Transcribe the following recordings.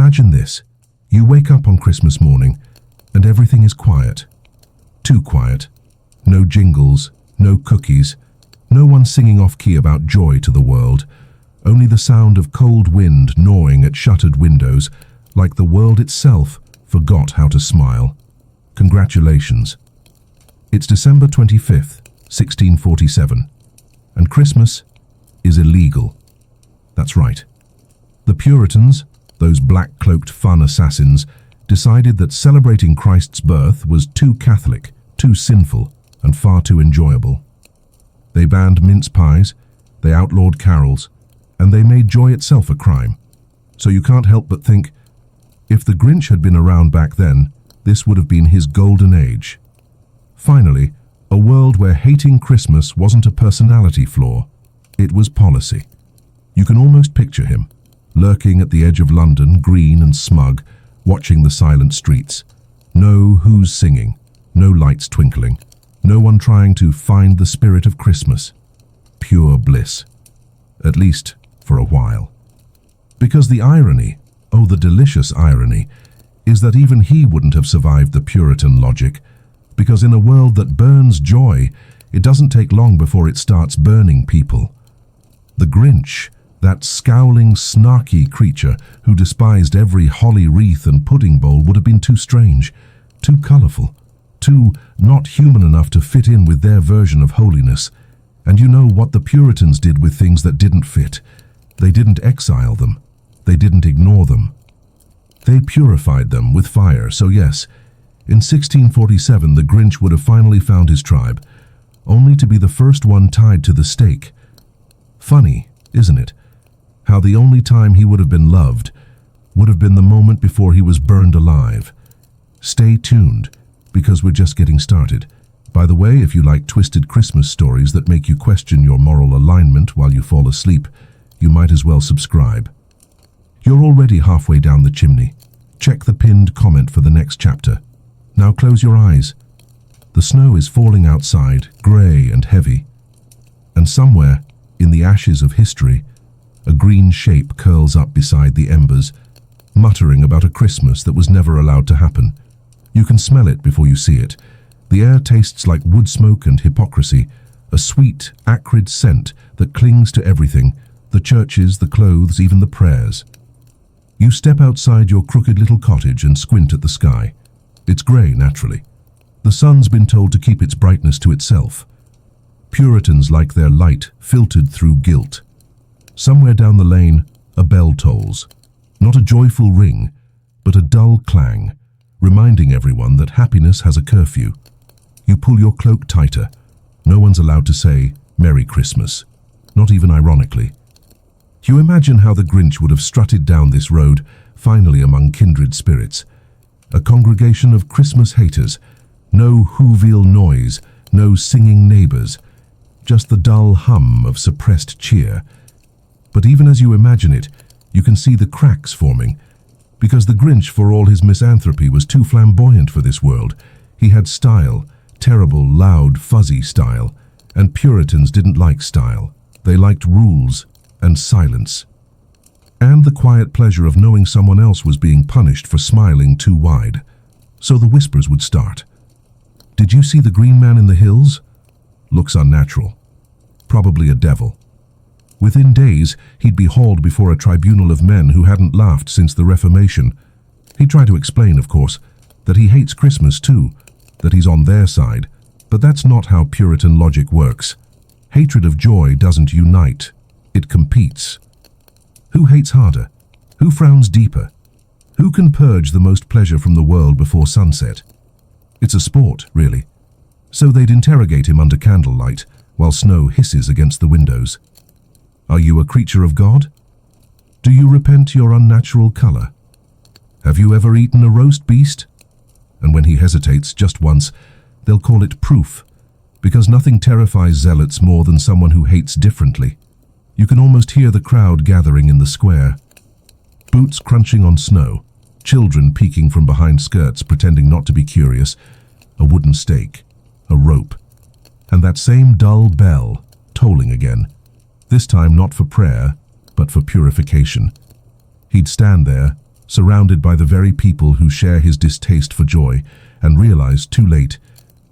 Imagine this. You wake up on Christmas morning and everything is quiet. Too quiet. No jingles, no cookies, no one singing off-key about joy to the world. Only the sound of cold wind gnawing at shuttered windows, like the world itself forgot how to smile. Congratulations. It's December 25th, 1647, and Christmas is illegal. That's right. The Puritans, those black-cloaked fun assassins, decided that celebrating Christ's birth was too Catholic, too sinful, and far too enjoyable. They banned mince pies, they outlawed carols, and they made joy itself a crime. So you can't help but think, if the Grinch had been around back then, this would have been his golden age. Finally, a world where hating Christmas wasn't a personality flaw, it was policy. You can almost picture him, lurking at the edge of London, green and smug, watching the silent streets. No who's singing, no lights twinkling, no one trying to find the spirit of Christmas. Pure bliss. At least for a while. Because the irony, oh the delicious irony, is that even he wouldn't have survived the Puritan logic, because in a world that burns joy, it doesn't take long before it starts burning people. The Grinch, that scowling, snarky creature who despised every holly wreath and pudding bowl, would have been too strange, too colourful, too not human enough to fit in with their version of holiness. And you know what the Puritans did with things that didn't fit. They didn't exile them. They didn't ignore them. They purified them with fire, so yes, in 1647 the Grinch would have finally found his tribe, only to be the first one tied to the stake. Funny, isn't it? How the only time he would have been loved would have been the moment before he was burned alive. Stay tuned, because we're just getting started. By the way, if you like twisted Christmas stories that make you question your moral alignment while you fall asleep, you might as well subscribe. You're already halfway down the chimney. Check the pinned comment for the next chapter. Now close your eyes. The snow is falling outside, grey and heavy. And somewhere, in the ashes of history, a green shape curls up beside the embers, muttering about a Christmas that was never allowed to happen. You can smell it before you see it. The air tastes like wood smoke and hypocrisy, a sweet, acrid scent that clings to everything, the churches, the clothes, even the prayers. You step outside your crooked little cottage and squint at the sky. It's grey, naturally. The sun's been told to keep its brightness to itself. Puritans like their light filtered through guilt. Somewhere down the lane, a bell tolls. Not a joyful ring, but a dull clang, reminding everyone that happiness has a curfew. You pull your cloak tighter. No one's allowed to say, "Merry Christmas," not even ironically. You imagine how the Grinch would have strutted down this road, finally among kindred spirits. A congregation of Christmas haters, no Whoville noise, no singing neighbours, just the dull hum of suppressed cheer. But even as you imagine it, you can see the cracks forming, because the Grinch, for all his misanthropy, was too flamboyant for this world. He had style, terrible, loud, fuzzy style, and Puritans didn't like style. They liked rules and silence, and the quiet pleasure of knowing someone else was being punished for smiling too wide. So the whispers would start. "Did you see the green man in the hills? Looks unnatural. Probably a devil." Within days, he'd be hauled before a tribunal of men who hadn't laughed since the Reformation. He'd try to explain, of course, that he hates Christmas too, that he's on their side, but that's not how Puritan logic works. Hatred of joy doesn't unite, it competes. Who hates harder? Who frowns deeper? Who can purge the most pleasure from the world before sunset? It's a sport, really. So they'd interrogate him under candlelight, while snow hisses against the windows. Are you a creature of God? Do you repent your unnatural colour? Have you ever eaten a roast beast? And when he hesitates just once, they'll call it proof, because nothing terrifies zealots more than someone who hates differently. You can almost hear the crowd gathering in the square. Boots crunching on snow, children peeking from behind skirts pretending not to be curious, a wooden stake, a rope, and that same dull bell tolling again, this time not for prayer, but for purification. He'd stand there, surrounded by the very people who share his distaste for joy, and realize, too late,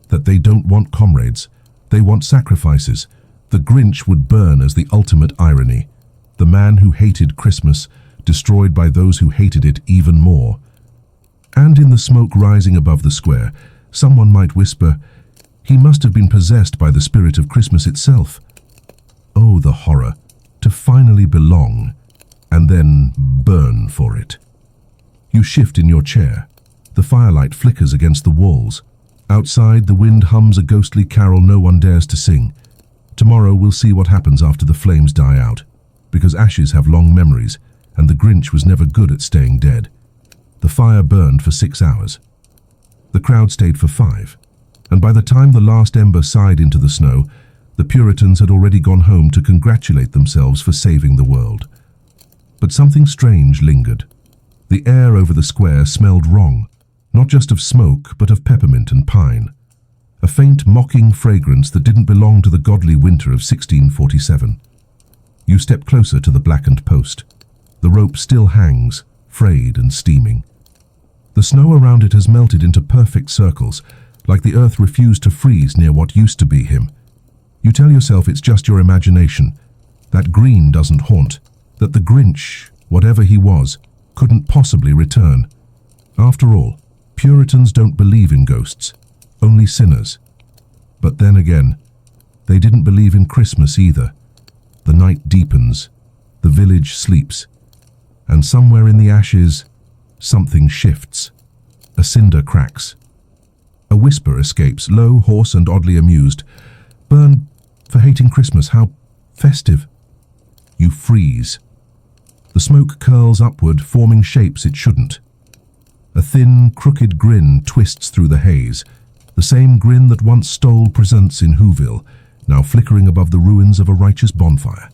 that they don't want comrades, they want sacrifices. The Grinch would burn as the ultimate irony. The man who hated Christmas, destroyed by those who hated it even more. And in the smoke rising above the square, someone might whisper, he must have been possessed by the spirit of Christmas itself. Oh, the horror, to finally belong, and then burn for it. You shift in your chair. The firelight flickers against the walls. Outside, the wind hums a ghostly carol no one dares to sing. Tomorrow we'll see what happens after the flames die out, because ashes have long memories, and the Grinch was never good at staying dead. The fire burned for 6 hours. The crowd stayed for 5, and by the time the last ember sighed into the snow, the Puritans had already gone home to congratulate themselves for saving the world. But something strange lingered. The air over the square smelled wrong, not just of smoke, but of peppermint and pine. A faint, mocking fragrance that didn't belong to the godly winter of 1647. You step closer to the blackened post. The rope still hangs, frayed and steaming. The snow around it has melted into perfect circles, like the earth refused to freeze near what used to be him. You tell yourself it's just your imagination, that green doesn't haunt, that the Grinch, whatever he was, couldn't possibly return. After all, Puritans don't believe in ghosts, only sinners. But then again, they didn't believe in Christmas either. The night deepens, the village sleeps, and somewhere in the ashes, something shifts. A cinder cracks. A whisper escapes, low, hoarse, and oddly amused. Burn for hating Christmas, how festive. You freeze. The smoke curls upward, forming shapes it shouldn't. A thin, crooked grin twists through the haze, the same grin that once stole presents in Whoville, now flickering above the ruins of a righteous bonfire.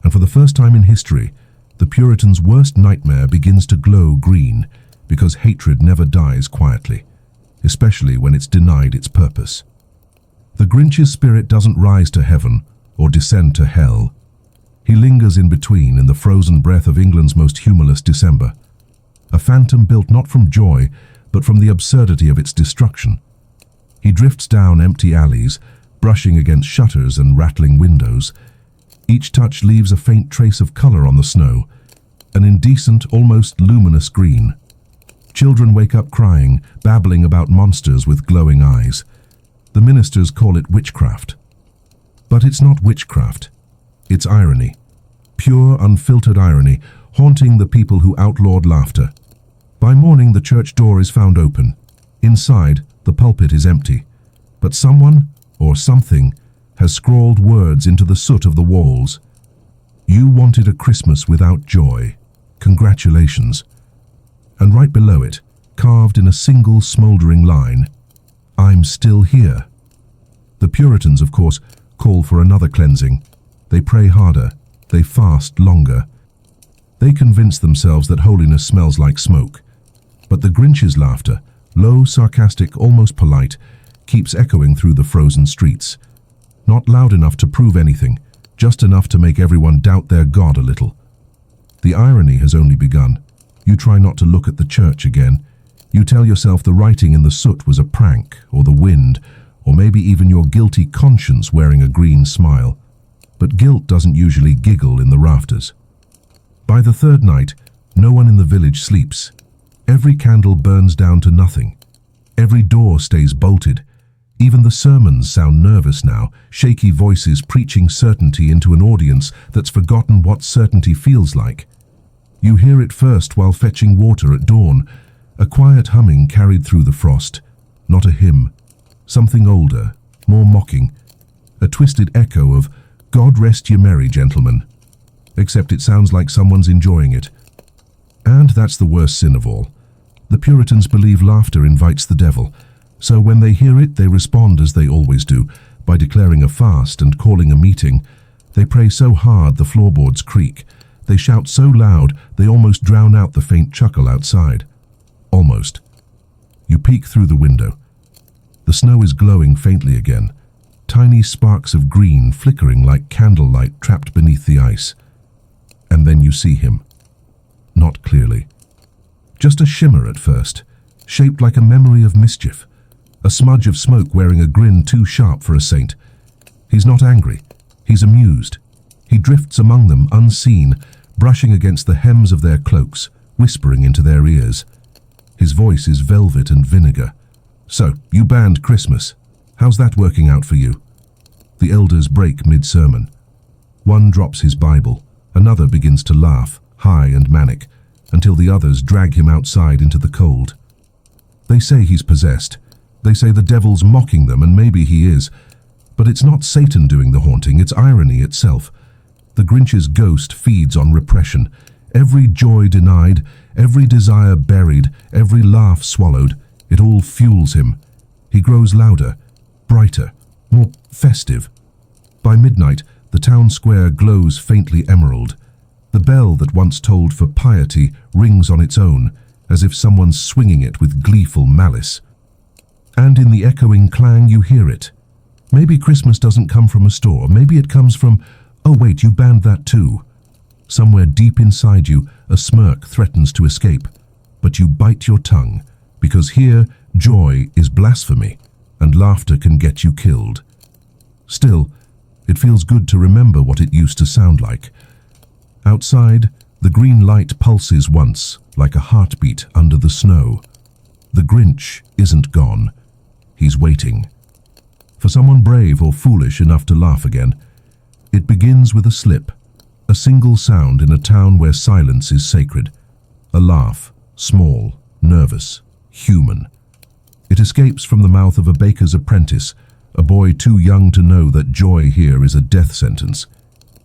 And for the first time in history, the Puritans' worst nightmare begins to glow green, because hatred never dies quietly, especially when it's denied its purpose. The Grinch's spirit doesn't rise to heaven or descend to hell. He lingers in between, in the frozen breath of England's most humorless December. A phantom built not from joy, but from the absurdity of its destruction. He drifts down empty alleys, brushing against shutters and rattling windows. Each touch leaves a faint trace of color on the snow, an indecent, almost luminous green. Children wake up crying, babbling about monsters with glowing eyes. The ministers call it witchcraft. But it's not witchcraft. It's irony. Pure, unfiltered irony, haunting the people who outlawed laughter. By morning, the church door is found open. Inside, the pulpit is empty. But someone, or something, has scrawled words into the soot of the walls. You wanted a Christmas without joy. Congratulations. And right below it, carved in a single smoldering line, I'm still here. The Puritans, of course, call for another cleansing. They pray harder. They fast longer. They convince themselves that holiness smells like smoke. But the Grinch's laughter, low, sarcastic, almost polite, keeps echoing through the frozen streets. Not loud enough to prove anything, just enough to make everyone doubt their God a little. The irony has only begun. You try not to look at the church again. You tell yourself the writing in the soot was a prank, or the wind, or maybe even your guilty conscience wearing a green smile. But guilt doesn't usually giggle in the rafters. By the third night, no one in the village sleeps. Every candle burns down to nothing. Every door stays bolted. Even the sermons sound nervous now, shaky voices preaching certainty into an audience that's forgotten what certainty feels like. You hear it first while fetching water at dawn, a quiet humming carried through the frost, not a hymn, something older, more mocking, a twisted echo of God rest ye merry, gentlemen, except it sounds like someone's enjoying it. And that's the worst sin of all. The Puritans believe laughter invites the devil, so when they hear it, they respond as they always do, by declaring a fast and calling a meeting. They pray so hard the floorboards creak. They shout so loud they almost drown out the faint chuckle outside. Almost. You peek through the window. The snow is glowing faintly again, tiny sparks of green flickering like candlelight trapped beneath the ice. And then you see him. Not clearly. Just a shimmer at first, shaped like a memory of mischief. A smudge of smoke wearing a grin too sharp for a saint. He's not angry. He's amused. He drifts among them unseen, brushing against the hems of their cloaks, whispering into their ears. His voice is velvet and vinegar. "So, you banned Christmas. How's that working out for you?" The elders break mid-sermon. One drops his Bible. Another begins to laugh, high and manic, until the others drag him outside into the cold. They say he's possessed. They say the devil's mocking them, and maybe he is. But it's not Satan doing the haunting, it's irony itself. The Grinch's ghost feeds on repression. Every joy denied, every desire buried, every laugh swallowed, it all fuels him. He grows louder, brighter, more festive. By midnight, the town square glows faintly emerald. The bell that once tolled for piety rings on its own, as if someone's swinging it with gleeful malice. And in the echoing clang you hear it. Maybe Christmas doesn't come from a store, maybe it comes from, "Oh wait, you banned that too." Somewhere deep inside you, a smirk threatens to escape, but you bite your tongue, because here, joy is blasphemy, and laughter can get you killed. Still, it feels good to remember what it used to sound like. Outside, the green light pulses once, like a heartbeat under the snow. The Grinch isn't gone. He's waiting. For someone brave or foolish enough to laugh again. It begins with a slip, a single sound in a town where silence is sacred. A laugh, small, nervous, human. It escapes from the mouth of a baker's apprentice, a boy too young to know that joy here is a death sentence.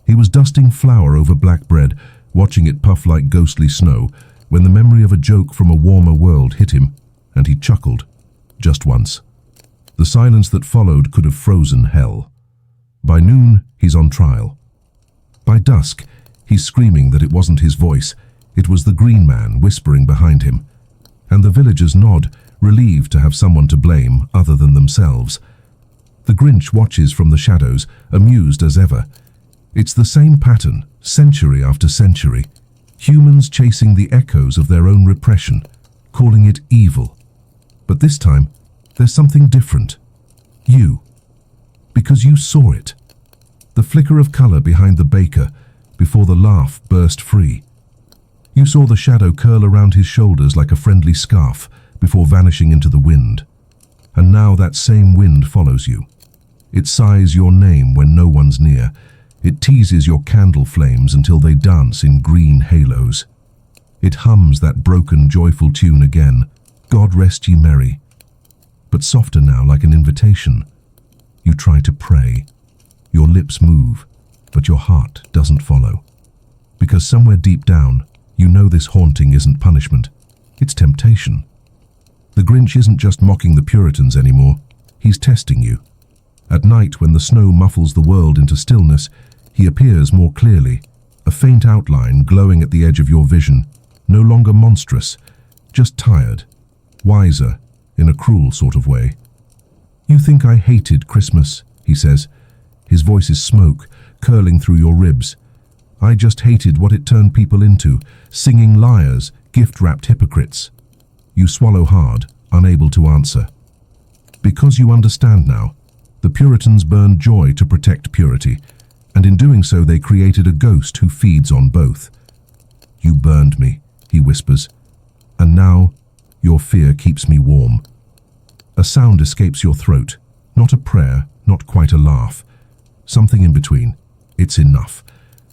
He was dusting flour over black bread, watching it puff like ghostly snow, when the memory of a joke from a warmer world hit him, and he chuckled, just once. The silence that followed could have frozen hell. By noon, he's on trial. By dusk, he's screaming that it wasn't his voice, it was the green man whispering behind him. And the villagers nod, relieved to have someone to blame other than themselves. The Grinch watches from the shadows, amused as ever. It's the same pattern, century after century. Humans chasing the echoes of their own repression, calling it evil. But this time, there's something different. You. Because you saw it. The flicker of color behind the baker, before the laugh burst free. You saw the shadow curl around his shoulders like a friendly scarf, before vanishing into the wind. And now that same wind follows you. It sighs your name when no one's near. It teases your candle flames until they dance in green halos. It hums that broken, joyful tune again, "God rest ye merry," but softer now, like an invitation. You try to pray. Your lips move, but your heart doesn't follow. Because somewhere deep down, you know this haunting isn't punishment, it's temptation. The Grinch isn't just mocking the Puritans anymore, he's testing you. At night, when the snow muffles the world into stillness, he appears more clearly, a faint outline glowing at the edge of your vision, no longer monstrous, just tired, wiser, in a cruel sort of way. "You think I hated Christmas," he says. His voice is smoke, curling through your ribs. "I just hated what it turned people into, singing liars, gift-wrapped hypocrites." You swallow hard, unable to answer. Because you understand now, the Puritans burned joy to protect purity, and in doing so they created a ghost who feeds on both. "You burned me," he whispers, "and now your fear keeps me warm." A sound escapes your throat, not a prayer, not quite a laugh. Something in between. It's enough.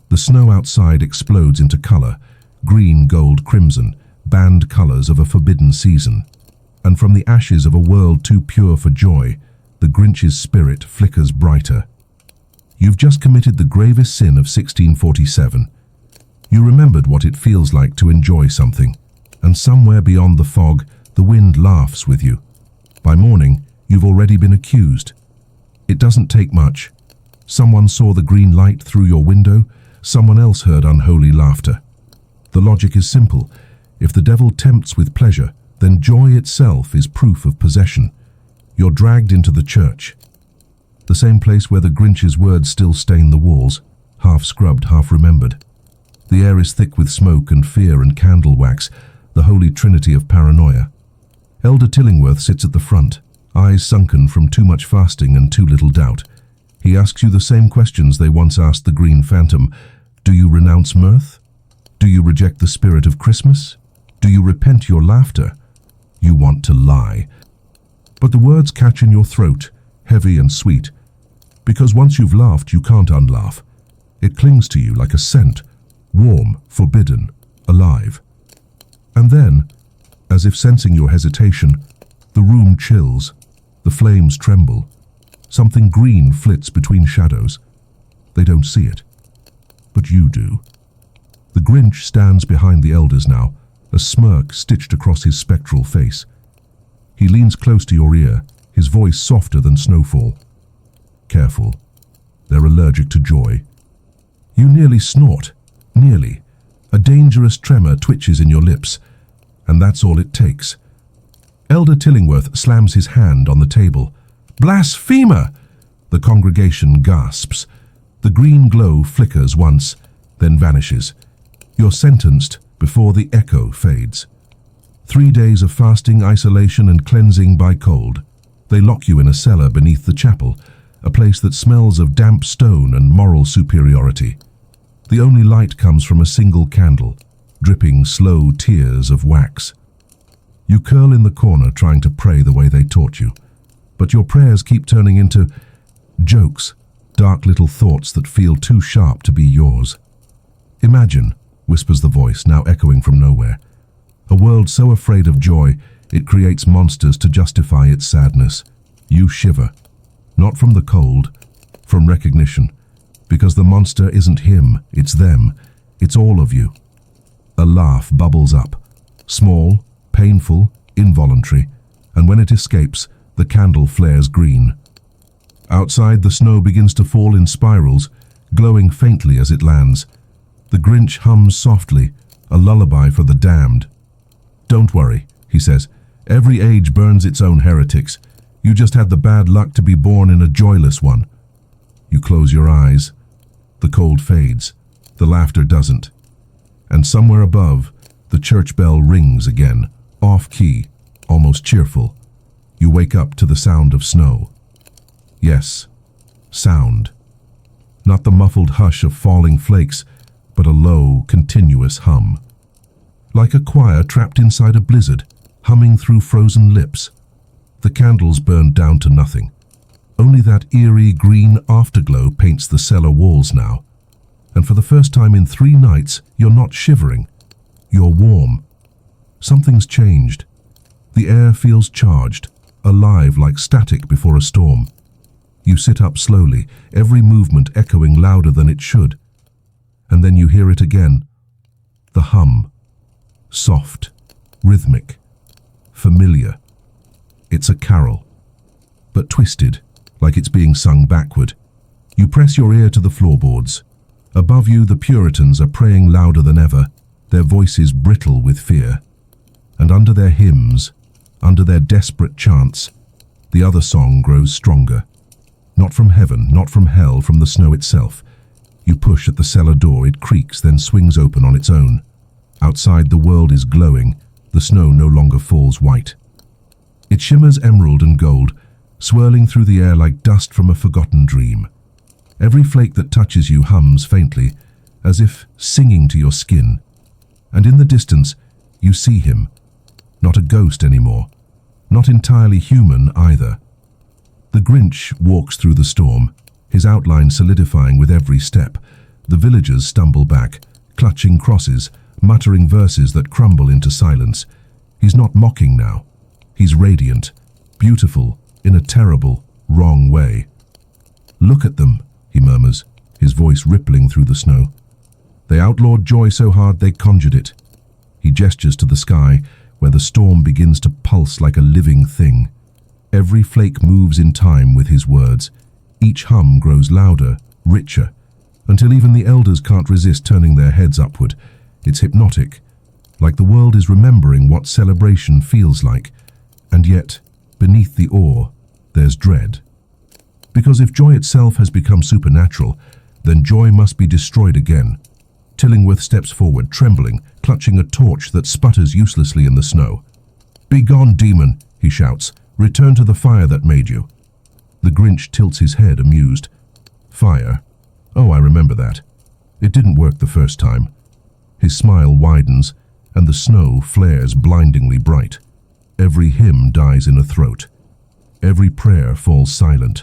The snow outside explodes into color, green, gold, crimson, banned colors of a forbidden season. And from the ashes of a world too pure for joy, the Grinch's spirit flickers brighter. You've just committed the gravest sin of 1647. You remembered what it feels like to enjoy something, and somewhere beyond the fog, the wind laughs with you. By morning, you've already been accused. It doesn't take much. Someone saw the green light through your window, someone else heard unholy laughter. The logic is simple. If the devil tempts with pleasure, then joy itself is proof of possession. You're dragged into the church, the same place where the Grinch's words still stain the walls, half scrubbed, half remembered. The air is thick with smoke and fear and candle wax, the holy trinity of paranoia. Elder Tillingworth sits at the front, eyes sunken from too much fasting and too little doubt. He asks you the same questions they once asked the Green Phantom. Do you renounce mirth? Do you reject the spirit of Christmas? Do you repent your laughter? You want to lie. But the words catch in your throat, heavy and sweet, because once you've laughed, you can't unlaugh. It clings to you like a scent, warm, forbidden, alive. And then, as if sensing your hesitation, the room chills, the flames tremble. Something green flits between shadows. They don't see it, but you do. The Grinch stands behind the elders now, a smirk stitched across his spectral face. He leans close to your ear, his voice softer than snowfall. Careful. They're allergic to joy. You nearly snort. Nearly. A dangerous tremor twitches in your lips, and that's all it takes. Elder Tillingworth slams his hand on the table. Blasphemer! The congregation gasps. The green glow flickers once, then vanishes. You're sentenced before the echo fades. 3 days of fasting, isolation, and cleansing by cold. They lock you in a cellar beneath the chapel, a place that smells of damp stone and moral superiority. The only light comes from a single candle, dripping slow tears of wax. You curl in the corner trying to pray the way they taught you, but your prayers keep turning into jokes, dark little thoughts that feel too sharp to be yours. Imagine, whispers the voice, now echoing from nowhere, a world so afraid of joy it creates monsters to justify its sadness. You shiver, not from the cold, from recognition, because the monster isn't him, it's them, it's all of you. A laugh bubbles up, small, painful, involuntary, and when it escapes, the candle flares green. Outside, the snow begins to fall in spirals, glowing faintly as it lands. The Grinch hums softly, a lullaby for the damned. Don't worry, he says. Every age burns its own heretics. You just had the bad luck to be born in a joyless one. You close your eyes. The cold fades. The laughter doesn't. And somewhere above, the church bell rings again, off-key, almost cheerful. You wake up to the sound of snow. Yes, sound. Not the muffled hush of falling flakes, but a low, continuous hum. Like a choir trapped inside a blizzard, humming through frozen lips. The candles burn down to nothing. Only that eerie green afterglow paints the cellar walls now. And for the first time in 3 nights, you're not shivering. You're warm. Something's changed. The air feels charged, alive like static before a storm. You sit up slowly, every movement echoing louder than it should. And then you hear it again. The hum. Soft, rhythmic, familiar. It's a carol, but twisted, like it's being sung backward. You press your ear to the floorboards. Above you, the Puritans are praying louder than ever, their voices brittle with fear. And under their hymns, under their desperate chants, the other song grows stronger. Not from heaven, not from hell, from the snow itself. You push at the cellar door, it creaks, then swings open on its own. Outside, the world is glowing, the snow no longer falls white. It shimmers emerald and gold, swirling through the air like dust from a forgotten dream. Every flake that touches you hums faintly, as if singing to your skin. And in the distance, you see him. Not a ghost anymore, not entirely human either. The Grinch walks through the storm, his outline solidifying with every step. The villagers stumble back, clutching crosses, muttering verses that crumble into silence. He's not mocking now. He's radiant, beautiful, in a terrible, wrong way. Look at them, he murmurs, his voice rippling through the snow. They outlawed joy so hard they conjured it. He gestures to the sky, where the storm begins to pulse like a living thing. Every flake moves in time with his words. Each hum grows louder, richer, until even the elders can't resist turning their heads upward. It's hypnotic, like the world is remembering what celebration feels like. And yet, beneath the awe, there's dread. Because if joy itself has become supernatural, then joy must be destroyed again. Tillingworth steps forward, trembling, clutching a torch that sputters uselessly in the snow. "Begone, demon," he shouts. "Return to the fire that made you." The Grinch tilts his head, amused. "Fire? Oh, I remember that. It didn't work the first time." His smile widens, and the snow flares blindingly bright. Every hymn dies in a throat. Every prayer falls silent.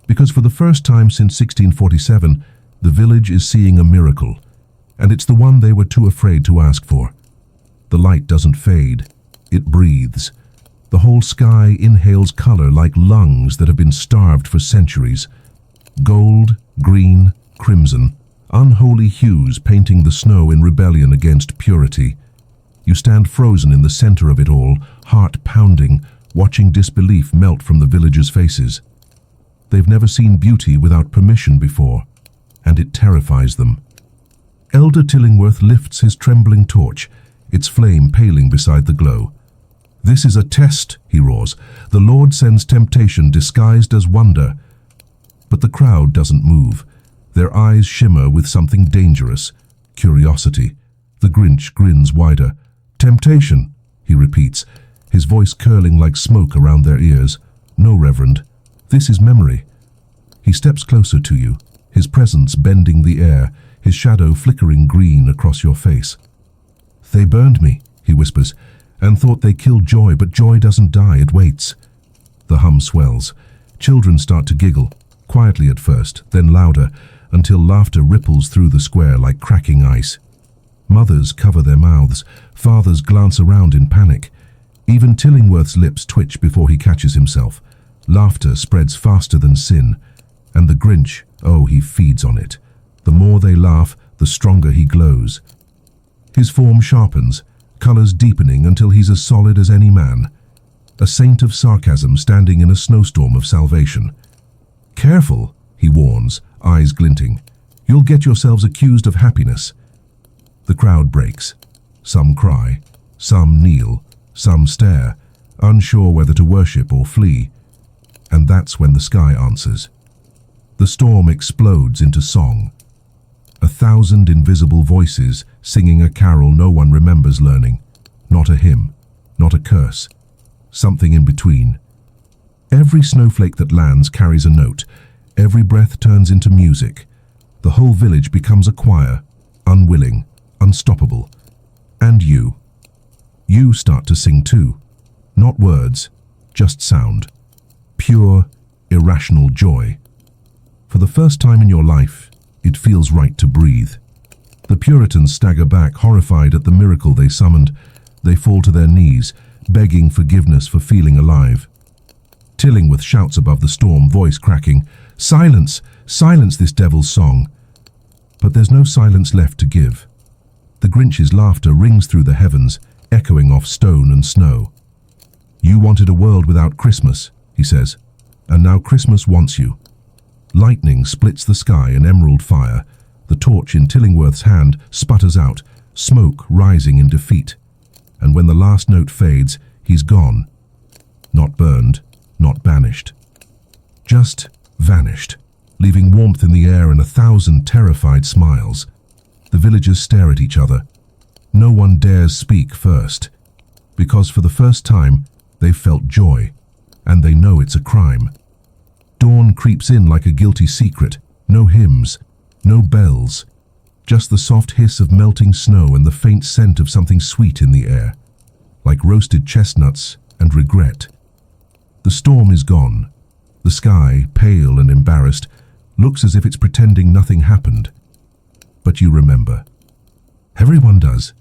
Because for the first time since 1647, the village is seeing a miracle, and it's the one they were too afraid to ask for. The light doesn't fade, it breathes. The whole sky inhales color like lungs that have been starved for centuries. Gold, green, crimson, unholy hues painting the snow in rebellion against purity. You stand frozen in the center of it all, heart pounding, watching disbelief melt from the villagers' faces. They've never seen beauty without permission before, and it terrifies them. Elder Tillingworth lifts his trembling torch, its flame paling beside the glow. "This is a test," he roars. "The Lord sends temptation disguised as wonder." But the crowd doesn't move. Their eyes shimmer with something dangerous, curiosity. The Grinch grins wider. "Temptation," he repeats, his voice curling like smoke around their ears. "No, Reverend. This is memory." He steps closer to you, his presence bending the air, his shadow flickering green across your face. "They burned me," he whispers, "and thought they killed joy, but joy doesn't die, it waits." The hum swells. Children start to giggle, quietly at first, then louder, until laughter ripples through the square like cracking ice. Mothers cover their mouths, fathers glance around in panic. Even Tillingworth's lips twitch before he catches himself. Laughter spreads faster than sin, and the Grinch, oh, he feeds on it. The more they laugh, the stronger he glows. His form sharpens, colors deepening until he's as solid as any man. A saint of sarcasm standing in a snowstorm of salvation. "Careful," he warns, eyes glinting. "You'll get yourselves accused of happiness." The crowd breaks. Some cry, some kneel, some stare, unsure whether to worship or flee. And that's when the sky answers. The storm explodes into song. 1,000 invisible voices singing a carol no one remembers learning. Not a hymn, not a curse. Something in between. Every snowflake that lands carries a note. Every breath turns into music. The whole village becomes a choir, unwilling, unstoppable. And you start to sing too. Not words, just sound. Pure, irrational joy. For the first time in your life, it feels right to breathe. The Puritans stagger back, horrified at the miracle they summoned. They fall to their knees, begging forgiveness for feeling alive. Tillingworth shouts above the storm, voice cracking, "Silence! Silence this devil's song!" But there's no silence left to give. The Grinch's laughter rings through the heavens, echoing off stone and snow. "You wanted a world without Christmas," he says, "and now Christmas wants you." Lightning splits the sky in emerald fire. The torch in Tillingworth's hand sputters out, smoke rising in defeat. And when the last note fades, he's gone. Not burned, not banished. Just vanished, leaving warmth in the air and 1,000 terrified smiles. The villagers stare at each other. No one dares speak first, because for the first time, they've felt joy, and they know it's a crime. Dawn creeps in like a guilty secret. No hymns, no bells, just the soft hiss of melting snow and the faint scent of something sweet in the air, like roasted chestnuts and regret. The storm is gone. The sky, pale and embarrassed, looks as if it's pretending nothing happened. But you remember. Everyone does.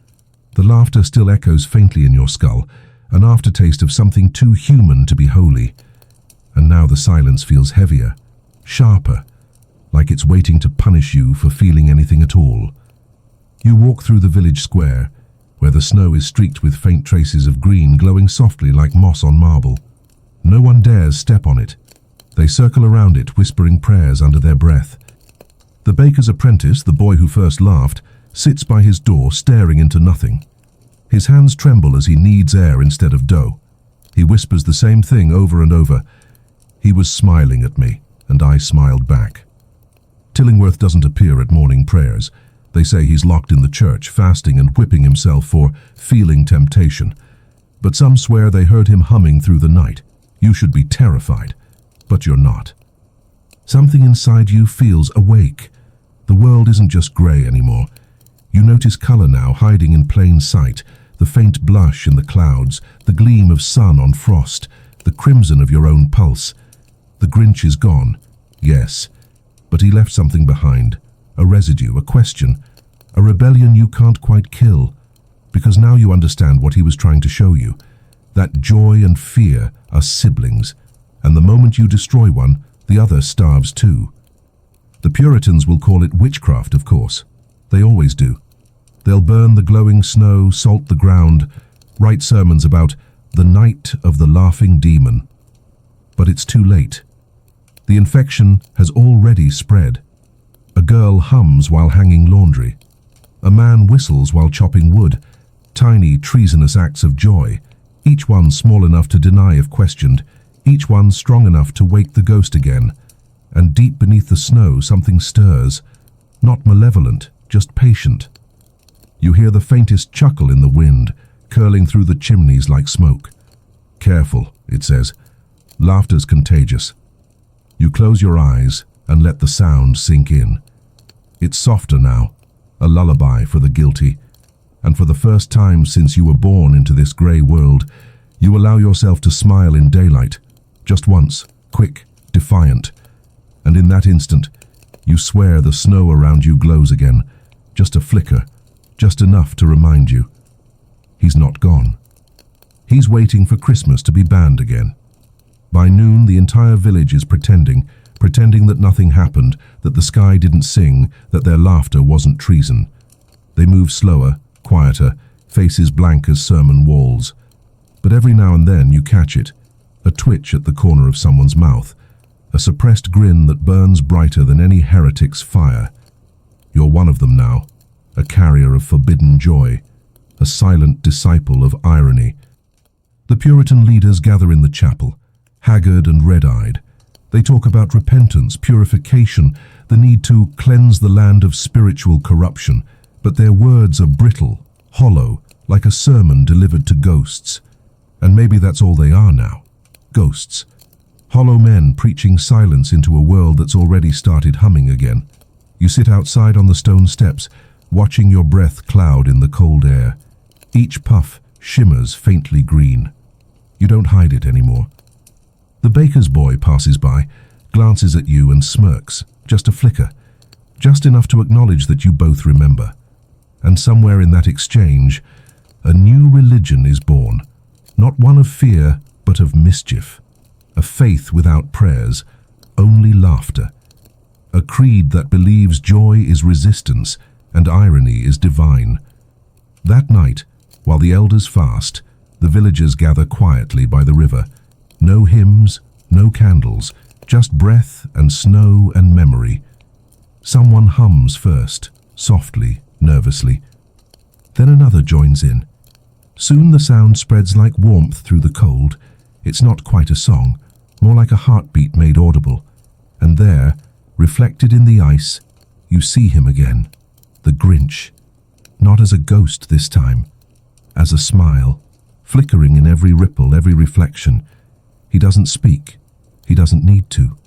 The laughter still echoes faintly in your skull, an aftertaste of something too human to be holy. And now the silence feels heavier, sharper, like it's waiting to punish you for feeling anything at all. You walk through the village square, where the snow is streaked with faint traces of green glowing softly like moss on marble. No one dares step on it. They circle around it, whispering prayers under their breath. The baker's apprentice, the boy who first laughed, sits by his door staring into nothing. His hands tremble as he kneads air instead of dough. He whispers the same thing over and over. He was smiling at me, and I smiled back. Tillingworth doesn't appear at morning prayers. They say he's locked in the church, fasting and whipping himself for feeling temptation. But some swear they heard him humming through the night. You should be terrified, but you're not. Something inside you feels awake. The world isn't just grey anymore. You notice colour now, hiding in plain sight, the faint blush in the clouds, the gleam of sun on frost, the crimson of your own pulse. The Grinch is gone, yes, but he left something behind, a residue, a question, a rebellion you can't quite kill, because now you understand what he was trying to show you, that joy and fear are siblings, and the moment you destroy one, the other starves too. The Puritans will call it witchcraft, of course. They always do. They'll burn the glowing snow, salt the ground, write sermons about the night of the laughing demon. But it's too late. The infection has already spread. A girl hums while hanging laundry. A man whistles while chopping wood. Tiny, treasonous acts of joy, each one small enough to deny if questioned, each one strong enough to wake the ghost again. And deep beneath the snow something stirs, not malevolent, just patient. You hear the faintest chuckle in the wind, curling through the chimneys like smoke. Careful, it says. Laughter's contagious. You close your eyes and let the sound sink in. It's softer now, a lullaby for the guilty. And for the first time since you were born into this grey world, you allow yourself to smile in daylight, just once, quick, defiant. And in that instant, you swear the snow around you glows again, just a flicker, just enough to remind you. He's not gone. He's waiting for Christmas to be banned again. By noon, the entire village is pretending that nothing happened, that the sky didn't sing, that their laughter wasn't treason. They move slower, quieter, faces blank as sermon walls. But every now and then you catch it, a twitch at the corner of someone's mouth, a suppressed grin that burns brighter than any heretic's fire. You're one of them now, a carrier of forbidden joy, a silent disciple of irony. The Puritan leaders gather in the chapel, haggard and red-eyed. They talk about repentance, purification, the need to cleanse the land of spiritual corruption, but their words are brittle, hollow, like a sermon delivered to ghosts. And maybe that's all they are now, ghosts. Hollow men preaching silence into a world that's already started humming again. You sit outside on the stone steps, watching your breath cloud in the cold air. Each puff shimmers faintly green. You don't hide it anymore. The baker's boy passes by, glances at you and smirks, just a flicker, just enough to acknowledge that you both remember. And somewhere in that exchange, a new religion is born, not one of fear, but of mischief. A faith without prayers, only laughter. A creed that believes joy is resistance and irony is divine. That night, while the elders fast, the villagers gather quietly by the river. No hymns, no candles, just breath and snow and memory. Someone hums first, softly, nervously. Then another joins in. Soon the sound spreads like warmth through the cold. It's not quite a song, more like a heartbeat made audible. And there, reflected in the ice, you see him again, the Grinch. Not as a ghost this time, as a smile, flickering in every ripple, every reflection. He doesn't speak. He doesn't need to.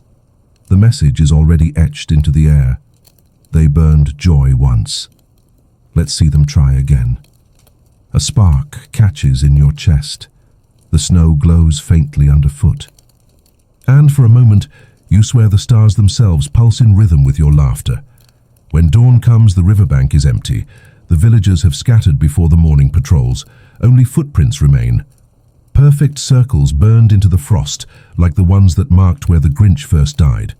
The message is already etched into the air. They burned joy once. Let's see them try again. A spark catches in your chest. The snow glows faintly underfoot. And for a moment, you swear the stars themselves pulse in rhythm with your laughter. When dawn comes, the riverbank is empty. The villagers have scattered before the morning patrols. Only footprints remain. Perfect circles burned into the frost, like the ones that marked where the Grinch first died.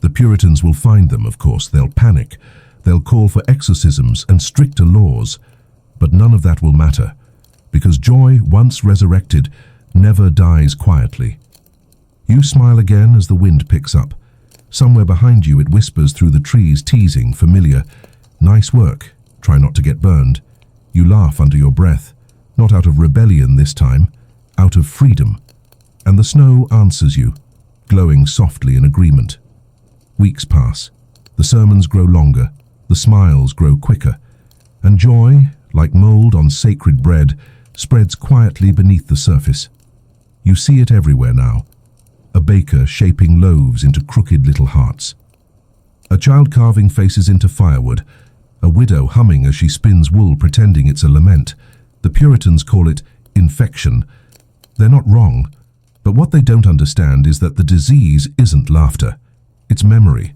The Puritans will find them, of course. They'll panic. They'll call for exorcisms and stricter laws. But none of that will matter, because joy, once resurrected, never dies quietly. You smile again as the wind picks up. Somewhere behind you it whispers through the trees, teasing, familiar. Nice work. Try not to get burned. You laugh under your breath, not out of rebellion this time, out of freedom. And the snow answers you, glowing softly in agreement. Weeks pass. The sermons grow longer. The smiles grow quicker, and joy, like mold on sacred bread, spreads quietly beneath the surface. You see it everywhere now. A baker shaping loaves into crooked little hearts. A child carving faces into firewood. A widow humming as she spins wool pretending it's a lament. The Puritans call it infection. They're not wrong, but what they don't understand is that the disease isn't laughter. It's memory.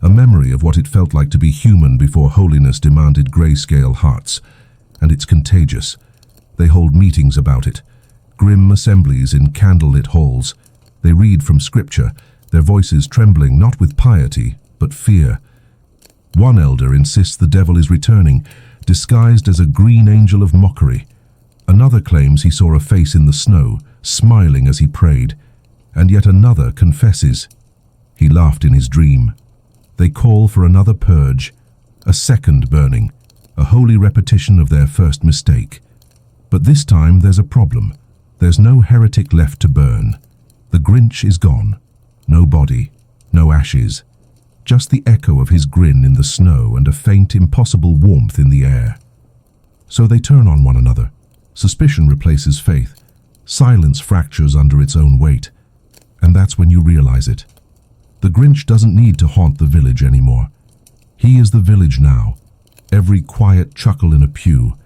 A memory of what it felt like to be human before holiness demanded grayscale hearts. And it's contagious. They hold meetings about it. Grim assemblies in candlelit halls. They read from scripture, their voices trembling not with piety, but fear. One elder insists the devil is returning, disguised as a green angel of mockery. Another claims he saw a face in the snow, smiling as he prayed. And yet another confesses he laughed in his dream. They call for another purge, a second burning, a holy repetition of their first mistake. But this time there's a problem. There's no heretic left to burn. The Grinch is gone. No body, no ashes. Just the echo of his grin in the snow and a faint, impossible warmth in the air. So they turn on one another. Suspicion replaces faith. Silence fractures under its own weight. And that's when you realize it. The Grinch doesn't need to haunt the village anymore. He is the village now. Every quiet chuckle in a pew,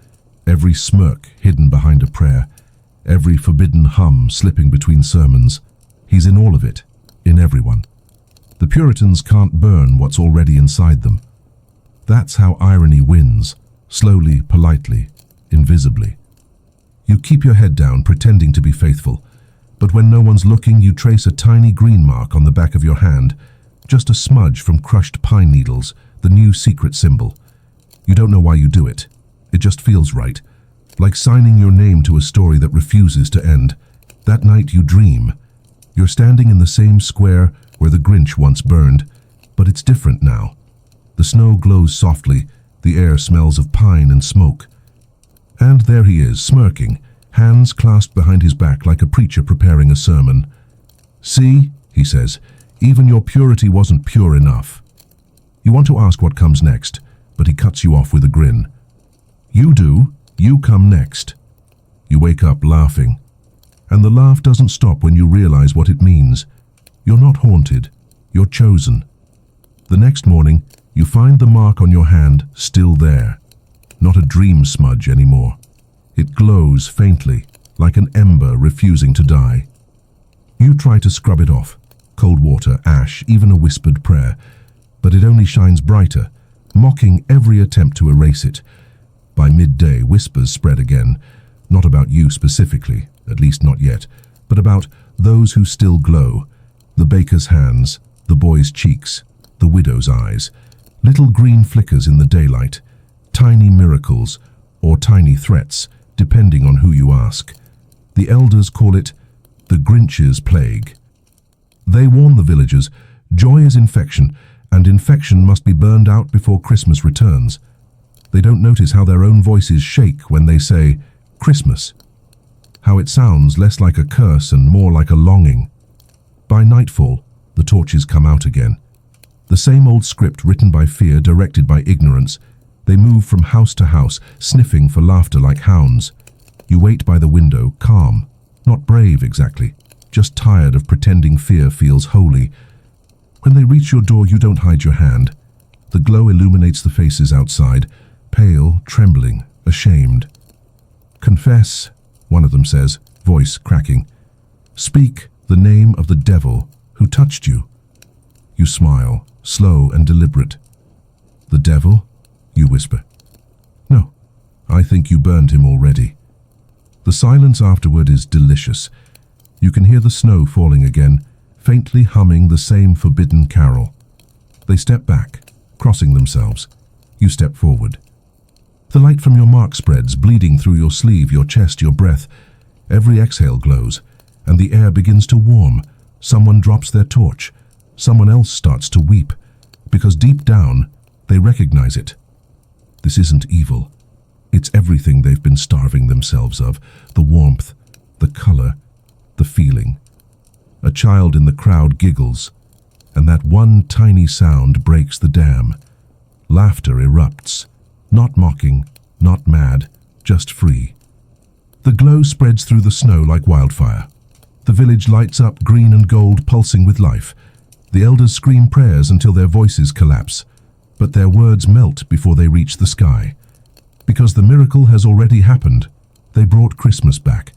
every smirk hidden behind a prayer, every forbidden hum slipping between sermons. He's in all of it, in everyone. The Puritans can't burn what's already inside them. That's how irony wins, slowly, politely, invisibly. You keep your head down, pretending to be faithful, but when no one's looking, you trace a tiny green mark on the back of your hand, just a smudge from crushed pine needles, the new secret symbol. You don't know why you do it. It just feels right, like signing your name to a story that refuses to end. That night you dream. You're standing in the same square where the Grinch once burned, but it's different now. The snow glows softly, the air smells of pine and smoke. And there he is, smirking, hands clasped behind his back like a preacher preparing a sermon. "See," he says, "even your purity wasn't pure enough." You want to ask what comes next, but he cuts you off with a grin. "You do, you come next." You wake up laughing. And the laugh doesn't stop when you realize what it means. You're not haunted, you're chosen. The next morning, you find the mark on your hand still there. Not a dream smudge anymore. It glows faintly, like an ember refusing to die. You try to scrub it off. Cold water, ash, even a whispered prayer. But it only shines brighter, mocking every attempt to erase it. By midday, whispers spread again. Not about you specifically, at least not yet, but about those who still glow. The baker's hands, the boy's cheeks, the widow's eyes. Little green flickers in the daylight. Tiny miracles, or tiny threats, depending on who you ask. The elders call it the Grinch's plague. They warn the villagers, joy is infection, and infection must be burned out before Christmas returns. They don't notice how their own voices shake when they say, Christmas. How it sounds less like a curse and more like a longing. By nightfall, the torches come out again. The same old script written by fear, directed by ignorance. They move from house to house, sniffing for laughter like hounds. You wait by the window, calm, not brave exactly, just tired of pretending fear feels holy. When they reach your door, you don't hide your hand. The glow illuminates the faces outside, pale, trembling, ashamed. Confess, one of them says, voice cracking. Speak the name of the devil who touched you. You smile, slow and deliberate. The devil? You whisper. No, I think you burned him already. The silence afterward is delicious. You can hear the snow falling again, faintly humming the same forbidden carol. They step back, crossing themselves. You step forward. The light from your mark spreads, bleeding through your sleeve, your chest, your breath. Every exhale glows, and the air begins to warm. Someone drops their torch. Someone else starts to weep, because deep down, they recognize it. This isn't evil. It's everything they've been starving themselves of. The warmth, the color, the feeling. A child in the crowd giggles, and that one tiny sound breaks the dam. Laughter erupts. Not mocking, not mad, just free. The glow spreads through the snow like wildfire. The village lights up, green and gold, pulsing with life. The elders scream prayers until their voices collapse, but their words melt before they reach the sky. Because the miracle has already happened, they brought Christmas back,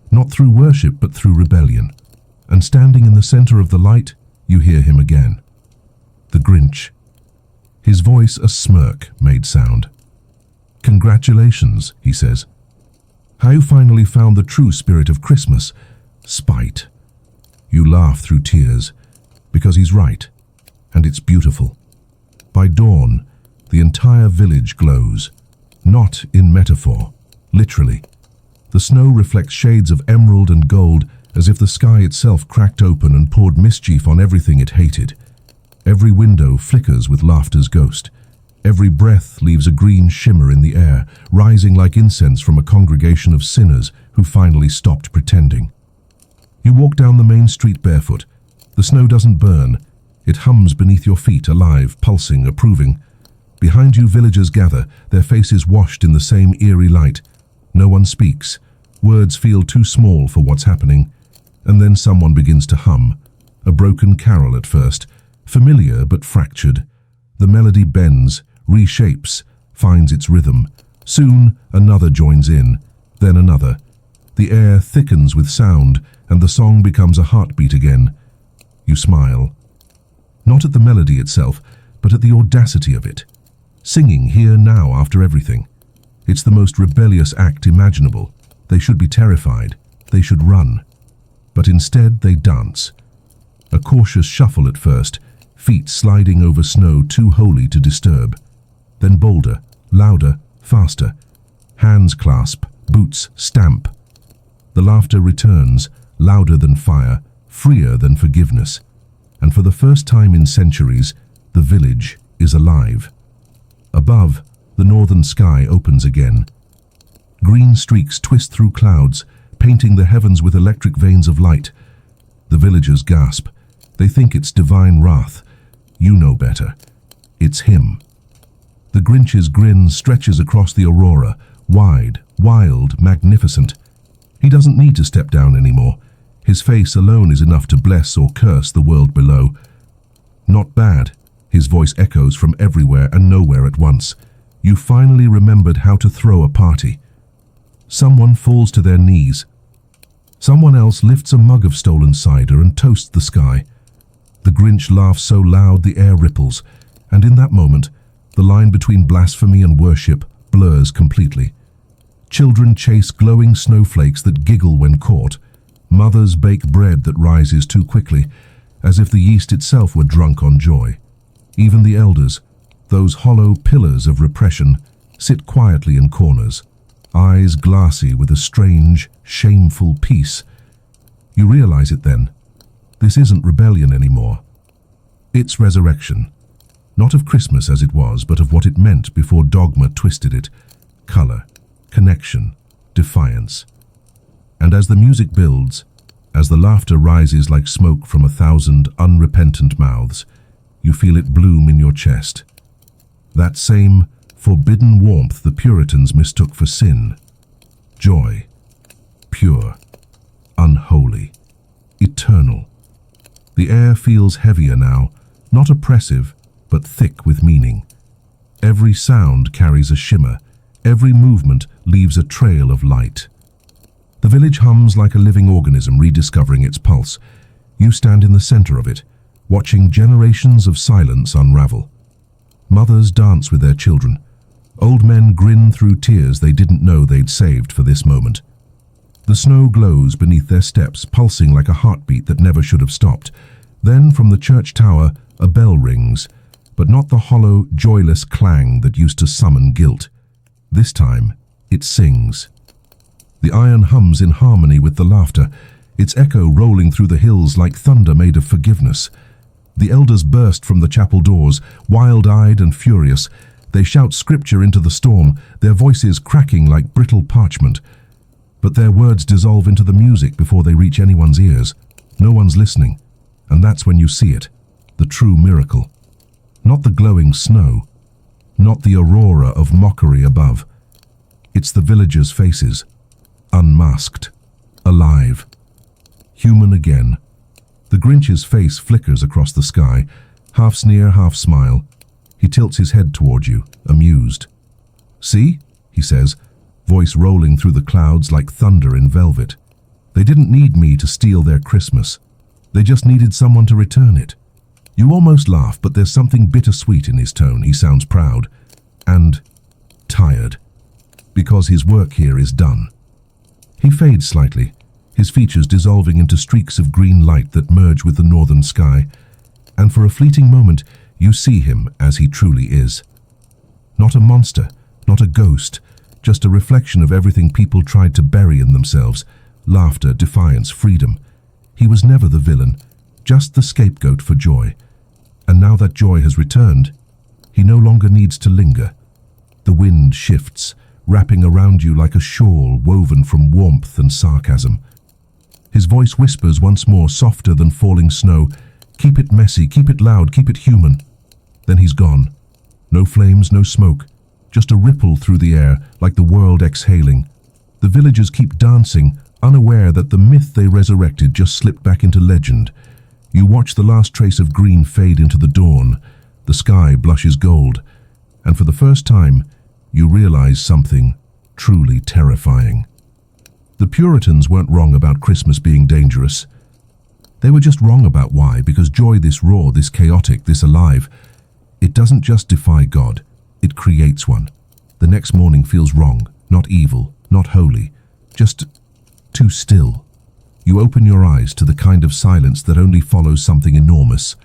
not through worship but through rebellion. And standing in the center of the light, you hear him again. The Grinch. His voice a smirk made sound. "Congratulations," he says. "How you finally found the true spirit of Christmas, spite." You laugh through tears, because he's right, and it's beautiful. By dawn, the entire village glows, not in metaphor, literally. The snow reflects shades of emerald and gold, as if the sky itself cracked open and poured mischief on everything it hated. Every window flickers with laughter's ghost. Every breath leaves a green shimmer in the air, rising like incense from a congregation of sinners who finally stopped pretending. You walk down the main street barefoot. The snow doesn't burn. It hums beneath your feet, alive, pulsing, approving. Behind you, villagers gather, their faces washed in the same eerie light. No one speaks. Words feel too small for what's happening. And then someone begins to hum. A broken carol at first, familiar but fractured. The melody bends, reshapes, finds its rhythm. Soon, another joins in, then another. The air thickens with sound, and the song becomes a heartbeat again. You smile. Not at the melody itself, but at the audacity of it. Singing here now after everything. It's the most rebellious act imaginable. They should be terrified. They should run. But instead they dance. A cautious shuffle at first, feet sliding over snow too holy to disturb. Then bolder, louder, faster. Hands clasp, boots stamp. The laughter returns, louder than fire, freer than forgiveness. And for the first time in centuries, the village is alive. Above, the northern sky opens again. Green streaks twist through clouds, painting the heavens with electric veins of light. The villagers gasp. They think it's divine wrath. You know better. It's him. The Grinch's grin stretches across the aurora, wide, wild, magnificent. He doesn't need to step down anymore. His face alone is enough to bless or curse the world below. Not bad. His voice echoes from everywhere and nowhere at once. You finally remembered how to throw a party. Someone falls to their knees. Someone else lifts a mug of stolen cider and toasts the sky. The Grinch laughs so loud the air ripples, and in that moment, the line between blasphemy and worship blurs completely. Children chase glowing snowflakes that giggle when caught. Mothers bake bread that rises too quickly, as if the yeast itself were drunk on joy. Even the elders, those hollow pillars of repression, sit quietly in corners, eyes glassy with a strange, shameful peace. You realize it then. This isn't rebellion anymore. It's resurrection. Not of Christmas as it was, but of what it meant before dogma twisted it. Color, connection, defiance. And as the music builds, as the laughter rises like smoke from 1,000 unrepentant mouths, you feel it bloom in your chest. That same forbidden warmth the Puritans mistook for sin. Joy. Pure. Unholy. Eternal. The air feels heavier now, not oppressive, but thick with meaning. Every sound carries a shimmer. Every movement leaves a trail of light. The village hums like a living organism rediscovering its pulse. You stand in the center of it, watching generations of silence unravel. Mothers dance with their children. Old men grin through tears they didn't know they'd saved for this moment. The snow glows beneath their steps, pulsing like a heartbeat that never should have stopped. Then from the church tower, a bell rings, but not the hollow, joyless clang that used to summon guilt. This time, it sings. The iron hums in harmony with the laughter, its echo rolling through the hills like thunder made of forgiveness. The elders burst from the chapel doors, wild-eyed and furious. They shout scripture into the storm, their voices cracking like brittle parchment. But their words dissolve into the music before they reach anyone's ears. No one's listening, and that's when you see it, the true miracle. Not the glowing snow, not the aurora of mockery above. It's the villagers' faces, unmasked, alive, human again. The Grinch's face flickers across the sky, half sneer, half smile. He tilts his head toward you, amused. "See?" he says, voice rolling through the clouds like thunder in velvet. "They didn't need me to steal their Christmas. They just needed someone to return it." You almost laugh, but there's something bittersweet in his tone. He sounds proud and tired, because his work here is done. He fades slightly, his features dissolving into streaks of green light that merge with the northern sky, and for a fleeting moment you see him as he truly is. Not a monster, not a ghost, just a reflection of everything people tried to bury in themselves: laughter, defiance, freedom. He was never the villain, just the scapegoat for joy. And now that joy has returned, he no longer needs to linger. The wind shifts, wrapping around you like a shawl woven from warmth and sarcasm. His voice whispers once more, softer than falling snow, "Keep it messy, keep it loud, keep it human." Then he's gone. No flames, no smoke, just a ripple through the air, like the world exhaling. The villagers keep dancing, unaware that the myth they resurrected just slipped back into legend. You watch the last trace of green fade into the dawn. The sky blushes gold, and for the first time, you realize something truly terrifying. The Puritans weren't wrong about Christmas being dangerous. They were just wrong about why, because joy this raw, this chaotic, this alive, it doesn't just defy God, it creates one. The next morning feels wrong, not evil, not holy, just too still. You open your eyes to the kind of silence that only follows something enormous.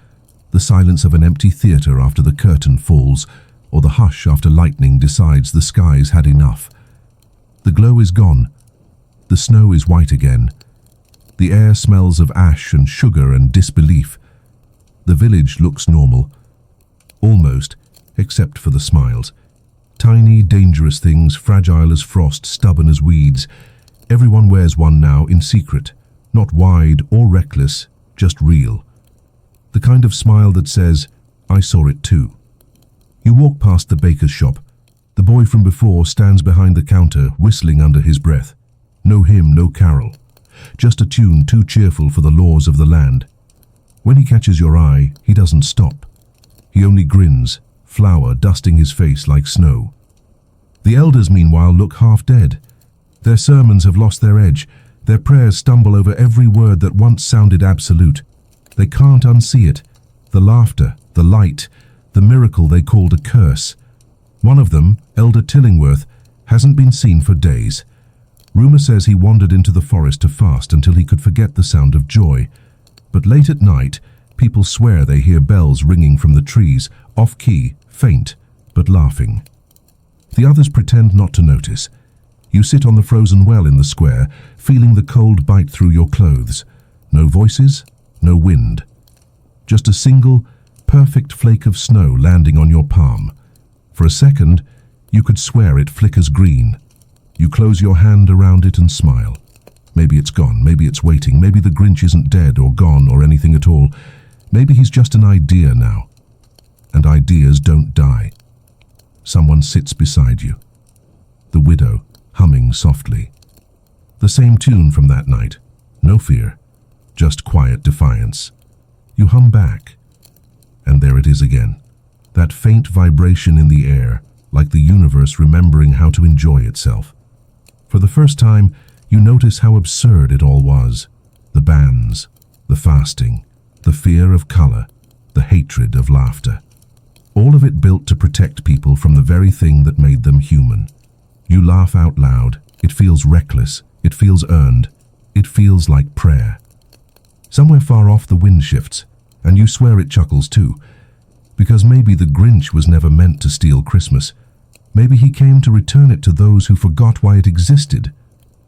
The silence of an empty theater after the curtain falls, or the hush after lightning decides the sky's had enough. The glow is gone. The snow is white again. The air smells of ash and sugar and disbelief. The village looks normal. Almost, except for the smiles. Tiny, dangerous things, fragile as frost, stubborn as weeds. Everyone wears one now in secret. Not wide or reckless, just real. The kind of smile that says, "I saw it too." You walk past the baker's shop. The boy from before stands behind the counter, whistling under his breath. No hymn, no carol. Just a tune too cheerful for the laws of the land. When he catches your eye, he doesn't stop. He only grins, flour dusting his face like snow. The elders, meanwhile, look half dead. Their sermons have lost their edge. Their prayers stumble over every word that once sounded absolute. They can't unsee it. The laughter, the light, the miracle they called a curse. One of them, Elder Tillingworth, hasn't been seen for days. Rumour says he wandered into the forest to fast until he could forget the sound of joy. But late at night, people swear they hear bells ringing from the trees, off-key, faint, but laughing. The others pretend not to notice. You sit on the frozen well in the square, feeling the cold bite through your clothes. No voices, no wind. Just a single, perfect flake of snow landing on your palm. For a second, you could swear it flickers green. You close your hand around it and smile. Maybe it's gone, maybe it's waiting, maybe the Grinch isn't dead or gone or anything at all. Maybe he's just an idea now. And ideas don't die. Someone sits beside you. The widow, humming softly. The same tune from that night. No fear, just quiet defiance. You hum back, and there it is again. That faint vibration in the air, like the universe remembering how to enjoy itself. For the first time, you notice how absurd it all was. The banns, the fasting, the fear of color, the hatred of laughter. All of it built to protect people from the very thing that made them human. You laugh out loud. It feels reckless. It feels earned. It feels like prayer. Somewhere far off the wind shifts, and you swear it chuckles too. Because maybe the Grinch was never meant to steal Christmas. Maybe he came to return it to those who forgot why it existed.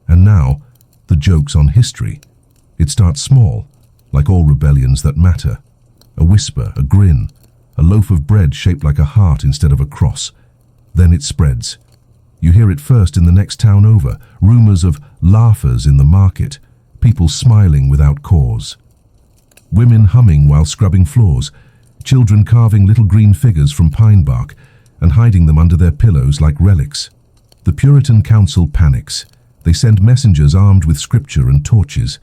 And now, the joke's on history. It starts small, like all rebellions that matter. A whisper, a grin, a loaf of bread shaped like a heart instead of a cross. Then it spreads. You hear it first in the next town over, rumors of laughers in the market, people smiling without cause. Women humming while scrubbing floors, children carving little green figures from pine bark, and hiding them under their pillows like relics. The Puritan council panics. They send messengers armed with scripture and torches.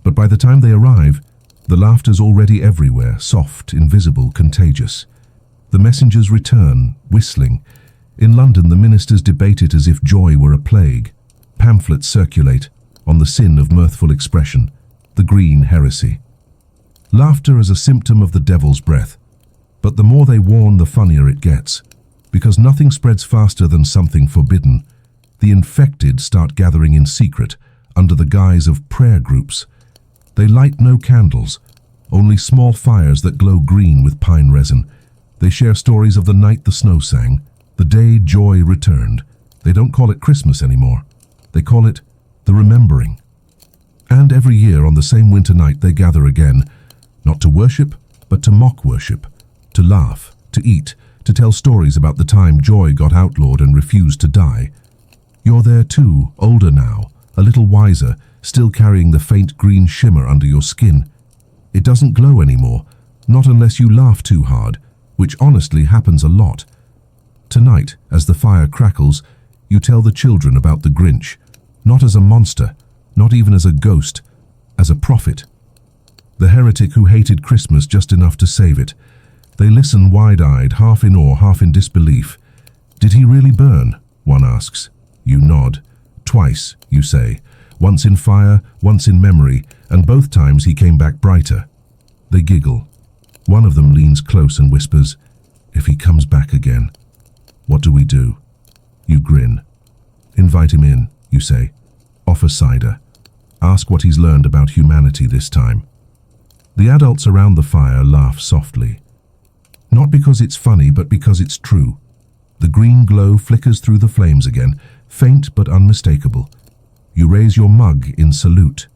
But by the time they arrive, the laughter's already everywhere, soft, invisible, contagious. The messengers return, whistling. In London, the ministers debate it as if joy were a plague. Pamphlets circulate on the sin of mirthful expression, the green heresy. Laughter as a symptom of the devil's breath. But the more they warn, the funnier it gets. Because nothing spreads faster than something forbidden. The infected start gathering in secret, under the guise of prayer groups. They light no candles, only small fires that glow green with pine resin. They share stories of the night the snow sang, the day joy returned. They don't call it Christmas anymore. They call it the remembering. And every year on the same winter night they gather again, not to worship, but to mock worship, to laugh, to eat, to tell stories about the time joy got outlawed and refused to die. You're there too, older now, a little wiser, still carrying the faint green shimmer under your skin. It doesn't glow anymore, not unless you laugh too hard, which honestly happens a lot. Tonight, as the fire crackles, you tell the children about the Grinch, not as a monster, not even as a ghost, as a prophet. The heretic who hated Christmas just enough to save it. They listen wide-eyed, half in awe, half in disbelief. Did he really burn? One asks. You nod. Twice, you say. Once in fire, once in memory, and both times he came back brighter. They giggle. One of them leans close and whispers, "If he comes back again, what do we do?" You grin. Invite him in, you say. Offer cider. Ask what he's learned about humanity this time. The adults around the fire laugh softly. Not because it's funny, but because it's true. The green glow flickers through the flames again, faint but unmistakable. You raise your mug in salute.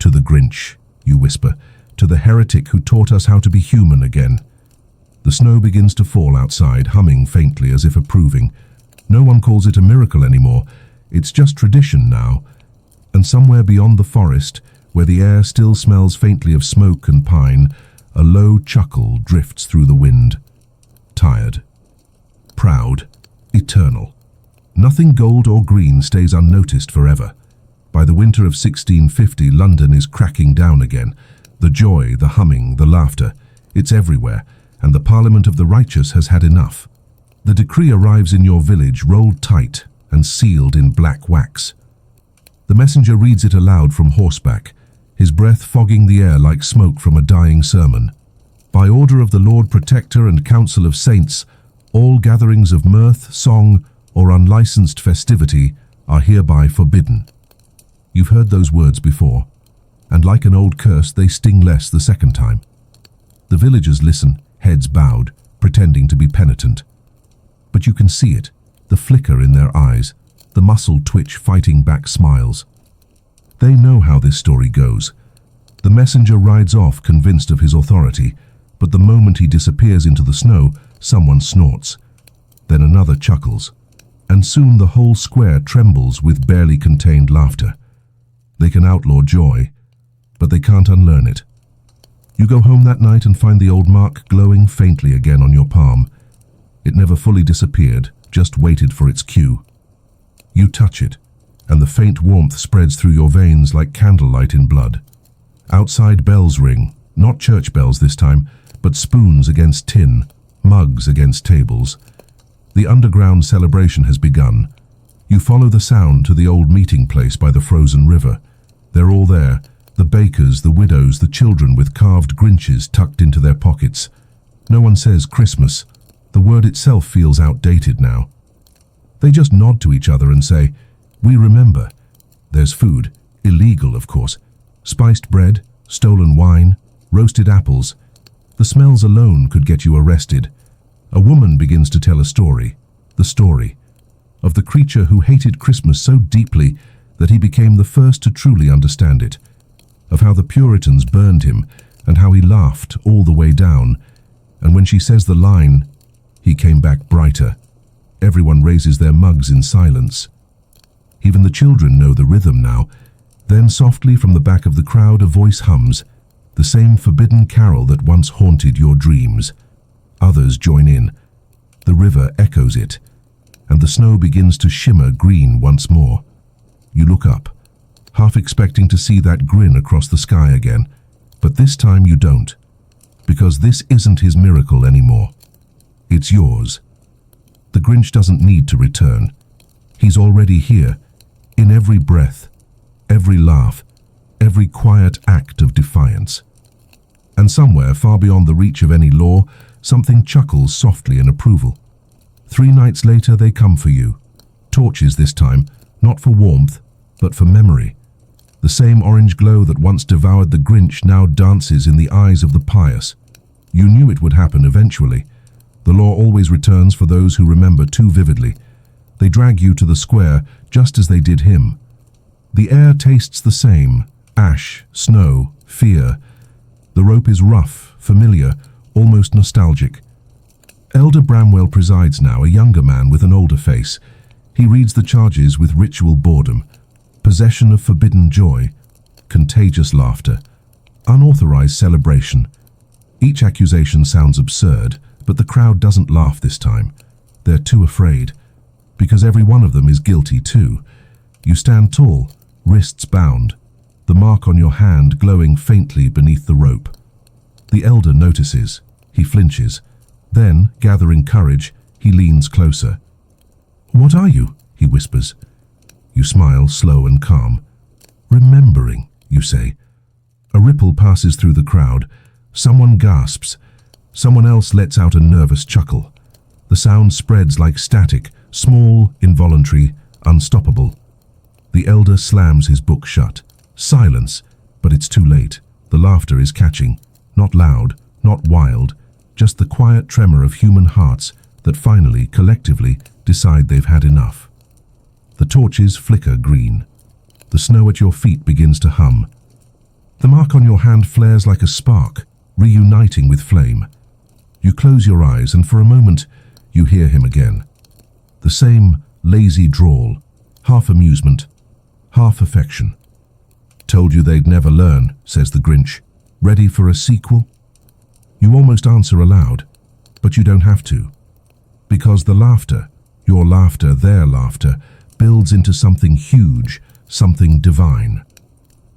To the Grinch, you whisper, to the heretic who taught us how to be human again. The snow begins to fall outside, humming faintly as if approving. No one calls it a miracle anymore. It's just tradition now. And somewhere beyond the forest, where the air still smells faintly of smoke and pine, a low chuckle drifts through the wind. Tired. Proud. Eternal. Nothing gold or green stays unnoticed forever. By the winter of 1650, London is cracking down again. The joy, the humming, the laughter, it's everywhere, and the Parliament of the Righteous has had enough. The decree arrives in your village, rolled tight and sealed in black wax. The messenger reads it aloud from horseback, his breath fogging the air like smoke from a dying sermon. By order of the Lord Protector and Council of Saints, all gatherings of mirth, song, or unlicensed festivity are hereby forbidden. You've heard those words before, and like an old curse, they sting less the second time. The villagers listen, heads bowed, pretending to be penitent. But you can see it, the flicker in their eyes, the muscle twitch fighting back smiles. They know how this story goes. The messenger rides off convinced of his authority, but the moment he disappears into the snow, someone snorts. Then another chuckles, and soon the whole square trembles with barely contained laughter. They can outlaw joy, but they can't unlearn it. You go home that night and find the old mark glowing faintly again on your palm. It never fully disappeared, just waited for its cue. You touch it, and the faint warmth spreads through your veins like candlelight in blood. Outside bells ring, not church bells this time, but spoons against tin, mugs against tables. The underground celebration has begun. You follow the sound to the old meeting place by the frozen river. They're all there, the bakers, the widows, the children with carved Grinches tucked into their pockets. No one says Christmas. The word itself feels outdated now. They just nod to each other and say, "We remember." There's food, illegal of course. Spiced bread, stolen wine, roasted apples. The smells alone could get you arrested. A woman begins to tell a story, the story of the creature who hated Christmas so deeply that he became the first to truly understand it, of how the Puritans burned him and how he laughed all the way down, and when she says the line, "He came back brighter," everyone raises their mugs in silence. Even the children know the rhythm now. Then softly from the back of the crowd a voice hums, the same forbidden carol that once haunted your dreams. Others join in. The river echoes it, and the snow begins to shimmer green once more. You look up, half expecting to see that grin across the sky again, but this time you don't, because this isn't his miracle anymore. It's yours. The Grinch doesn't need to return. He's already here, in every breath, every laugh, every quiet act of defiance. And somewhere far beyond the reach of any law, something chuckles softly in approval. 3 nights later they come for you. Torches this time, not for warmth, but for memory. The same orange glow that once devoured the Grinch now dances in the eyes of the pious. You knew it would happen eventually. The law always returns for those who remember too vividly. They drag you to the square just as they did him. The air tastes the same: ash, snow, fear. The rope is rough, familiar, almost nostalgic. Elder Bramwell presides now, a younger man with an older face. He reads the charges with ritual boredom. Possession of forbidden joy, contagious laughter, unauthorized celebration. Each accusation sounds absurd, but the crowd doesn't laugh this time. They're too afraid, because every one of them is guilty too. You stand tall, wrists bound, the mark on your hand glowing faintly beneath the rope. The elder notices. He flinches. Then, gathering courage, he leans closer. "What are you?" he whispers. You smile, slow and calm. "Remembering," you say. A ripple passes through the crowd. Someone gasps. Someone else lets out a nervous chuckle. The sound spreads like static, small, involuntary, unstoppable. The elder slams his book shut. Silence, but it's too late. The laughter is catching. Not loud, not wild, just the quiet tremor of human hearts that finally, collectively, decide they've had enough. The torches flicker green. The snow at your feet begins to hum. The mark on your hand flares like a spark, reuniting with flame. You close your eyes and for a moment you hear him again. The same lazy drawl, half amusement, half affection. "Told you they'd never learn," says the Grinch. "Ready for a sequel?" You almost answer aloud, but you don't have to. Because the laughter, your laughter, their laughter, builds into something huge, something divine.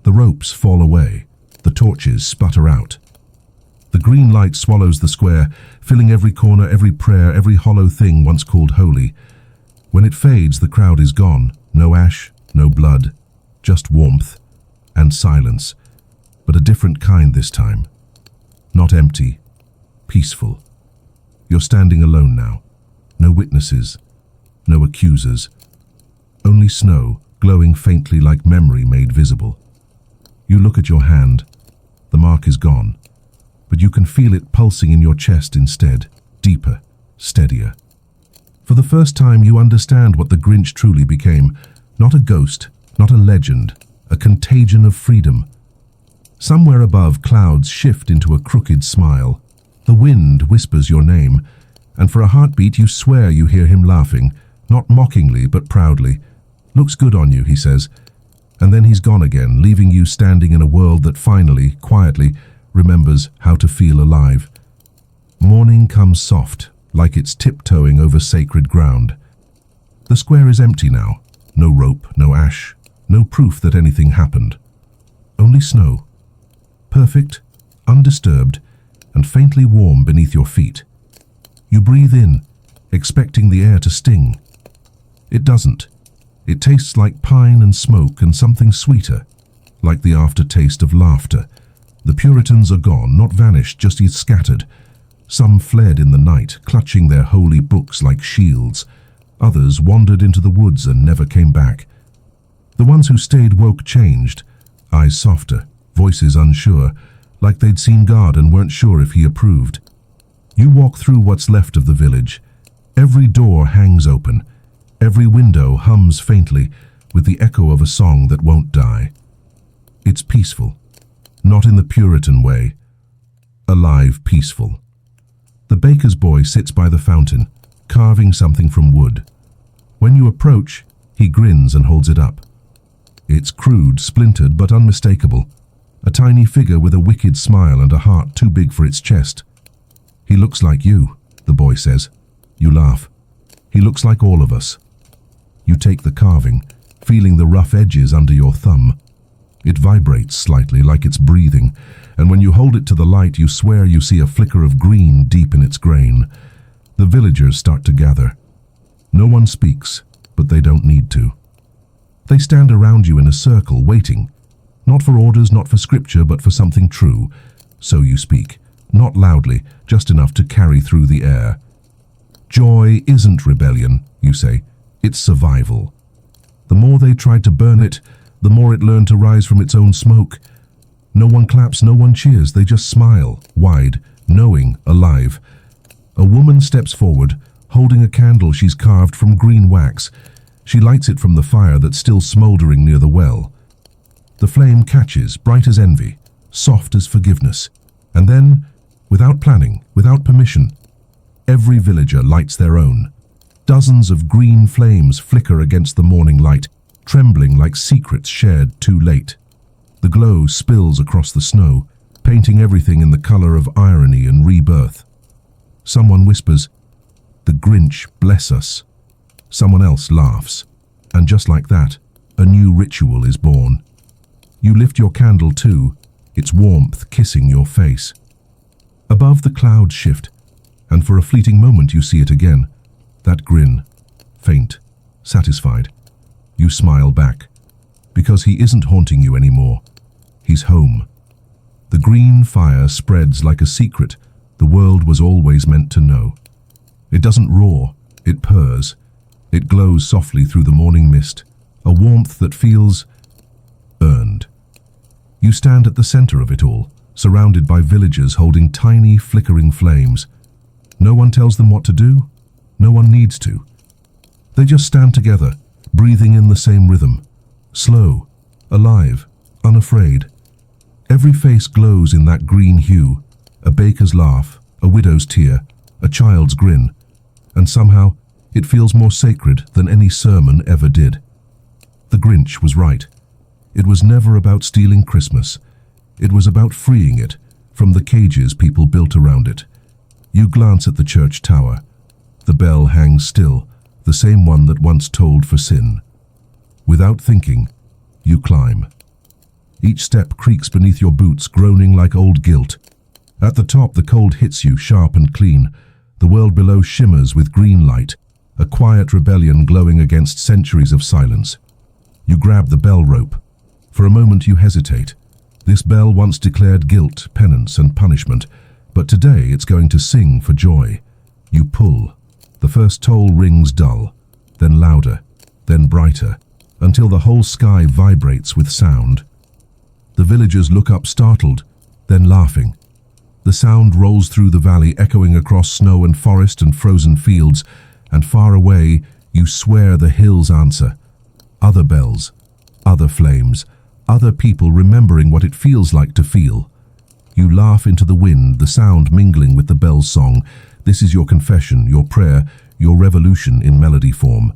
The ropes fall away. The torches sputter out. The green light swallows the square, filling every corner, every prayer, every hollow thing once called holy. When it fades, the crowd is gone. No ash, no blood, just warmth and silence, but a different kind this time. Not empty, peaceful. You're standing alone now. No witnesses, no accusers. Only snow, glowing faintly like memory made visible. You look at your hand. The mark is gone, but you can feel it pulsing in your chest instead, deeper, steadier. For the first time you understand what the Grinch truly became. Not a ghost, not a legend, a contagion of freedom. Somewhere above, clouds shift into a crooked smile. The wind whispers your name, and for a heartbeat you swear you hear him laughing, not mockingly but proudly. "Looks good on you," he says, and then he's gone again, leaving you standing in a world that finally, quietly, remembers how to feel alive. Morning comes soft, like it's tiptoeing over sacred ground. The square is empty now. No rope, no ash, no proof that anything happened. Only snow. Perfect, undisturbed, and faintly warm beneath your feet. You breathe in, expecting the air to sting. It doesn't. It tastes like pine and smoke and something sweeter, like the aftertaste of laughter. The Puritans are gone, not vanished, just scattered. Some fled in the night, clutching their holy books like shields. Others wandered into the woods and never came back. The ones who stayed woke changed, eyes softer, voices unsure, like they'd seen God and weren't sure if he approved. You walk through what's left of the village. Every door hangs open. Every window hums faintly with the echo of a song that won't die. It's peaceful, not in the Puritan way. Alive, peaceful. The baker's boy sits by the fountain, carving something from wood. When you approach, he grins and holds it up. It's crude, splintered, but unmistakable. A tiny figure with a wicked smile and a heart too big for its chest. "He looks like you," the boy says. You laugh. He looks like all of us. You take the carving, feeling the rough edges under your thumb. It vibrates slightly, like it's breathing, and when you hold it to the light, you swear you see a flicker of green deep in its grain. The villagers start to gather. No one speaks, but they don't need to. They stand around you in a circle, waiting. Not for orders, not for scripture, but for something true. So you speak, not loudly, just enough to carry through the air. Joy isn't rebellion, you say. It's survival. The more they tried to burn it, the more it learned to rise from its own smoke. No one claps, no one cheers, they just smile, wide, knowing, alive. A woman steps forward, holding a candle she's carved from green wax. She lights it from the fire that's still smouldering near the well. The flame catches, bright as envy, soft as forgiveness. And then, without planning, without permission, every villager lights their own. Dozens of green flames flicker against the morning light, trembling like secrets shared too late. The glow spills across the snow, painting everything in the color of irony and rebirth. Someone whispers, "The Grinch bless us." Someone else laughs, and just like that, a new ritual is born. You lift your candle too, its warmth kissing your face. Above the clouds shift, and for a fleeting moment you see it again. That grin, faint, satisfied. You smile back, because he isn't haunting you anymore. He's home. The green fire spreads like a secret the world was always meant to know. It doesn't roar, it purrs. It glows softly through the morning mist, a warmth that feels earned. You stand at the center of it all, surrounded by villagers holding tiny, flickering flames. No one tells them what to do. No one needs to. They just stand together, breathing in the same rhythm. Slow, alive, unafraid. Every face glows in that green hue, a baker's laugh, a widow's tear, a child's grin, and somehow it feels more sacred than any sermon ever did. The Grinch was right. It was never about stealing Christmas. It was about freeing it from the cages people built around it. You glance at the church tower. The bell hangs still, the same one that once tolled for sin. Without thinking, you climb. Each step creaks beneath your boots, groaning like old guilt. At the top, the cold hits you, sharp and clean. The world below shimmers with green light, a quiet rebellion glowing against centuries of silence. You grab the bell rope. For a moment you hesitate. This bell once declared guilt, penance, and punishment, but today it's going to sing for joy. You pull. The first toll rings dull, then louder, then brighter, until the whole sky vibrates with sound. The villagers look up startled, then laughing. The sound rolls through the valley, echoing across snow and forest and frozen fields, and far away you swear the hills answer. Other bells, other flames, other people remembering what it feels like to feel. You laugh into the wind, the sound mingling with the bell's song. This is your confession, your prayer, your revolution in melody form.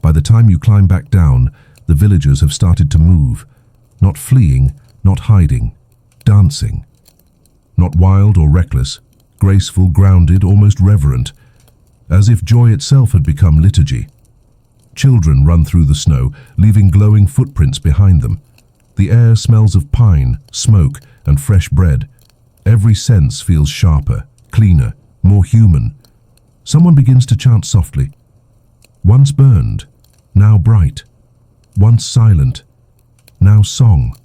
By the time you climb back down, the villagers have started to move. Not fleeing, not hiding, dancing. Not wild or reckless, graceful, grounded, almost reverent, as if joy itself had become liturgy. Children run through the snow, leaving glowing footprints behind them. The air smells of pine, smoke, and fresh bread. Every sense feels sharper, cleaner, more human. Someone begins to chant softly. Once burned, now bright. Once silent, now song.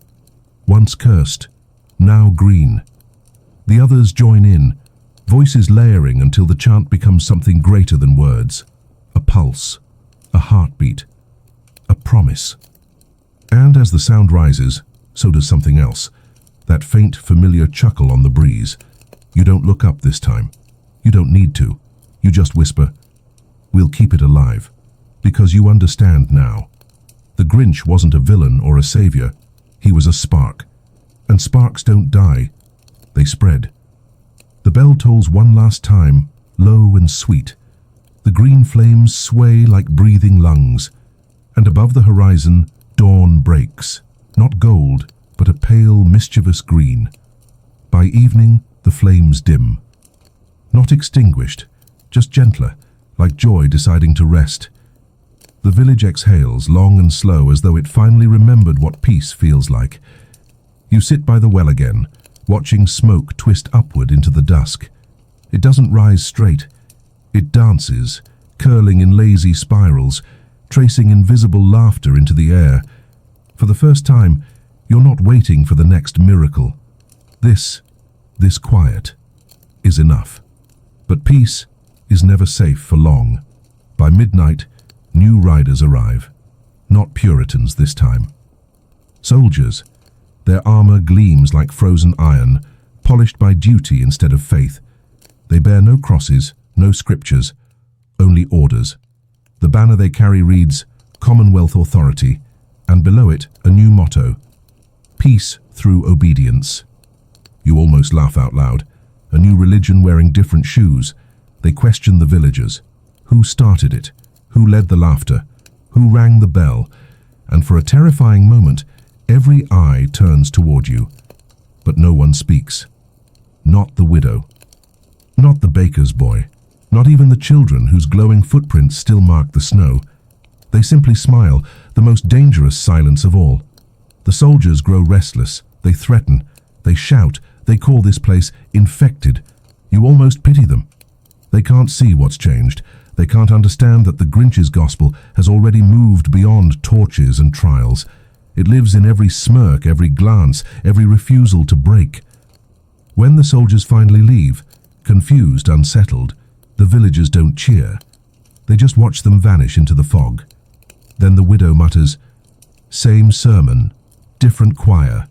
Once cursed, now green. The others join in, voices layering until the chant becomes something greater than words. A pulse, a heartbeat, a promise. And as the sound rises, so does something else. That faint, familiar chuckle on the breeze. You don't look up this time. You don't need to. You just whisper, "We'll keep it alive," because you understand now. The Grinch wasn't a villain or a savior. He was a spark. And sparks don't die. They spread. The bell tolls one last time, low and sweet. The green flames sway like breathing lungs. And above the horizon, dawn breaks. Not gold, but a pale, mischievous green. By evening, the flames dim. Not extinguished, just gentler, like joy deciding to rest. The village exhales, long and slow, as though it finally remembered what peace feels like. You sit by the well again, watching smoke twist upward into the dusk. It doesn't rise straight. It dances, curling in lazy spirals, tracing invisible laughter into the air. For the first time, you're not waiting for the next miracle. This quiet is enough. But peace is never safe for long. By midnight, new riders arrive. Not Puritans this time. Soldiers. Their armor gleams like frozen iron, polished by duty instead of faith. They bear no crosses, no scriptures, only orders. The banner they carry reads, Commonwealth Authority, and below it a new motto, Peace through obedience. You almost laugh out loud. A new religion wearing different shoes. They question the villagers. Who started it? Who led the laughter? Who rang the bell? And for a terrifying moment, every eye turns toward you. But no one speaks. Not the widow. Not the baker's boy. Not even the children whose glowing footprints still mark the snow. They simply smile, the most dangerous silence of all. The soldiers grow restless. They threaten. They shout. They call this place infected. You almost pity them. They can't see what's changed. They can't understand that the Grinch's gospel has already moved beyond torches and trials. It lives in every smirk, every glance, every refusal to break. When the soldiers finally leave, confused, unsettled, the villagers don't cheer. They just watch them vanish into the fog. Then the widow mutters, "Same sermon, different choir."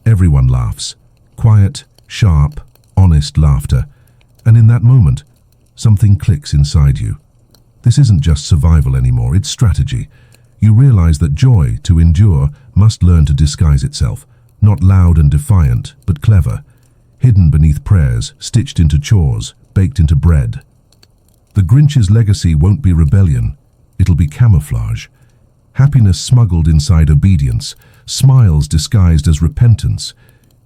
Everyone laughs. Quiet, sharp, honest laughter. And in that moment, something clicks inside you. This isn't just survival anymore, it's strategy. You realize that joy, to endure, must learn to disguise itself. Not loud and defiant, but clever. Hidden beneath prayers, stitched into chores, baked into bread. The Grinch's legacy won't be rebellion. It'll be camouflage. Happiness smuggled inside obedience. Smiles disguised as repentance.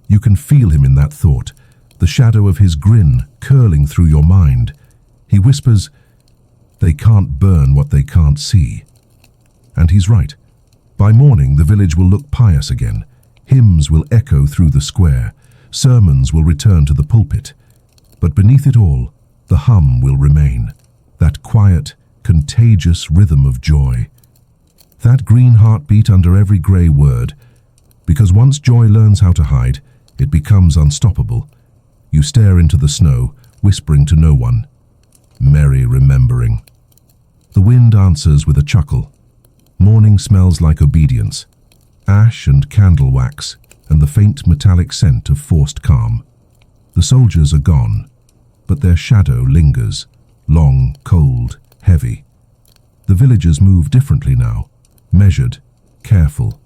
You can feel him in that thought, the shadow of his grin curling through your mind. He whispers, "They can't burn what they can't see." And he's right. By morning, the village will look pious again. Hymns will echo through the square. Sermons will return to the pulpit. But beneath it all, the hum will remain. That quiet, contagious rhythm of joy. That green heartbeat under every grey word. Because once joy learns how to hide, it becomes unstoppable. You stare into the snow, whispering to no one. Merry remembering. The wind answers with a chuckle. Morning smells like obedience. Ash and candle wax, and the faint metallic scent of forced calm. The soldiers are gone, but their shadow lingers, long, cold, heavy. The villagers move differently now, measured, careful,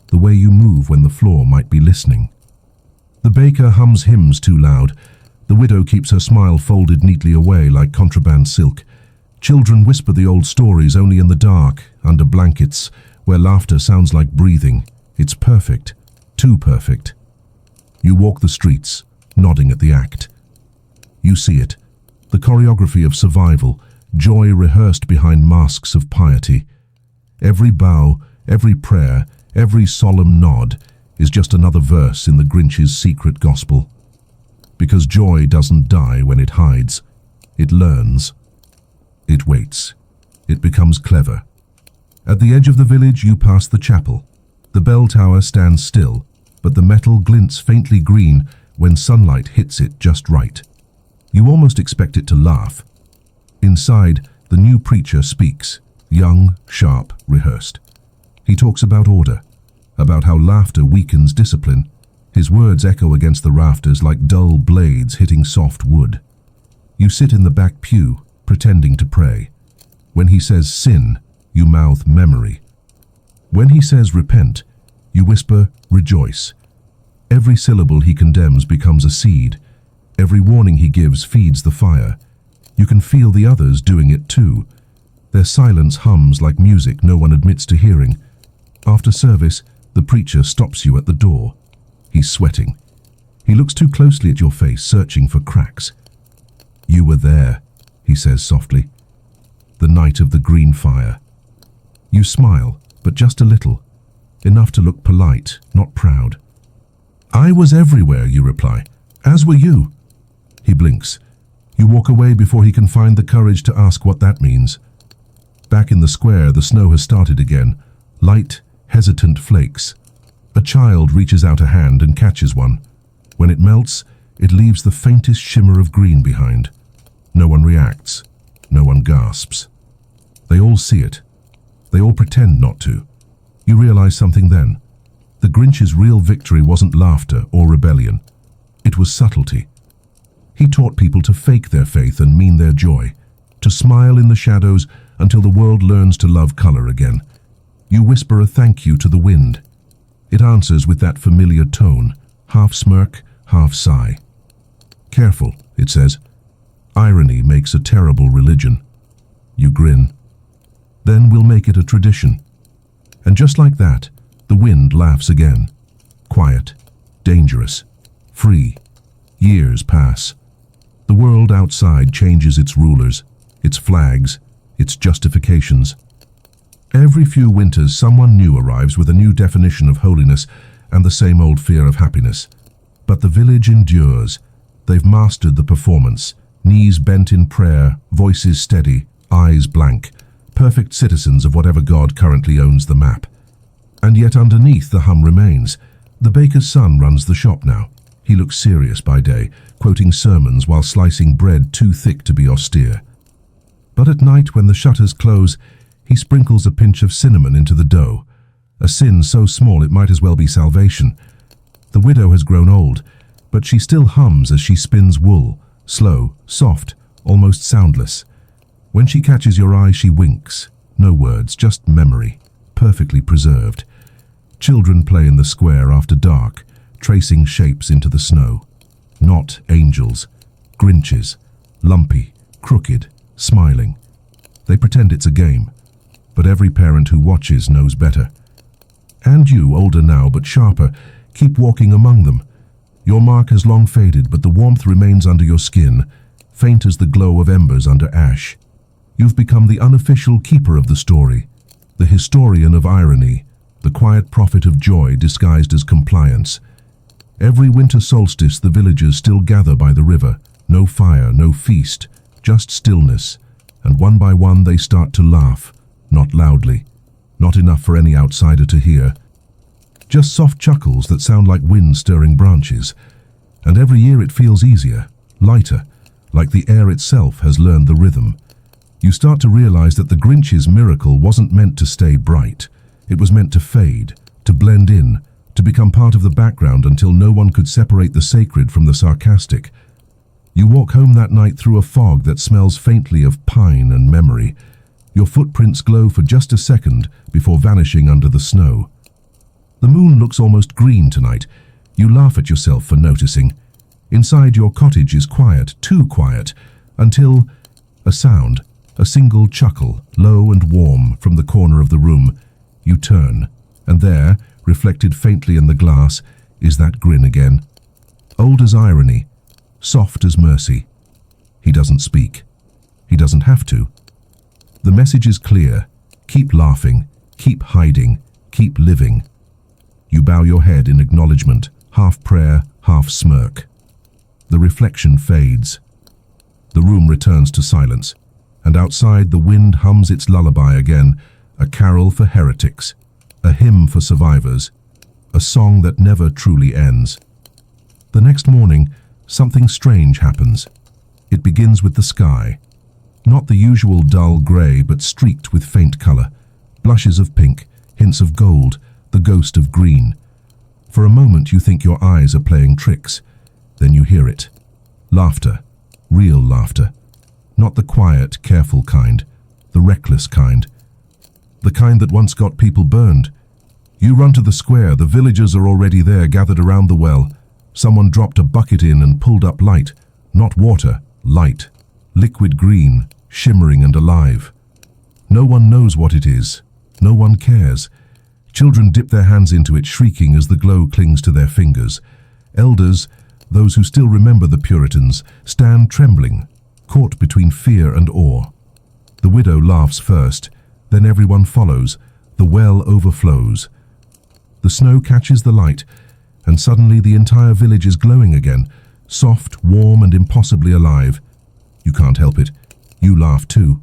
the way you move when the floor might be listening. The baker hums hymns too loud. The widow keeps her smile folded neatly away like contraband silk. Children whisper the old stories only in the dark, under blankets, where laughter sounds like breathing. It's perfect, too perfect. You walk the streets, nodding at the act. You see it, the choreography of survival, joy rehearsed behind masks of piety. Every bow, every prayer, every solemn nod is just another verse in the Grinch's secret gospel. Because joy doesn't die when it hides. It learns. It waits. It becomes clever. At the edge of the village, you pass the chapel. The bell tower stands still, but the metal glints faintly green when sunlight hits it just right. You almost expect it to laugh. Inside, the new preacher speaks, young, sharp, rehearsed. He talks about order, about how laughter weakens discipline. His words echo against the rafters like dull blades hitting soft wood. You sit in the back pew, pretending to pray. When he says sin, you mouth memory. When he says repent, you whisper rejoice. Every syllable he condemns becomes a seed. Every warning he gives feeds the fire. You can feel the others doing it too. Their silence hums like music no one admits to hearing. After service, the preacher stops you at the door. He's sweating. He looks too closely at your face, searching for cracks. "You were there," he says softly. the night of the green fire. You smile, but just a little, enough to look polite, not proud. "I was everywhere," you reply. "As were you." He blinks. You walk away before he can find the courage to ask what that means. Back in the square, the snow has started again. Light, hesitant flakes. A child reaches out a hand and catches one. When it melts, it leaves the faintest shimmer of green behind. No one reacts. No one gasps. They all see it. They all pretend not to. You realize something then. The Grinch's real victory wasn't laughter or rebellion. It was subtlety. He taught people to fake their faith and mean their joy, to smile in the shadows until the world learns to love color again. You whisper a thank you to the wind. It answers with that familiar tone, half smirk, half sigh. "Careful," it says. "Irony makes a terrible religion." You grin. "Then we'll make it a tradition." And just like that, the wind laughs again. Quiet, dangerous, free. Years pass. The world outside changes its rulers, its flags, its justifications. Every few winters, someone new arrives with a new definition of holiness and the same old fear of happiness. But the village endures. They've mastered the performance, knees bent in prayer, voices steady, eyes blank, perfect citizens of whatever god currently owns the map. And yet underneath the hum remains. The baker's son runs the shop now. He looks serious by day, quoting sermons while slicing bread too thick to be austere. But at night, when the shutters close, he sprinkles a pinch of cinnamon into the dough, a sin so small it might as well be salvation. The widow has grown old, but she still hums as she spins wool, slow, soft, almost soundless. When she catches your eye, she winks. No words, just memory, perfectly preserved. Children play in the square after dark, tracing shapes into the snow. Not angels, Grinches, lumpy, crooked, smiling. They pretend it's a game, but every parent who watches knows better. And you, older now but sharper, keep walking among them. Your mark has long faded, but the warmth remains under your skin, faint as the glow of embers under ash. You've become the unofficial keeper of the story, the historian of irony, the quiet prophet of joy disguised as compliance. Every winter solstice, the villagers still gather by the river. No fire, no feast, just stillness. And one by one they start to laugh, not loudly, not enough for any outsider to hear. Just soft chuckles that sound like wind stirring branches. And every year it feels easier, lighter, like the air itself has learned the rhythm. You start to realize that the Grinch's miracle wasn't meant to stay bright. It was meant to fade, to blend in, to become part of the background until no one could separate the sacred from the sarcastic. You walk home that night through a fog that smells faintly of pine and memory. Your footprints glow for just a second before vanishing under the snow. The moon looks almost green tonight. You laugh at yourself for noticing. Inside your cottage is quiet, too quiet, until a sound, a single chuckle, low and warm, from the corner of the room. You turn, and there, reflected faintly in the glass, is that grin again. Old as irony, soft as mercy. He doesn't speak. He doesn't have to. The message is clear. Keep laughing, keep hiding, keep living. You bow your head in acknowledgement, half prayer, half smirk. The reflection fades. The room returns to silence, and outside the wind hums its lullaby again, a carol for heretics, a hymn for survivors, a song that never truly ends. The next morning, something strange happens. It begins with the sky. Not the usual dull grey, but streaked with faint colour, blushes of pink, hints of gold, the ghost of green. For a moment you think your eyes are playing tricks. Then you hear it. Laughter. Real laughter. Not the quiet, careful kind. The reckless kind. The kind that once got people burned. You run to the square. The villagers are already there, gathered around the well. Someone dropped a bucket in and pulled up light. Not water, light. Liquid green, shimmering and alive. No one knows what it is. No one cares. Children dip their hands into it, shrieking as the glow clings to their fingers. Elders, those who still remember the Puritans, stand trembling, caught between fear and awe. The widow laughs first, then everyone follows. The well overflows. The snow catches the light, and suddenly the entire village is glowing again, soft, warm, and impossibly alive. You can't help it. You laugh too.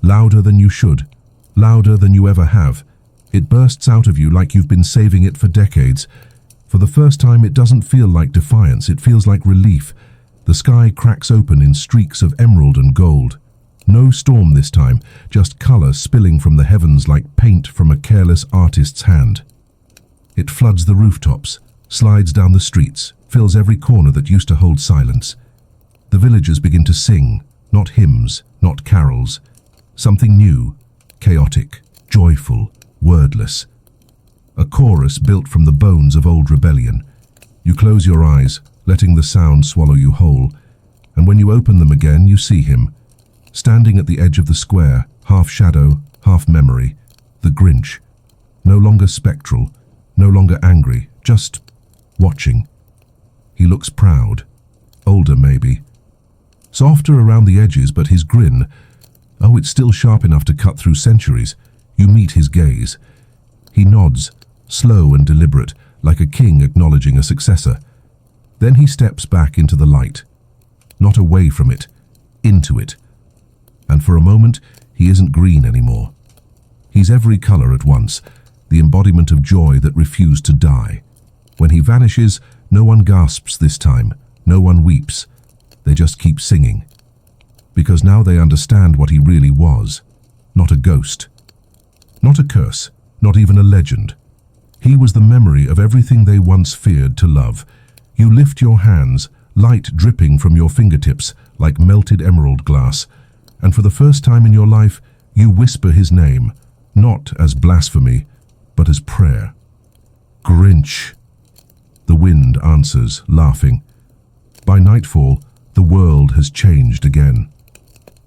Louder than you should. Louder than you ever have. It bursts out of you like you've been saving it for decades. For the first time, it doesn't feel like defiance, it feels like relief. The sky cracks open in streaks of emerald and gold. No storm this time, just color spilling from the heavens like paint from a careless artist's hand. It floods the rooftops, slides down the streets, fills every corner that used to hold silence. The villagers begin to sing, not hymns, not carols. Something new, chaotic, joyful, wordless. A chorus built from the bones of old rebellion. You close your eyes, letting the sound swallow you whole, and when you open them again, you see him, standing at the edge of the square, half shadow, half memory, the Grinch. No longer spectral, no longer angry, just watching. He looks proud, older maybe. Softer around the edges, but his grin, oh, it's still sharp enough to cut through centuries. You meet his gaze. He nods, slow and deliberate, like a king acknowledging a successor. Then he steps back into the light. Not away from it, into it. And for a moment, he isn't green anymore. He's every color at once, the embodiment of joy that refused to die. When he vanishes, no one gasps this time, no one weeps. They just keep singing. Because now they understand what he really was. Not a ghost. Not a curse, not even a legend. He was the memory of everything they once feared to love. You lift your hands, light dripping from your fingertips like melted emerald glass, and for the first time in your life, you whisper his name, not as blasphemy, but as prayer. Grinch. The wind answers, laughing. By nightfall, the world has changed again.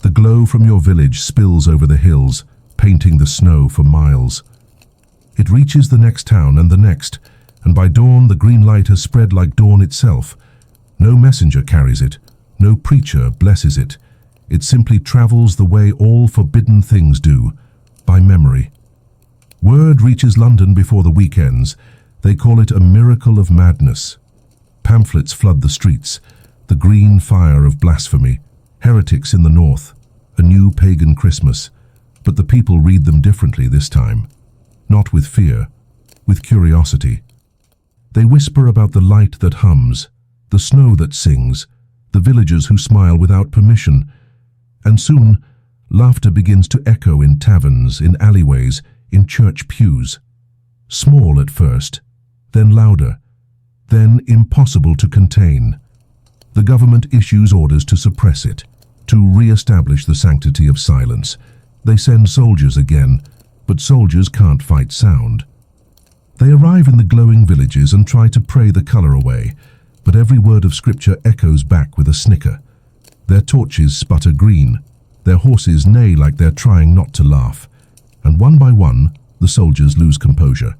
The glow from your village spills over the hills, painting the snow for miles. It reaches the next town and the next, and by dawn the green light has spread like dawn itself. No messenger carries it, no preacher blesses it. It simply travels the way all forbidden things do, by memory. Word reaches London before the weekends. They call it a miracle of madness. Pamphlets flood the streets, the green fire of blasphemy, heretics in the north, a new pagan Christmas. But the people read them differently this time. Not with fear, with curiosity. They whisper about the light that hums, the snow that sings, the villagers who smile without permission. And soon, laughter begins to echo in taverns, in alleyways, in church pews. Small at first, then louder, then impossible to contain. The government issues orders to suppress it, to re-establish the sanctity of silence. They send soldiers again, but soldiers can't fight sound. They arrive in the glowing villages and try to pray the color away, but every word of scripture echoes back with a snicker. Their torches sputter green, their horses neigh like they're trying not to laugh, and one by one, the soldiers lose composure.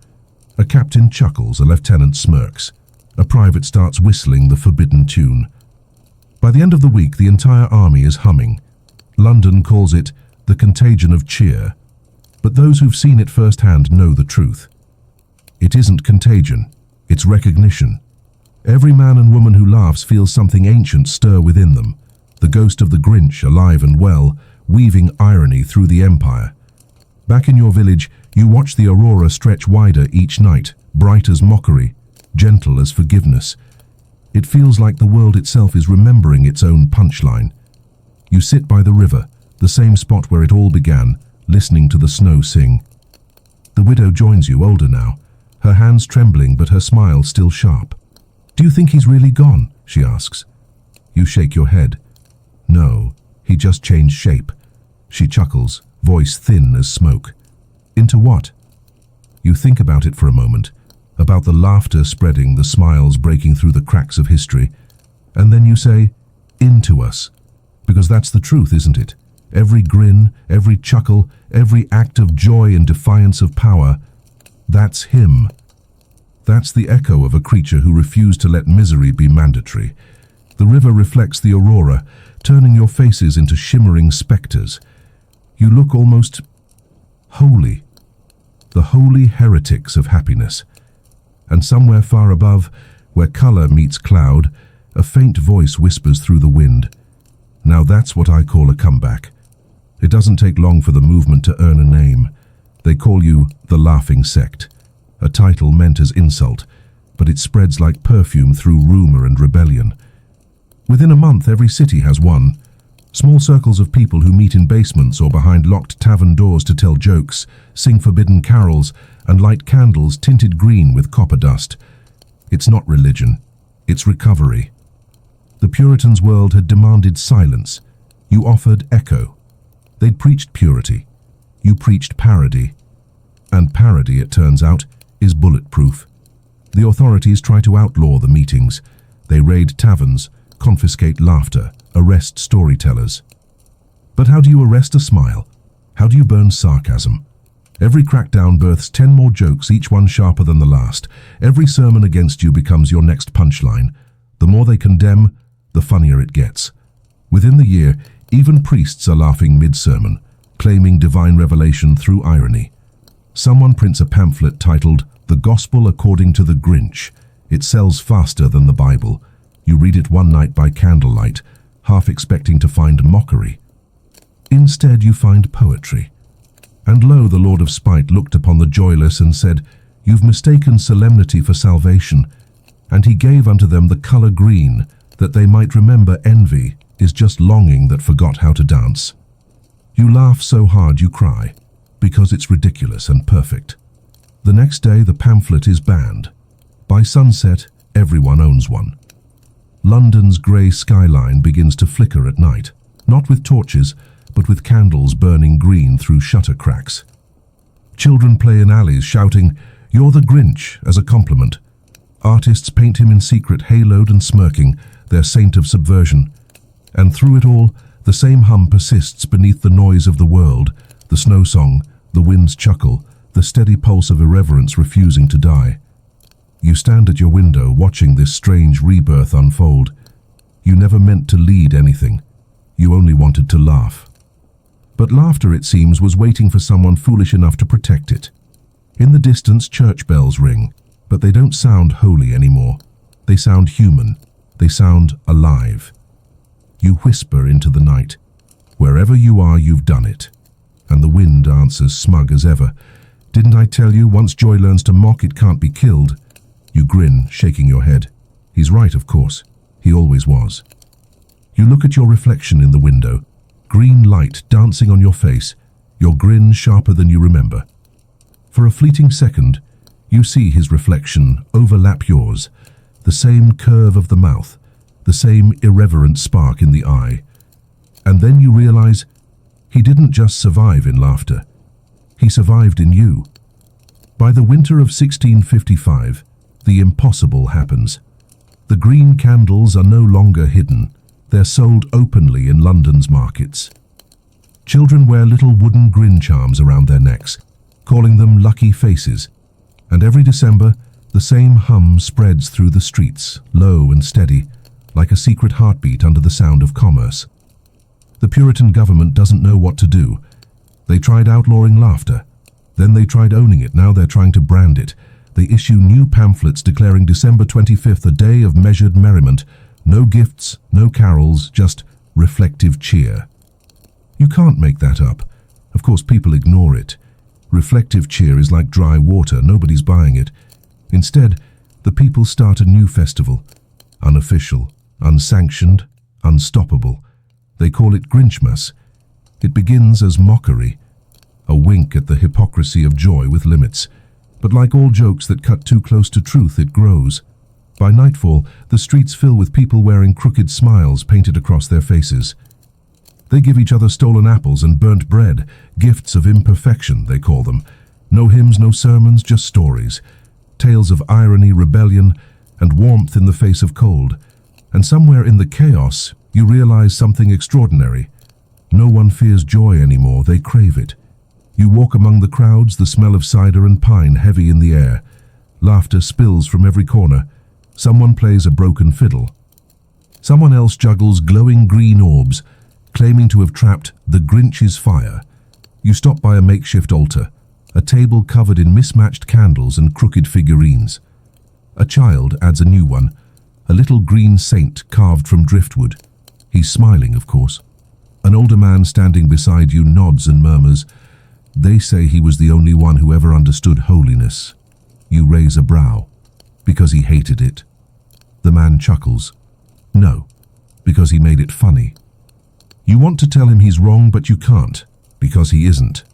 A captain chuckles, a lieutenant smirks, a private starts whistling the forbidden tune. By the end of the week, the entire army is humming. London calls it the contagion of cheer, but those who've seen it firsthand know the truth. It isn't contagion, it's recognition. Every man and woman who laughs feels something ancient stir within them, the ghost of the Grinch alive and well, weaving irony through the empire. Back in your village, you watch the aurora stretch wider each night, bright as mockery, gentle as forgiveness. It feels like the world itself is remembering its own punchline. You sit by the river, the same spot where it all began, listening to the snow sing. The widow joins you, older now, her hands trembling but her smile still sharp. "Do you think he's really gone?" she asks. You shake your head. "No, he just changed shape." She chuckles, voice thin as smoke. "Into what?" You think about it for a moment, about the laughter spreading, the smiles breaking through the cracks of history, and then you say, "Into us." Because that's the truth, isn't it? Every grin, every chuckle, every act of joy and defiance of power, that's him. That's the echo of a creature who refused to let misery be mandatory. The river reflects the aurora, turning your faces into shimmering specters. You look almost holy, the holy heretics of happiness. And somewhere far above, where colour meets cloud, a faint voice whispers through the wind. Now that's what I call a comeback. It doesn't take long for the movement to earn a name. They call you the Laughing Sect, a title meant as insult, but it spreads like perfume through rumour and rebellion. Within a month, every city has one. Small circles of people who meet in basements or behind locked tavern doors to tell jokes, sing forbidden carols, and light candles tinted green with copper dust. It's not religion, it's recovery. The Puritans' world had demanded silence. You offered echo. They'd preached purity. You preached parody. And parody, it turns out, is bulletproof. The authorities try to outlaw the meetings. They raid taverns, confiscate laughter, arrest storytellers. But how do you arrest a smile? How do you burn sarcasm? Every crackdown births 10 more jokes, each one sharper than the last. Every sermon against you becomes your next punchline. The more they condemn, the funnier it gets. Within the year, even priests are laughing mid-sermon, claiming divine revelation through irony. Someone prints a pamphlet titled "The Gospel According to the Grinch." It sells faster than the Bible. You read it one night by candlelight, half expecting to find mockery. Instead, you find poetry. And lo, the Lord of Spite looked upon the joyless and said, "You've mistaken solemnity for salvation." And he gave unto them the colour green, that they might remember envy is just longing that forgot how to dance. You laugh so hard you cry, because it's ridiculous and perfect. The next day the pamphlet is banned. By sunset, everyone owns one. London's grey skyline begins to flicker at night, not with torches, but with candles burning green through shutter cracks. Children play in alleys shouting, "You're the Grinch," as a compliment. Artists paint him in secret, haloed and smirking, their saint of subversion. And through it all, the same hum persists beneath the noise of the world, the snow song, the wind's chuckle, the steady pulse of irreverence refusing to die. You stand at your window watching this strange rebirth unfold. You never meant to lead anything. You only wanted to laugh. But laughter, it seems, was waiting for someone foolish enough to protect it. In the distance, church bells ring, but they don't sound holy anymore. They sound human. They sound alive. You whisper into the night. Wherever you are, you've done it. And the wind answers, smug as ever. "Didn't I tell you, once joy learns to mock, it can't be killed?" You grin, shaking your head. He's right, of course. He always was. You look at your reflection in the window. Green light dancing on your face, your grin sharper than you remember. For a fleeting second, you see his reflection overlap yours, the same curve of the mouth, the same irreverent spark in the eye. And then you realize he didn't just survive in laughter. He survived in you. By the winter of 1655, the impossible happens. The green candles are no longer hidden. They're sold openly in London's markets. Children wear little wooden grin charms around their necks, calling them lucky faces. And every December, the same hum spreads through the streets, low and steady, like a secret heartbeat under the sound of commerce. The Puritan government doesn't know what to do. They tried outlawing laughter. Then they tried owning it. Now they're trying to brand it. They issue new pamphlets declaring December 25th a day of measured merriment. No gifts, no carols, just reflective cheer. You can't make that up. Of course, people ignore it. Reflective cheer is like dry water. Nobody's buying it. Instead, the people start a new festival. Unofficial, unsanctioned, unstoppable. They call it Grinchmas. It begins as mockery, a wink at the hypocrisy of joy with limits. But like all jokes that cut too close to truth, it grows. By nightfall, the streets fill with people wearing crooked smiles painted across their faces. They give each other stolen apples and burnt bread, gifts of imperfection, they call them. No hymns, no sermons, just stories. Tales of irony, rebellion, and warmth in the face of cold. And somewhere in the chaos, you realize something extraordinary. No one fears joy anymore, they crave it. You walk among the crowds, the smell of cider and pine heavy in the air. Laughter spills from every corner. Someone plays a broken fiddle. Someone else juggles glowing green orbs, claiming to have trapped the Grinch's fire. You stop by a makeshift altar, a table covered in mismatched candles and crooked figurines. A child adds a new one, a little green saint carved from driftwood. He's smiling, of course. An older man standing beside you nods and murmurs, "They say he was the only one who ever understood holiness." You raise a brow, because he hated it. The man chuckles. No, because he made it funny. You want to tell him he's wrong, but you can't, because he isn't.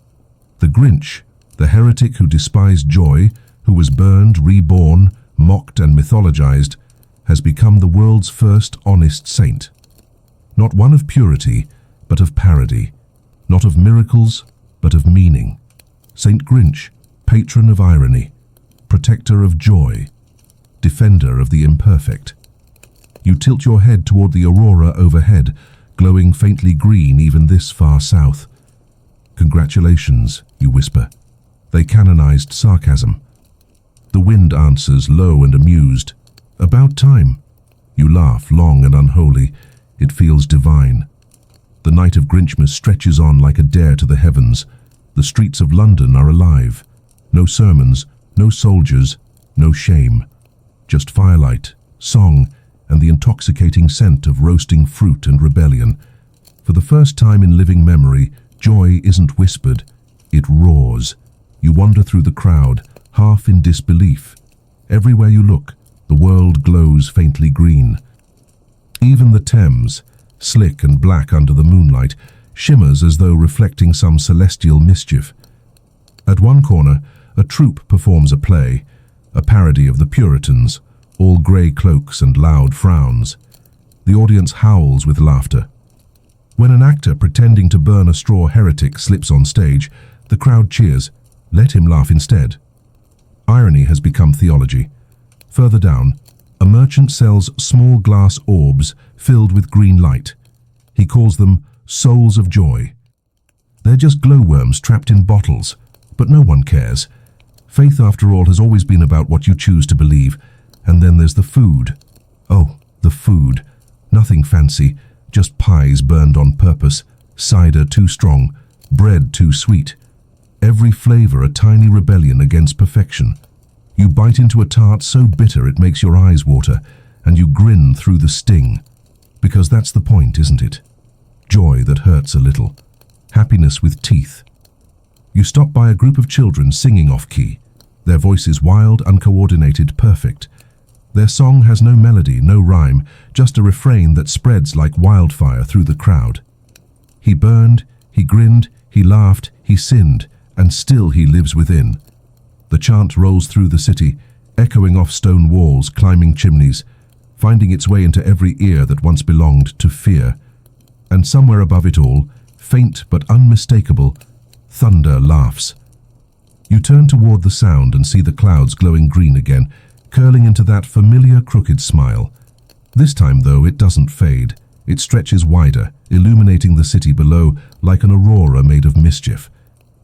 The Grinch, the heretic who despised joy, who was burned, reborn, mocked and mythologized, has become the world's first honest saint. Not one of purity, but of parody. Not of miracles, but of meaning. Saint Grinch, patron of irony, protector of joy, defender of the imperfect. You tilt your head toward the aurora overhead, glowing faintly green even this far south. "Congratulations," you whisper. They canonized sarcasm. The wind answers, low and amused. "About time." You laugh, long and unholy. It feels divine. The night of Grinchmas stretches on like a dare to the heavens. The streets of London are alive. No sermons, no soldiers, no shame. Just firelight, song, and the intoxicating scent of roasting fruit and rebellion. For the first time in living memory, joy isn't whispered, it roars. You wander through the crowd, half in disbelief. Everywhere you look, the world glows faintly green. Even the Thames, slick and black under the moonlight, shimmers as though reflecting some celestial mischief. At one corner, a troupe performs a play, a parody of the Puritans, all grey cloaks and loud frowns. The audience howls with laughter. When an actor pretending to burn a straw heretic slips on stage, the crowd cheers. Let him laugh instead. Irony has become theology. Further down, a merchant sells small glass orbs filled with green light. He calls them souls of joy. They're just glowworms trapped in bottles, but no one cares. Faith, after all, has always been about what you choose to believe. And then there's the food. Oh, the food. Nothing fancy, just pies burned on purpose, cider too strong, bread too sweet. Every flavor a tiny rebellion against perfection. You bite into a tart so bitter it makes your eyes water, and you grin through the sting. Because that's the point, isn't it? Joy that hurts a little. Happiness with teeth. You stop by a group of children singing off-key. Their voices wild, uncoordinated, perfect. Their song has no melody, no rhyme, just a refrain that spreads like wildfire through the crowd. He burned, he grinned, he laughed, he sinned, and still he lives within. The chant rolls through the city, echoing off stone walls, climbing chimneys, finding its way into every ear that once belonged to fear. And somewhere above it all, faint but unmistakable, thunder laughs. You turn toward the sound and see the clouds glowing green again, curling into that familiar crooked smile. This time, though, it doesn't fade. It stretches wider, illuminating the city below like an aurora made of mischief.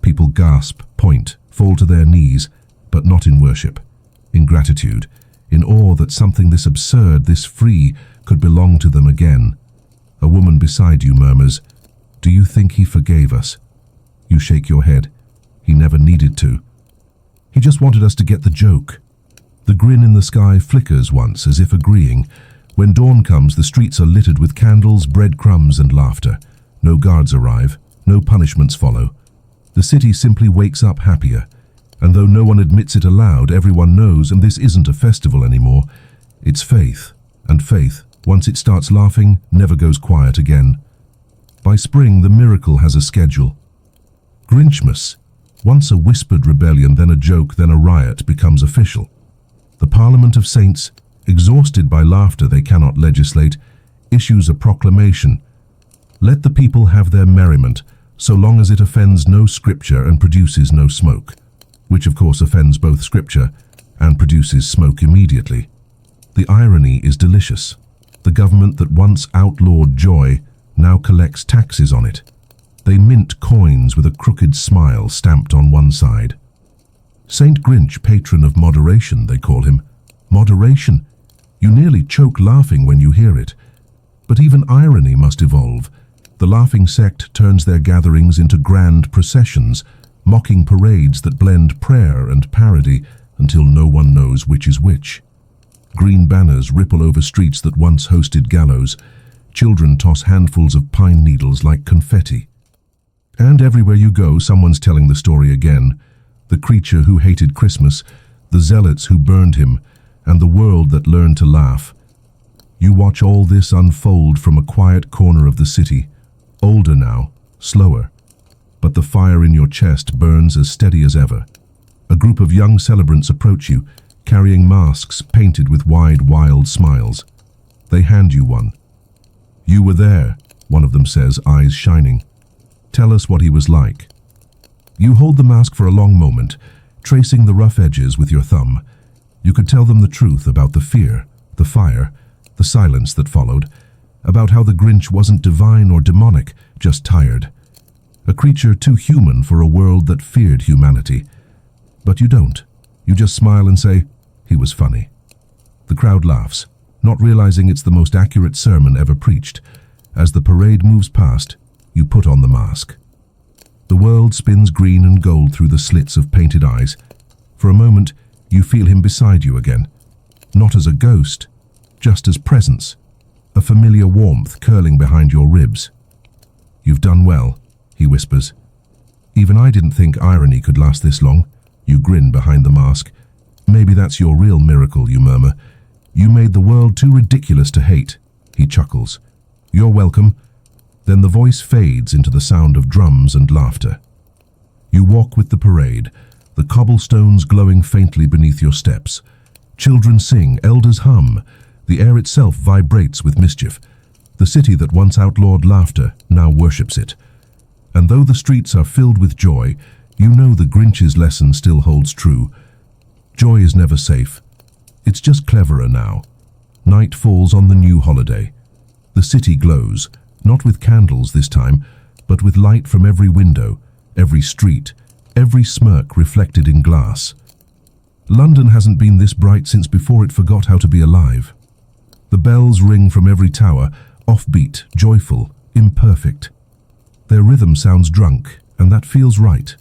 People gasp, point, fall to their knees, but not in worship, in gratitude, in awe that something this absurd, this free, could belong to them again. A woman beside you murmurs, "Do you think he forgave us?" You shake your head. He never needed to. He just wanted us to get the joke. The grin in the sky flickers once, as if agreeing. When dawn comes, the streets are littered with candles, breadcrumbs, and laughter. No guards arrive, no punishments follow. The city simply wakes up happier. And though no one admits it aloud, everyone knows, and this isn't a festival anymore. It's faith, and faith, once it starts laughing, never goes quiet again. By spring, the miracle has a schedule. Grinchmas, once a whispered rebellion, then a joke, then a riot, becomes official. The Parliament of Saints, exhausted by laughter they cannot legislate, issues a proclamation. Let the people have their merriment, so long as it offends no scripture and produces no smoke, which of course offends both scripture and produces smoke immediately. The irony is delicious. The government that once outlawed joy now collects taxes on it. They mint coins with a crooked smile stamped on one side. Saint Grinch, patron of moderation, they call him. Moderation. You nearly choke laughing when you hear it. But even irony must evolve. The laughing sect turns their gatherings into grand processions, mocking parades that blend prayer and parody until no one knows which is which. Green banners ripple over streets that once hosted gallows. Children toss handfuls of pine needles like confetti. And everywhere you go, someone's telling the story again. The creature who hated Christmas, the zealots who burned him, and the world that learned to laugh. You watch all this unfold from a quiet corner of the city, older now, slower, but the fire in your chest burns as steady as ever. A group of young celebrants approach you, carrying masks painted with wide, wild smiles. They hand you one. "You were there," one of them says, eyes shining. "Tell us what he was like." You hold the mask for a long moment, tracing the rough edges with your thumb. You could tell them the truth about the fear, the fire, the silence that followed, about how the Grinch wasn't divine or demonic, just tired. A creature too human for a world that feared humanity. But you don't. You just smile and say, "He was funny." The crowd laughs, not realizing it's the most accurate sermon ever preached. As the parade moves past, you put on the mask. The world spins green and gold through the slits of painted eyes. For a moment, you feel him beside you again. Not as a ghost, just as presence. A familiar warmth curling behind your ribs. "You've done well," he whispers. "Even I didn't think irony could last this long." You grin behind the mask. "Maybe that's your real miracle," you murmur. "You made the world too ridiculous to hate." He chuckles. "You're welcome." Then the voice fades into the sound of drums and laughter. You walk with the parade, the cobblestones glowing faintly beneath your steps. Children sing, elders hum. The air itself vibrates with mischief. The city that once outlawed laughter now worships it. And though the streets are filled with joy, you know the Grinch's lesson still holds true. Joy is never safe. It's just cleverer now. Night falls on the new holiday. The city glows, not with candles this time, but with light from every window, every street, every smirk reflected in glass. London hasn't been this bright since before it forgot how to be alive. The bells ring from every tower, offbeat, joyful, imperfect. Their rhythm sounds drunk, and that feels right.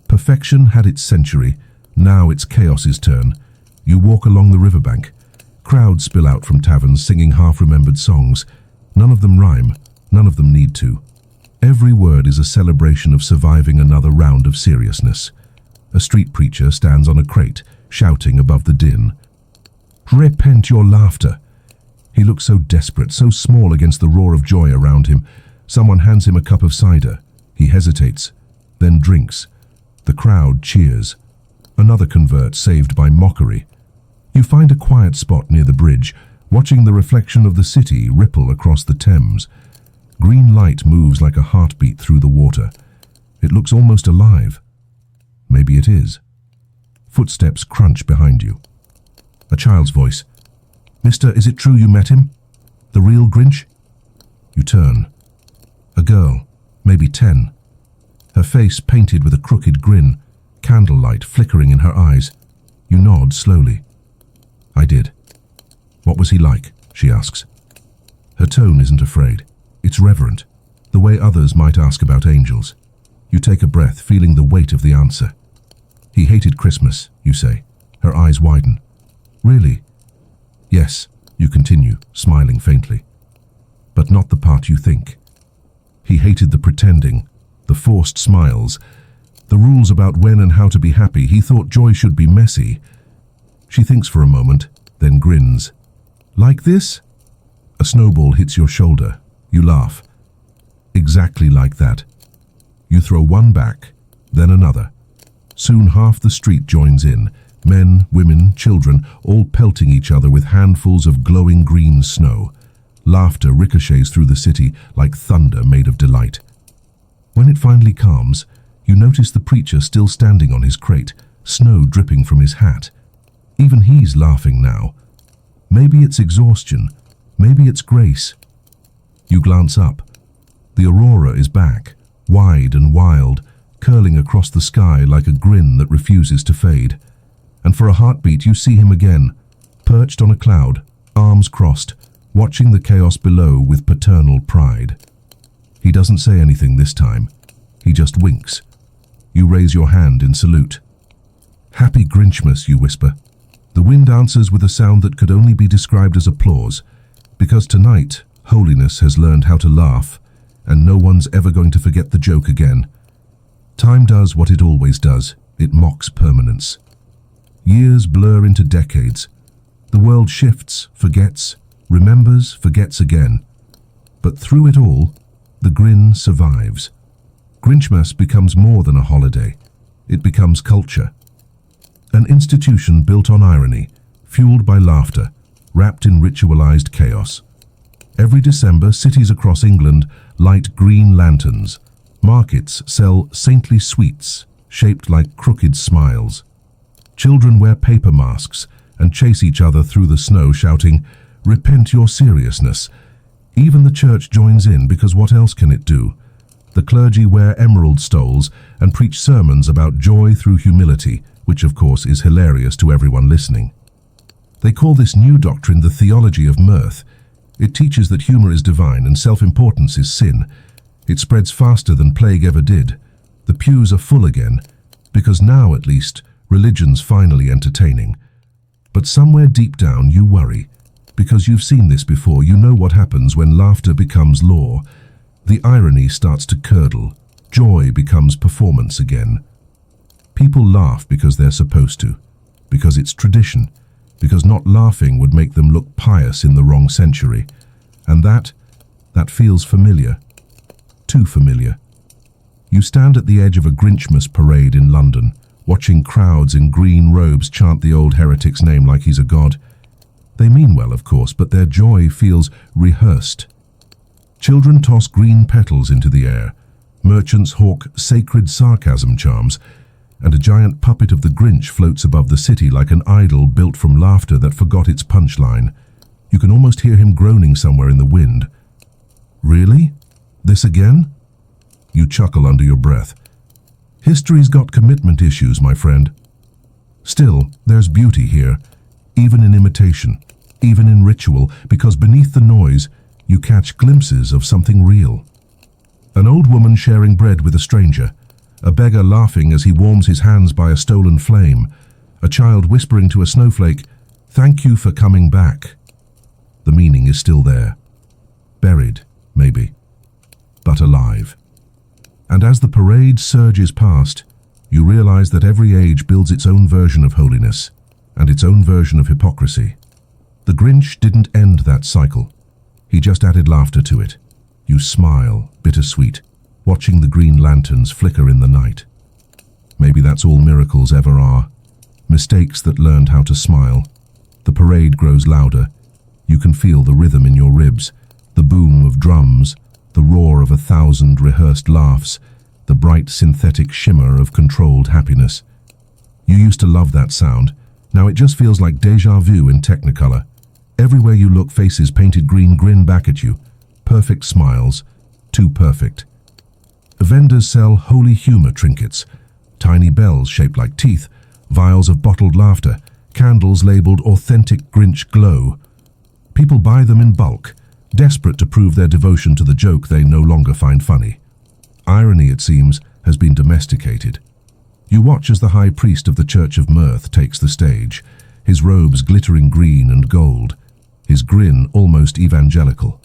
Perfection had its century, now it's chaos's turn. You walk along the riverbank. Crowds spill out from taverns singing half-remembered songs. None of them rhyme, none of them need to. Every word is a celebration of surviving another round of seriousness. A street preacher stands on a crate, shouting above the din. "Repent your laughter." He looks so desperate, so small against the roar of joy around him. Someone hands him a cup of cider. He hesitates, then drinks. The crowd cheers. Another convert saved by mockery. You find a quiet spot near the bridge, watching the reflection of the city ripple across the Thames. Green light moves like a heartbeat through the water. It looks almost alive. Maybe it is. Footsteps crunch behind you. A child's voice. "Mister, is it true you met him? The real Grinch?" You turn. A girl, maybe 10. Her face painted with a crooked grin, candlelight flickering in her eyes. You nod slowly. "I did." "What was he like?" she asks. Her tone isn't afraid. It's reverent, the way others might ask about angels. You take a breath, feeling the weight of the answer. "He hated Christmas," you say. Her eyes widen. "Really?" "Yes," you continue, smiling faintly. "But not the part you think. He hated the pretending, the forced smiles, the rules about when and how to be happy. He thought joy should be messy." She thinks for a moment, then grins. "Like this?" A snowball hits your shoulder. You laugh. "Exactly like that." You throw one back, then another. Soon half the street joins in. Men, women, children, all pelting each other with handfuls of glowing green snow. Laughter ricochets through the city like thunder made of delight. When it finally calms, you notice the preacher still standing on his crate, snow dripping from his hat. Even he's laughing now. Maybe it's exhaustion, maybe it's grace. You glance up. The aurora is back, wide and wild, curling across the sky like a grin that refuses to fade. And for a heartbeat you see him again, perched on a cloud, arms crossed, watching the chaos below with paternal pride. He doesn't say anything this time. He just winks. You raise your hand in salute. "Happy Grinchmas," you whisper. The wind answers with a sound that could only be described as applause, because tonight, holiness has learned how to laugh, and no one's ever going to forget the joke again. Time does what it always does. It mocks permanence. Years blur into decades. The world shifts, forgets, remembers, forgets again. But through it all, the grin survives. Grinchmas becomes more than a holiday. It becomes culture. An institution built on irony, fueled by laughter, wrapped in ritualized chaos. Every December, cities across England light green lanterns. Markets sell saintly sweets, shaped like crooked smiles. Children wear paper masks and chase each other through the snow, shouting, "Repent your seriousness." Even the church joins in, because what else can it do? The clergy wear emerald stoles and preach sermons about joy through humility, which of course is hilarious to everyone listening. They call this new doctrine the theology of mirth. It teaches that humor is divine and self-importance is sin. It spreads faster than plague ever did. The pews are full again, because now at least, religion's finally entertaining. But somewhere deep down you worry, because you've seen this before. You know what happens when laughter becomes law. The irony starts to curdle. Joy becomes performance again. People laugh because they're supposed to, because it's tradition, because not laughing would make them look pious in the wrong century. And that feels familiar. Too familiar. You stand at the edge of a Grinchmas parade in London, watching crowds in green robes chant the old heretic's name like he's a god. They mean well, of course, but their joy feels rehearsed. Children toss green petals into the air. Merchants hawk sacred sarcasm charms, and a giant puppet of the Grinch floats above the city like an idol built from laughter that forgot its punchline. You can almost hear him groaning somewhere in the wind. Really? This again? You chuckle under your breath. History's got commitment issues, my friend. Still, there's beauty here, even in imitation, even in ritual, because beneath the noise, you catch glimpses of something real. An old woman sharing bread with a stranger, a beggar laughing as he warms his hands by a stolen flame, a child whispering to a snowflake, "Thank you for coming back." The meaning is still there. Buried, maybe, but alive. And as the parade surges past, you realize that every age builds its own version of holiness and its own version of hypocrisy. The Grinch didn't end that cycle. He just added laughter to it. You smile, bittersweet, watching the green lanterns flicker in the night. Maybe that's all miracles ever are. Mistakes that learned how to smile. The parade grows louder. You can feel the rhythm in your ribs, the boom of drums, the roar of 1,000 rehearsed laughs, the bright synthetic shimmer of controlled happiness. You used to love that sound. Now it just feels like déjà vu in Technicolor. Everywhere you look, faces painted green grin back at you. Perfect smiles. Too perfect. Vendors sell holy humor trinkets. Tiny bells shaped like teeth, vials of bottled laughter, candles labeled authentic Grinch glow. People buy them in bulk, desperate to prove their devotion to the joke they no longer find funny. Irony, it seems, has been domesticated. You watch as the high priest of the Church of Mirth takes the stage, his robes glittering green and gold, his grin almost evangelical.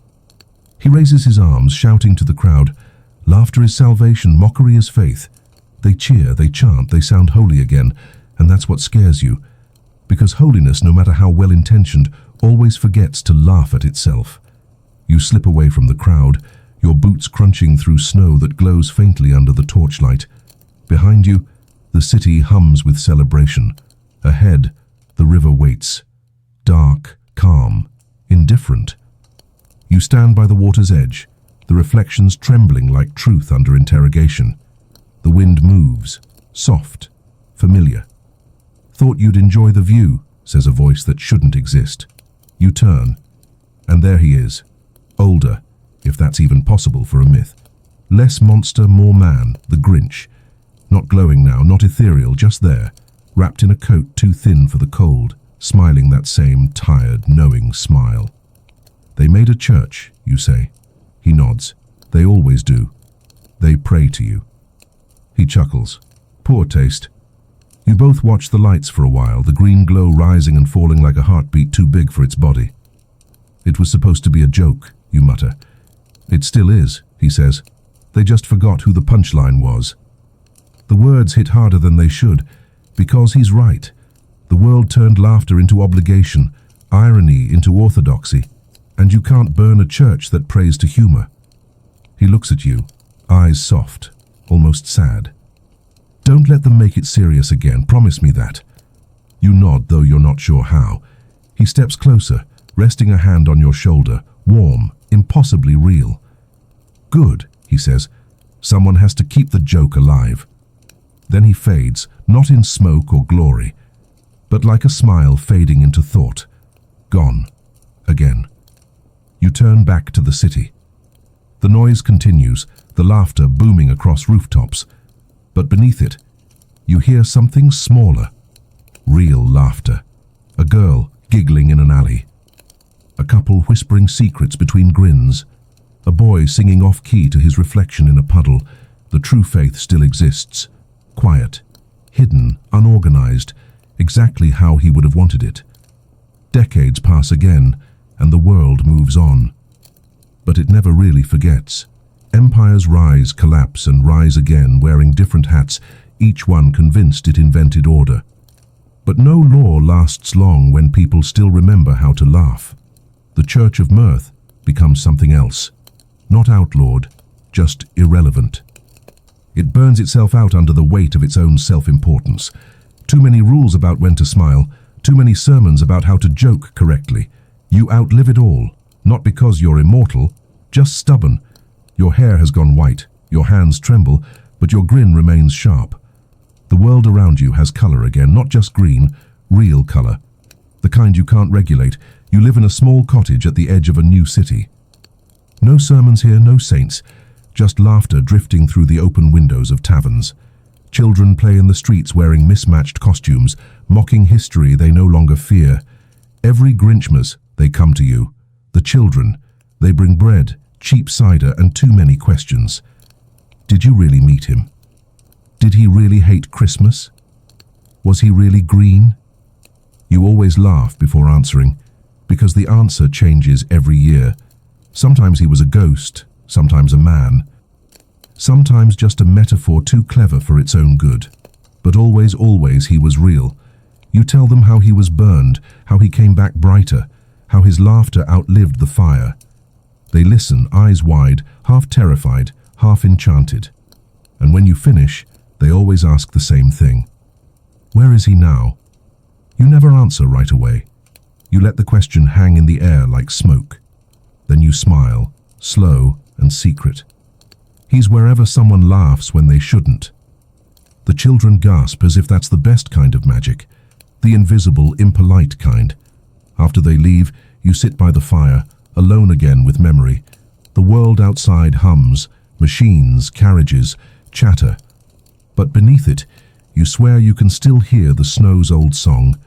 He raises his arms, shouting to the crowd, "Laughter is salvation, mockery is faith." They cheer, they chant, they sound holy again, and that's what scares you, because holiness, no matter how well-intentioned, always forgets to laugh at itself. You slip away from the crowd, your boots crunching through snow that glows faintly under the torchlight. Behind you, the city hums with celebration. Ahead, the river waits. Dark, calm, indifferent. You stand by the water's edge, the reflections trembling like truth under interrogation. The wind moves, soft, familiar. "Thought you'd enjoy the view," says a voice that shouldn't exist. You turn, and there he is, older, if that's even possible for a myth. Less monster, more man, the Grinch. Not glowing now, not ethereal, just there, wrapped in a coat too thin for the cold, smiling that same tired, knowing smile. "They made a church," you say. He nods. They always do. They pray to you. He chuckles. Poor taste. You both watch the lights for a while, the green glow rising and falling like a heartbeat too big for its body. It was supposed to be a joke, you mutter. It still is, he says. They just forgot who the punchline was. The words hit harder than they should, because he's right. The world turned laughter into obligation, irony into orthodoxy, and you can't burn a church that prays to humor. He looks at you, eyes soft, almost sad. Don't let them make it serious again, promise me that. You nod, though you're not sure how. He steps closer, resting a hand on your shoulder, warm, impossibly real. Good, he says. Someone has to keep the joke alive. Then he fades, not in smoke or glory, but like a smile fading into thought. Gone. Again. You turn back to the city. The noise continues, the laughter booming across rooftops. But beneath it, you hear something smaller. Real laughter. A girl giggling in an alley. A couple whispering secrets between grins. A boy singing off-key to his reflection in a puddle. The true faith still exists. Quiet, hidden, unorganized, exactly how he would have wanted it. Decades pass again, and the world moves on. But it never really forgets. Empires rise, collapse, and rise again, wearing different hats, each one convinced it invented order. But no law lasts long when people still remember how to laugh. The Church of Mirth becomes something else. Not outlawed, just irrelevant. It burns itself out under the weight of its own self-importance. Too many rules about when to smile, too many sermons about how to joke correctly. You outlive it all, not because you're immortal, just stubborn. Your hair has gone white, your hands tremble, but your grin remains sharp. The world around you has color again, not just green, real color. The kind you can't regulate. You live in a small cottage at the edge of a new city. No sermons here, no saints, just laughter drifting through the open windows of taverns. Children play in the streets wearing mismatched costumes, mocking history they no longer fear. Every Grinchmas, they come to you. The children, they bring bread, cheap cider, and too many questions. Did you really meet him? Did he really hate Christmas? Was he really green? You always laugh before answering, because the answer changes every year. Sometimes he was a ghost, sometimes a man. Sometimes just a metaphor too clever for its own good. But always, always he was real. You tell them how he was burned, how he came back brighter, how his laughter outlived the fire. They listen, eyes wide, half terrified, half enchanted. And when you finish, they always ask the same thing. Where is he now? You never answer right away. You let the question hang in the air like smoke. Then you smile, slow and secret. He's wherever someone laughs when they shouldn't. The children gasp as if that's the best kind of magic, the invisible, impolite kind. After they leave, you sit by the fire, alone again with memory. The world outside hums, machines, carriages, chatter. But beneath it, you swear you can still hear the snow's old song.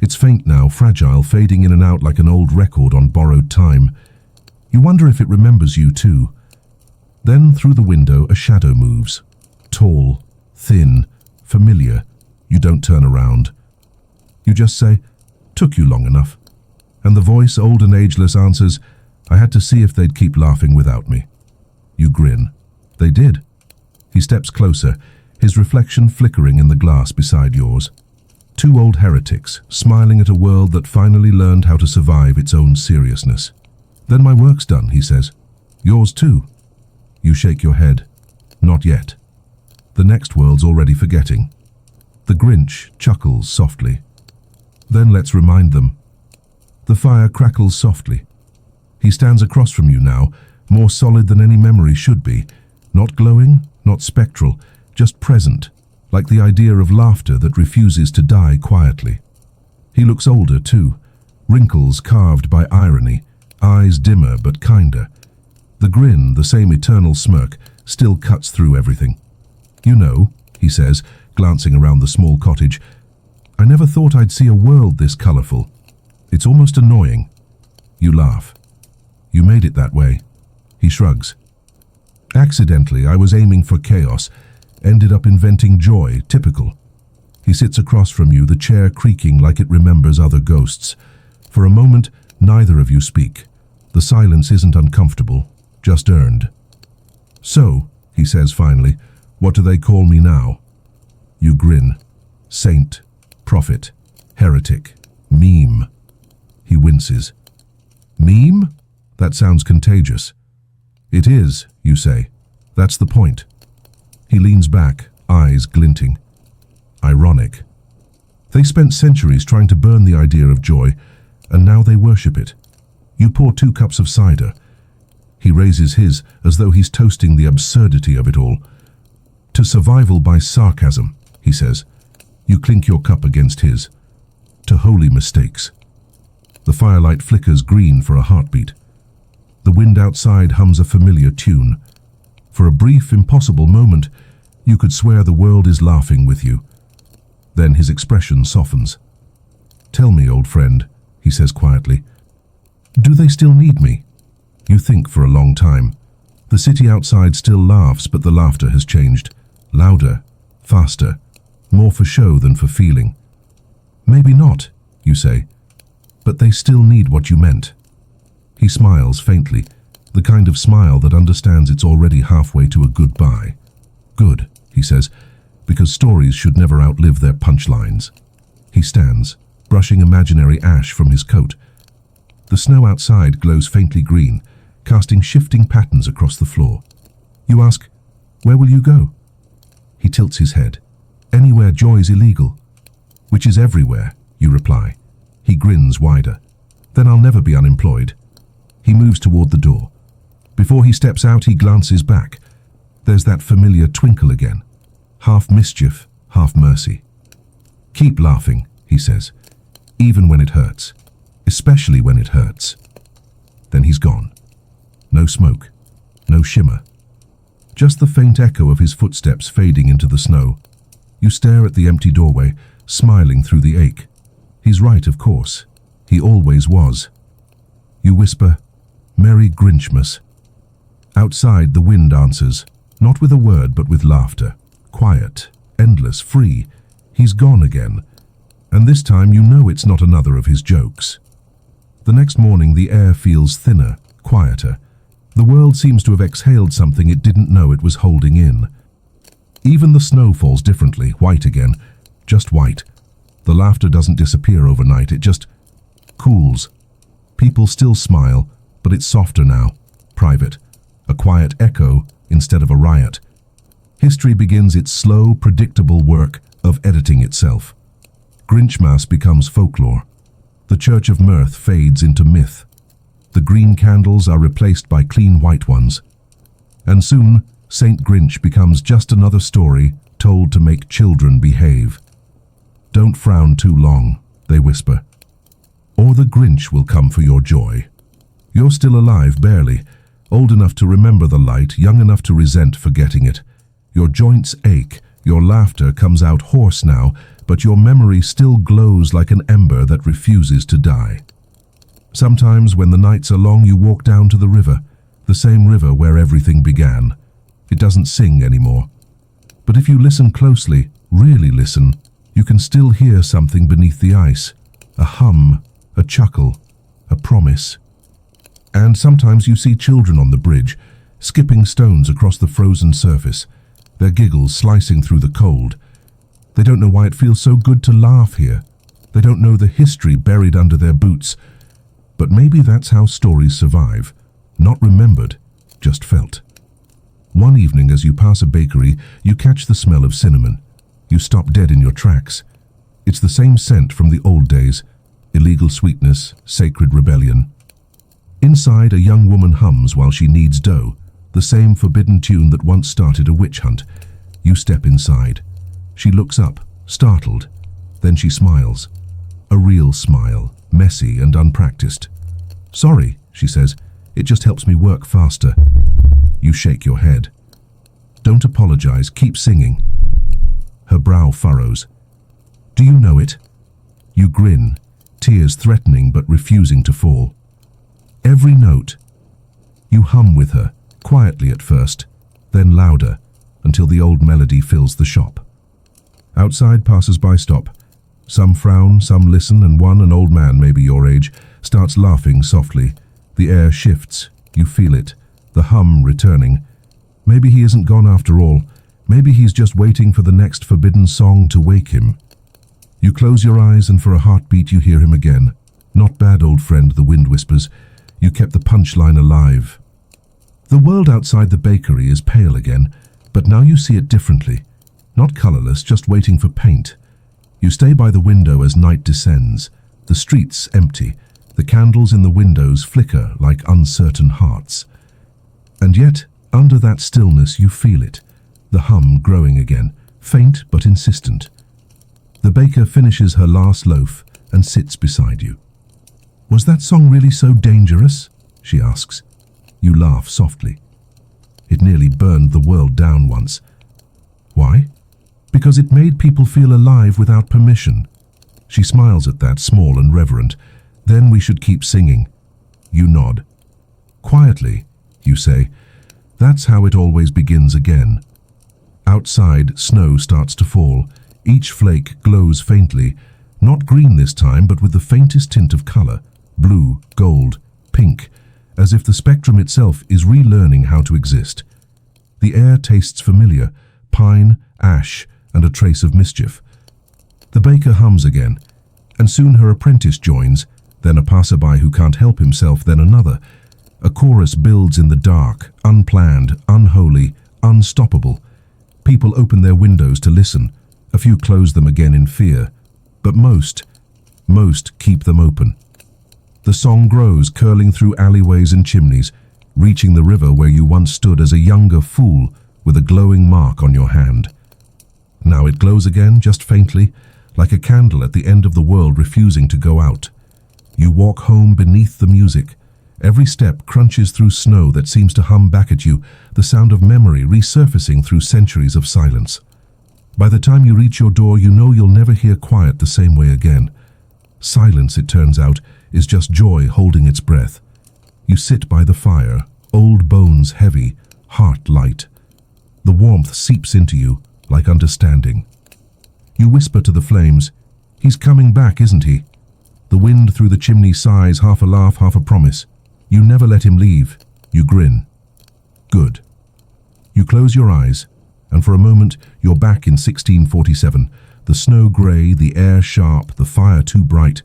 It's faint now, fragile, fading in and out like an old record on borrowed time. You wonder if it remembers you too. Then through the window a shadow moves. Tall, thin, familiar. You don't turn around. You just say, "Took you long enough." And the voice, old and ageless, answers, "I had to see if they'd keep laughing without me." You grin. They did. He steps closer, his reflection flickering in the glass beside yours. Two old heretics, smiling at a world that finally learned how to survive its own seriousness. "Then my work's done," he says. "Yours too." You shake your head. Not yet. The next world's already forgetting. The Grinch chuckles softly. Then let's remind them. The fire crackles softly. He stands across from you now, more solid than any memory should be. Not glowing, not spectral, just present, like the idea of laughter that refuses to die quietly. He looks older too, wrinkles carved by irony, eyes dimmer but kinder. The grin, the same eternal smirk, still cuts through everything. "You know," he says, glancing around the small cottage, "I never thought I'd see a world this colorful. It's almost annoying." You laugh. "You made it that way." He shrugs. Accidentally, I was aiming for chaos, ended up inventing joy, typical. He sits across from you, the chair creaking like it remembers other ghosts. For a moment, neither of you speak. The silence isn't uncomfortable, just earned. "So," he says finally, "what do they call me now?" You grin. Saint, prophet, heretic, meme. He winces. Meme? That sounds contagious. It is, you say. That's the point. He leans back, eyes glinting. Ironic. They spent centuries trying to burn the idea of joy, and now they worship it. You pour 2 cups of cider. He raises his as though he's toasting the absurdity of it all. To survival by sarcasm, he says. You clink your cup against his. To holy mistakes. The firelight flickers green for a heartbeat. The wind outside hums a familiar tune. For a brief, impossible moment, you could swear the world is laughing with you. Then his expression softens. "Tell me, old friend," he says quietly, "do they still need me?" You think for a long time. The city outside still laughs, but the laughter has changed. Louder, faster, more for show than for feeling. "Maybe not," you say, "but they still need what you meant." He smiles faintly, the kind of smile that understands it's already halfway to a goodbye. "Good," he says, "because stories should never outlive their punchlines." He stands, brushing imaginary ash from his coat. The snow outside glows faintly green, casting shifting patterns across the floor. You ask, "Where will you go?" He tilts his head. "Anywhere joy's illegal." "Which is everywhere," you reply. He grins wider. "Then I'll never be unemployed." He moves toward the door. Before he steps out, he glances back. There's that familiar twinkle again. Half mischief, half mercy. "Keep laughing," he says, "even when it hurts. Especially when it hurts." Then he's gone. No smoke, no shimmer. Just the faint echo of his footsteps fading into the snow. You stare at the empty doorway, smiling through the ache. He's right, of course. He always was. You whisper, "Merry Grinchmas." Outside, the wind answers, not with a word but with laughter. Quiet, endless, free. He's gone again. And this time you know it's not another of his jokes. The next morning the air feels thinner, quieter. The world seems to have exhaled something it didn't know it was holding in. Even the snow falls differently, white again, just white. The laughter doesn't disappear overnight, it just cools. People still smile, but it's softer now, private. A quiet echo instead of a riot. History begins its slow, predictable work of editing itself. Grinchmas becomes folklore. The Church of Mirth fades into myth. The green candles are replaced by clean white ones. And soon, Saint Grinch becomes just another story told to make children behave. "Don't frown too long," they whisper, "or the Grinch will come for your joy." You're still alive, barely, old enough to remember the light, young enough to resent forgetting it. Your joints ache, your laughter comes out hoarse now, but your memory still glows like an ember that refuses to die. Sometimes, when the nights are long, you walk down to the river, the same river where everything began. It doesn't sing anymore. But if you listen closely, really listen, you can still hear something beneath the ice. A hum, a chuckle, a promise. And sometimes you see children on the bridge, skipping stones across the frozen surface, their giggles slicing through the cold. They don't know why it feels so good to laugh here. They don't know the history buried under their boots. But maybe that's how stories survive. Not remembered, just felt. One evening as you pass a bakery, you catch the smell of cinnamon. You stop dead in your tracks. It's the same scent from the old days. Illegal sweetness, sacred rebellion. Inside, a young woman hums while she kneads dough, the same forbidden tune that once started a witch hunt. You step inside. She looks up, startled. Then she smiles. A real smile, messy and unpracticed. "Sorry," she says, "it just helps me work faster." You shake your head. "Don't apologize, keep singing." Her brow furrows. "Do you know it?" You grin, tears threatening but refusing to fall. Every note. You hum with her, quietly at first, then louder, until the old melody fills the shop. Outside, passers-by stop. Some frown, some listen, and one, an old man, maybe your age, starts laughing softly. The air shifts. You feel it, the hum returning. Maybe he isn't gone after all. Maybe he's just waiting for the next forbidden song to wake him. You close your eyes, and for a heartbeat you hear him again. Not bad, old friend, the wind whispers. You kept the punchline alive. The world outside the bakery is pale again, but now you see it differently. Not colorless, just waiting for paint. You stay by the window as night descends. The streets empty. The candles in the windows flicker like uncertain hearts. And yet, under that stillness, you feel it. The hum growing again, faint but insistent. The baker finishes her last loaf and sits beside you. "Was that song really so dangerous?" she asks. You laugh softly. "It nearly burned the world down once." "Why?" "Because it made people feel alive without permission." She smiles at that, small and reverent. "Then we should keep singing." You nod. "Quietly," you say. "That's how it always begins again." Outside, snow starts to fall. Each flake glows faintly, not green this time, but with the faintest tint of color, blue, gold, pink, as if the spectrum itself is relearning how to exist. The air tastes familiar, pine, ash, and a trace of mischief. The baker hums again, and soon her apprentice joins, then a passerby who can't help himself, then another. A chorus builds in the dark, unplanned, unholy, unstoppable. People open their windows to listen. A few close them again in fear, but most keep them open. The song grows, curling through alleyways and chimneys, reaching the river where you once stood as a younger fool with a glowing mark on your hand. Now it glows again, just faintly, like a candle at the end of the world refusing to go out. You walk home beneath the music. Every step crunches through snow that seems to hum back at you, the sound of memory resurfacing through centuries of silence. By the time you reach your door, you know you'll never hear quiet the same way again. Silence, it turns out, is just joy holding its breath. You sit by the fire, old bones heavy, heart light. The warmth seeps into you, like understanding. You whisper to the flames, "He's coming back, isn't he?" The wind through the chimney sighs, half a laugh, half a promise. You never let him leave. You grin. Good. You close your eyes, and for a moment you're back in 1647. The snow grey, the air sharp, the fire too bright.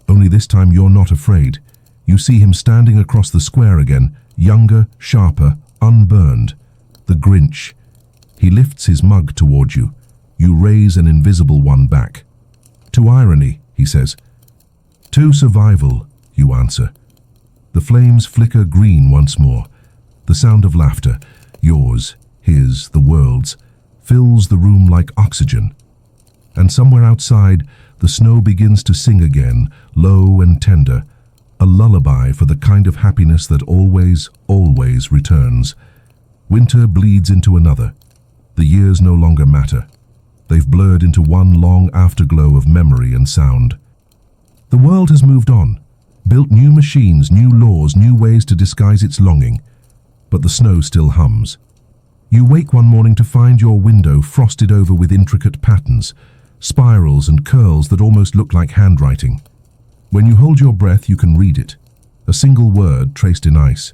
Only this time you're not afraid. You see him standing across the square again, younger, sharper, unburned. The Grinch. He lifts his mug toward you. You raise an invisible one back. "To irony," he says. "To survival," you answer. The flames flicker green once more. The sound of laughter, yours, his, the world's, fills the room like oxygen. And somewhere outside, the snow begins to sing again, low and tender, a lullaby for the kind of happiness that always, always returns. Winter bleeds into another. The years no longer matter. They've blurred into one long afterglow of memory and sound. The world has moved on, built new machines, new laws, new ways to disguise its longing. But the snow still hums. You wake one morning to find your window frosted over with intricate patterns, spirals and curls that almost look like handwriting. When you hold your breath, you can read it. A single word traced in ice.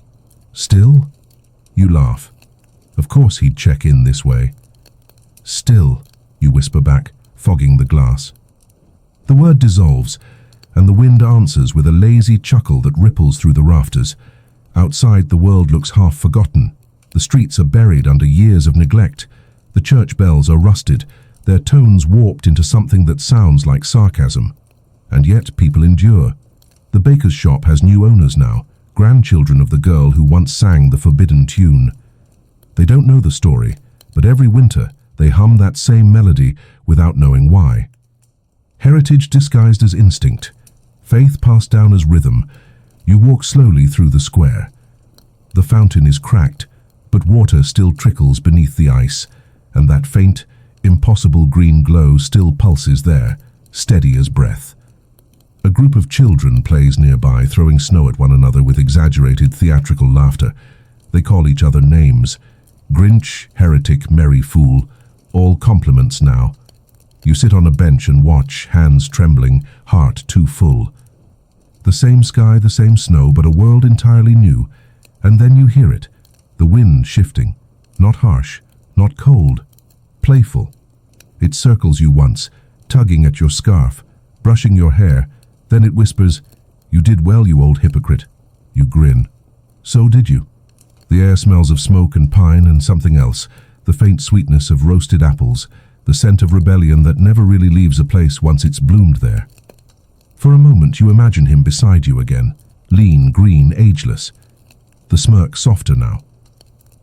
"Still?" You laugh. Of course he'd check in this way. "Still," you whisper back, fogging the glass. The word dissolves, and the wind answers with a lazy chuckle that ripples through the rafters. Outside, the world looks half forgotten. The streets are buried under years of neglect. The church bells are rusted, their tones warped into something that sounds like sarcasm. And yet people endure. The baker's shop has new owners now, grandchildren of the girl who once sang the forbidden tune. They don't know the story, but every winter they hum that same melody without knowing why. Heritage disguised as instinct, faith passed down as rhythm. You walk slowly through the square. The fountain is cracked, but water still trickles beneath the ice, and that faint, impossible green glow still pulses there, steady as breath. A group of children plays nearby, throwing snow at one another with exaggerated theatrical laughter. They call each other names. Grinch, heretic, merry fool, all compliments now. You sit on a bench and watch, hands trembling, heart too full. The same sky, the same snow, but a world entirely new. And then you hear it, the wind shifting, not harsh, not cold, playful. It circles you once, tugging at your scarf, brushing your hair. Then it whispers, "You did well, you old hypocrite." You grin. So did you. The air smells of smoke and pine and something else, the faint sweetness of roasted apples, the scent of rebellion that never really leaves a place once it's bloomed there. For a moment you imagine him beside you again, lean, green, ageless. The smirk softer now.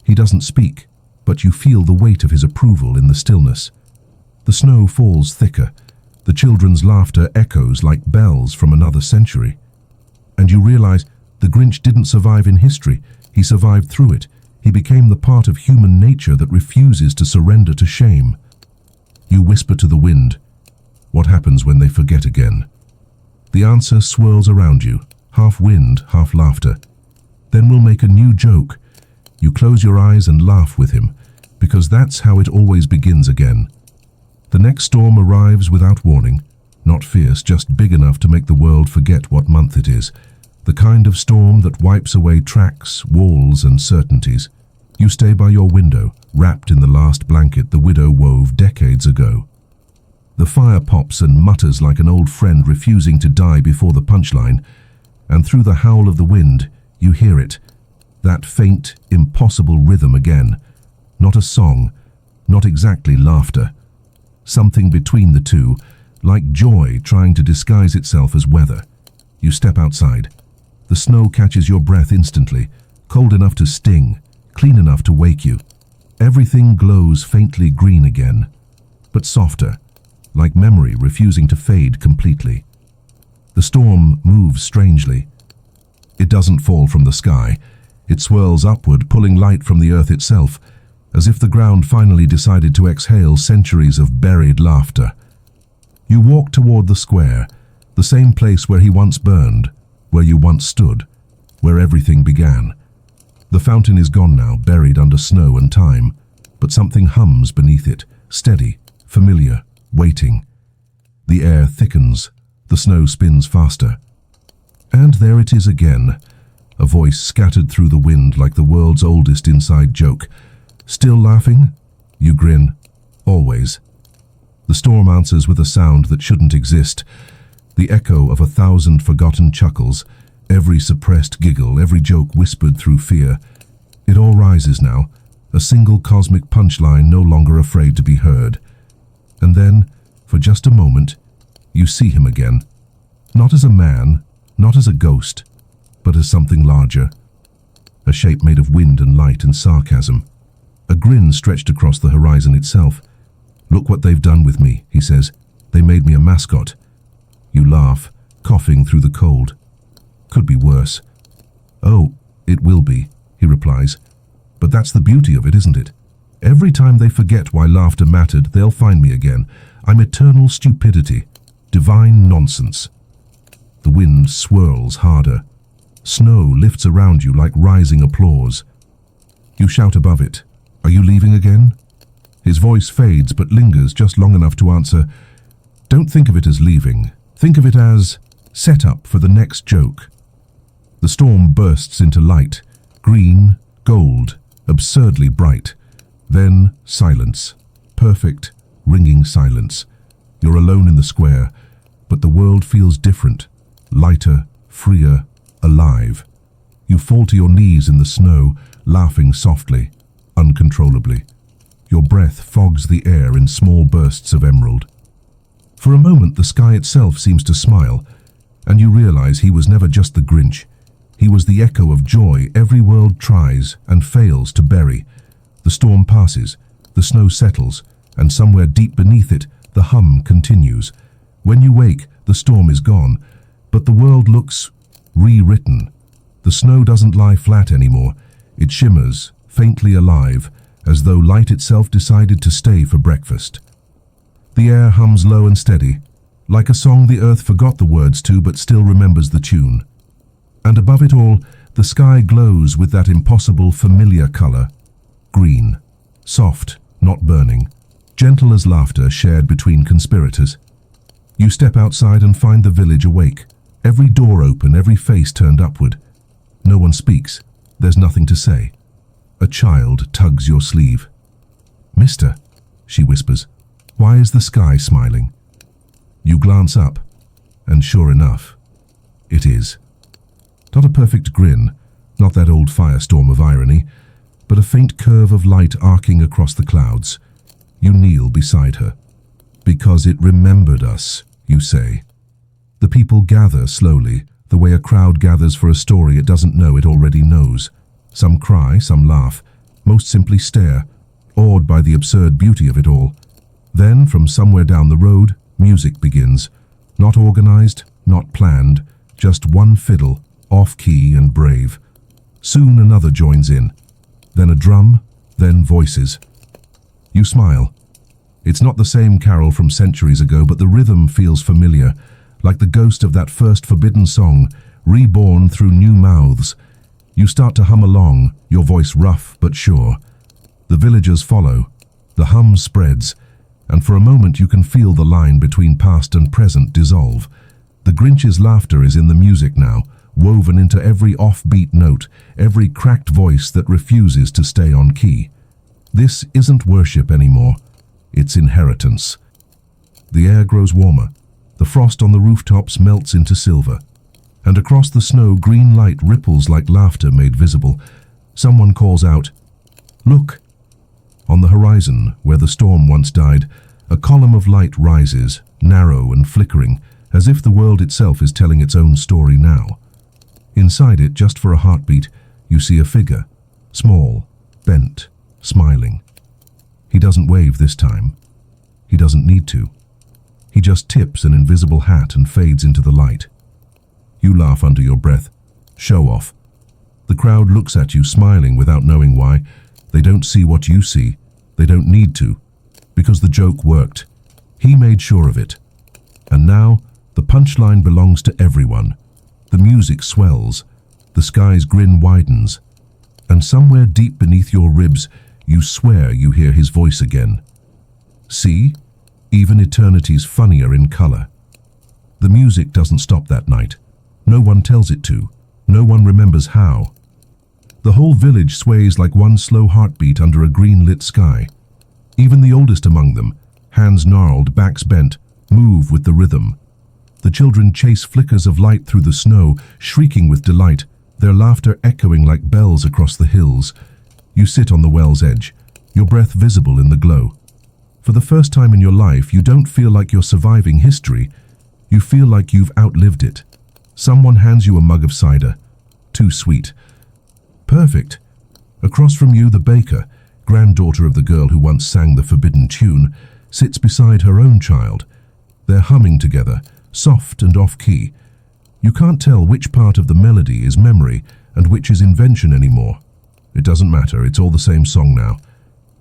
He doesn't speak, but you feel the weight of his approval in the stillness. The snow falls thicker. The children's laughter echoes like bells from another century. And you realize the Grinch didn't survive in history. He survived through it. He became the part of human nature that refuses to surrender to shame. You whisper to the wind, "What happens when they forget again?" The answer swirls around you, half wind, half laughter. "Then we'll make a new joke." You close your eyes and laugh with him, because that's how it always begins again. The next storm arrives without warning, not fierce, just big enough to make the world forget what month it is. The kind of storm that wipes away tracks, walls, and certainties. You stay by your window, wrapped in the last blanket the widow wove decades ago. The fire pops and mutters like an old friend refusing to die before the punchline, and through the howl of the wind, you hear it, that faint, impossible rhythm again. Not a song, not exactly laughter. Something between the two, like joy trying to disguise itself as weather. You step outside. The snow catches your breath instantly, cold enough to sting, clean enough to wake you. Everything glows faintly green again, but softer, like memory refusing to fade completely. The storm moves strangely. It doesn't fall from the sky. It swirls upward, pulling light from the earth itself, as if the ground finally decided to exhale centuries of buried laughter. You walk toward the square, the same place where he once burned, where you once stood, where everything began. The fountain is gone now, buried under snow and time, but something hums beneath it, steady, familiar, waiting. The air thickens, the snow spins faster. And there it is again, a voice scattered through the wind like the world's oldest inside joke. "Still laughing?" You grin. "Always." The storm answers with a sound that shouldn't exist, the echo of 1,000 forgotten chuckles, every suppressed giggle, every joke whispered through fear. It all rises now, a single cosmic punchline no longer afraid to be heard. And then, for just a moment, you see him again. Not as a man, not as a ghost, but as something larger. A shape made of wind and light and sarcasm. A grin stretched across the horizon itself. "Look what they've done with me," he says. "They made me a mascot." You laugh, coughing through the cold. "Could be worse." "Oh, it will be," he replies. "But that's the beauty of it, isn't it? Every time they forget why laughter mattered, they'll find me again. I'm eternal stupidity, divine nonsense." The wind swirls harder. Snow lifts around you like rising applause. You shout above it, "Are you leaving again?" His voice fades but lingers just long enough to answer, "Don't think of it as leaving. Think of it as set up for the next joke." The storm bursts into light, green, gold, absurdly bright. Then silence, perfect, ringing silence. You're alone in the square, but the world feels different, lighter, freer, alive. You fall to your knees in the snow, laughing softly, uncontrollably. Your breath fogs the air in small bursts of emerald. For a moment the sky itself seems to smile, and you realize he was never just the Grinch. He was the echo of joy every world tries and fails to bury. The storm passes, the snow settles, and somewhere deep beneath it, the hum continues. When you wake, the storm is gone, but the world looks rewritten. The snow doesn't lie flat anymore. It shimmers, faintly alive, as though light itself decided to stay for breakfast. The air hums low and steady, like a song the earth forgot the words to but still remembers the tune. And above it all, the sky glows with that impossible familiar color. green, soft, not burning, gentle as laughter shared between conspirators. You step outside and find the village awake, every door open, every face turned upward. No one speaks, there's nothing to say. A child tugs your sleeve. "Mister," she whispers, "why is the sky smiling?" You glance up, and sure enough, it is. Not a perfect grin, not that old firestorm of irony, but a faint curve of light arcing across the clouds. You kneel beside her. "Because it remembered us," you say. The people gather slowly, the way a crowd gathers for a story it doesn't know it already knows. Some cry, some laugh, most simply stare, awed by the absurd beauty of it all. Then, from somewhere down the road, music begins. Not organized, not planned, just one fiddle, off-key and brave. Soon another joins in. Then a drum, then voices. You smile. It's not the same carol from centuries ago, but the rhythm feels familiar, like the ghost of that first forbidden song, reborn through new mouths. You start to hum along, your voice rough but sure. The villagers follow. The hum spreads, and for a moment you can feel the line between past and present dissolve. The Grinch's laughter is in the music now, woven into every offbeat note, every cracked voice that refuses to stay on key. This isn't worship anymore. It's inheritance. The air grows warmer. The frost on the rooftops melts into silver. And across the snow, green light ripples like laughter made visible. Someone calls out, "Look!" On the horizon, where the storm once died, a column of light rises, narrow and flickering, as if the world itself is telling its own story now. Inside it, just for a heartbeat, you see a figure, small, bent, smiling. He doesn't wave this time. He doesn't need to. He just tips an invisible hat and fades into the light. You laugh under your breath. Show off. The crowd looks at you, smiling without knowing why. They don't see what you see. They don't need to, because the joke worked. He made sure of it. And now, the punchline belongs to everyone. The music swells. The sky's grin widens. And somewhere deep beneath your ribs, you swear you hear his voice again. See? Even eternity's funnier in color. The music doesn't stop that night. No one tells it to. No one remembers how. The whole village sways like one slow heartbeat under a green-lit sky. Even the oldest among them, hands gnarled, backs bent, move with the rhythm. The children chase flickers of light through the snow, shrieking with delight, their laughter echoing like bells across the hills. You sit on the well's edge, your breath visible in the glow. For the first time in your life, you don't feel like you're surviving history. You feel like you've outlived it. Someone hands you a mug of cider. Too sweet. Perfect. Across from you, the baker, granddaughter of the girl who once sang the forbidden tune, sits beside her own child. They're humming together, soft and off-key. You can't tell which part of the melody is memory and which is invention anymore. It doesn't matter, it's all the same song now.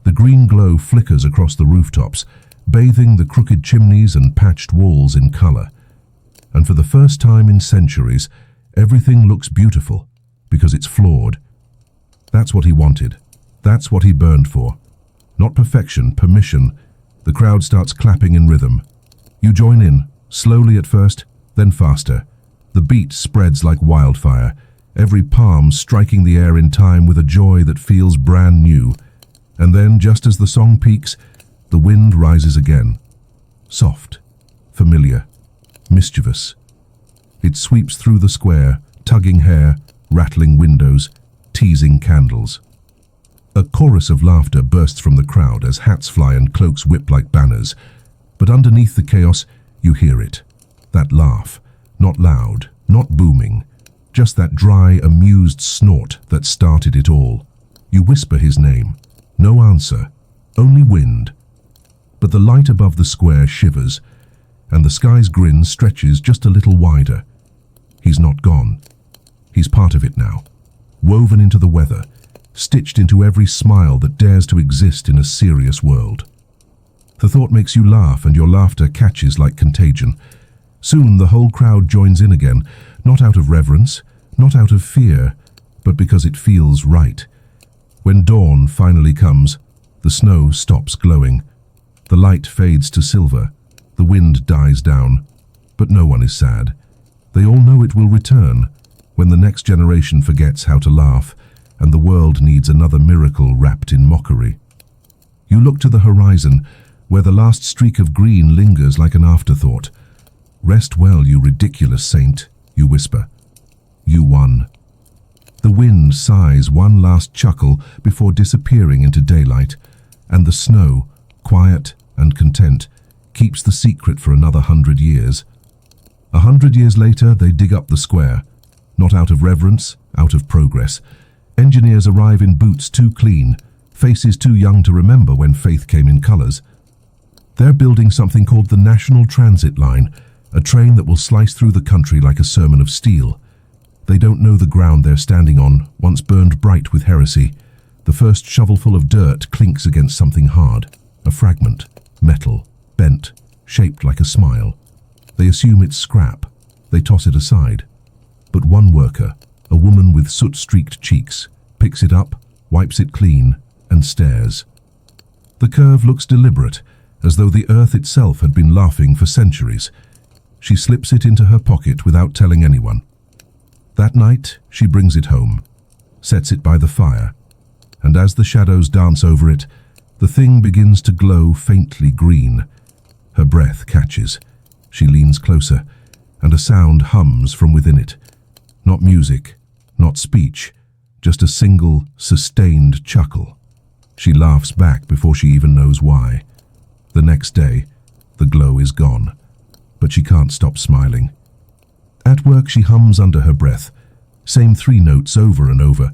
The green glow flickers across the rooftops, bathing the crooked chimneys and patched walls in color. And for the first time in centuries, everything looks beautiful, because it's flawed. That's what he wanted. That's what he burned for. Not perfection, permission. The crowd starts clapping in rhythm. You join in, slowly at first, then faster. The beat spreads like wildfire, every palm striking the air in time with a joy that feels brand new. And then, just as the song peaks, the wind rises again. Soft, familiar, mischievous. It sweeps through the square, tugging hair, rattling windows, teasing candles. A chorus of laughter bursts from the crowd as hats fly and cloaks whip like banners. But underneath the chaos, you hear it. That laugh, not loud, not booming, just that dry, amused snort that started it all. You whisper his name. No answer, only wind. But the light above the square shivers, and the sky's grin stretches just a little wider. He's not gone. He's part of it now, woven into the weather, stitched into every smile that dares to exist in a serious world. The thought makes you laugh, and your laughter catches like contagion. Soon the whole crowd joins in again, not out of reverence, not out of fear, but because it feels right. When dawn finally comes, the snow stops glowing. The light fades to silver. The wind dies down. But no one is sad. They all know it will return, when the next generation forgets how to laugh, and the world needs another miracle wrapped in mockery. You look to the horizon, where the last streak of green lingers like an afterthought. "Rest well, you ridiculous saint," you whisper. You won. The wind sighs one last chuckle before disappearing into daylight, and the snow, quiet and content, keeps the secret for another 100 years. 100 years later, they dig up the square. Not out of reverence, out of progress. Engineers arrive in boots too clean, faces too young to remember when faith came in colors. They're building something called the National Transit Line, a train that will slice through the country like a sermon of steel. They don't know the ground they're standing on, once burned bright with heresy. The first shovelful of dirt clinks against something hard, a fragment, metal, bent, shaped like a smile. They assume it's scrap. They toss it aside. But one worker, a woman with soot-streaked cheeks, picks it up, wipes it clean, and stares. The curve looks deliberate, as though the earth itself had been laughing for centuries. She slips it into her pocket without telling anyone. That night, she brings it home, sets it by the fire, and as the shadows dance over it, the thing begins to glow faintly green. Her breath catches. She leans closer, and a sound hums from within it. Not music, not speech, just a single, sustained chuckle. She laughs back before she even knows why. The next day, the glow is gone, but she can't stop smiling. At work, she hums under her breath, same 3 notes over and over.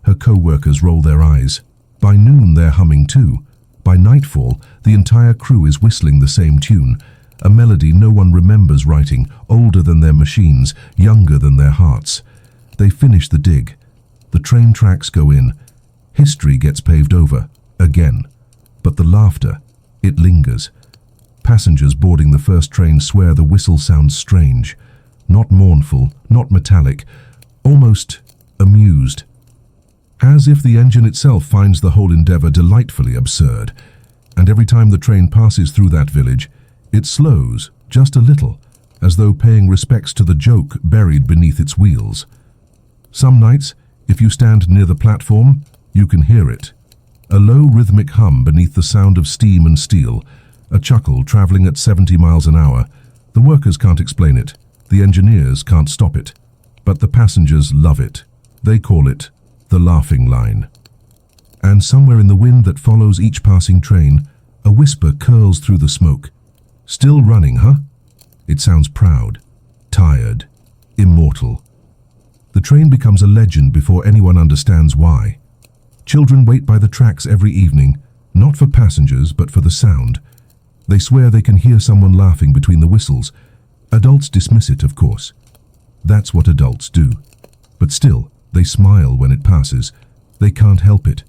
Her co-workers roll their eyes. By noon, they're humming too. By nightfall, the entire crew is whistling the same tune, a melody no one remembers writing, older than their machines, younger than their hearts. They finish the dig. The train tracks go in. History gets paved over, again. But the laughter, it lingers. Passengers boarding the first train swear the whistle sounds strange. Not mournful, not metallic, almost amused. As if the engine itself finds the whole endeavor delightfully absurd. And every time the train passes through that village, it slows, just a little, as though paying respects to the joke buried beneath its wheels. Some nights, if you stand near the platform, you can hear it. A low rhythmic hum beneath the sound of steam and steel, a chuckle traveling at 70 miles an hour. The workers can't explain it. The engineers can't stop it. But the passengers love it. They call it the laughing line. And somewhere in the wind that follows each passing train, a whisper curls through the smoke. "Still running, huh?" It sounds proud, tired, immortal. The train becomes a legend before anyone understands why. Children wait by the tracks every evening, not for passengers, but for the sound. They swear they can hear someone laughing between the whistles. Adults dismiss it, of course. That's what adults do. But still, they smile when it passes. They can't help it.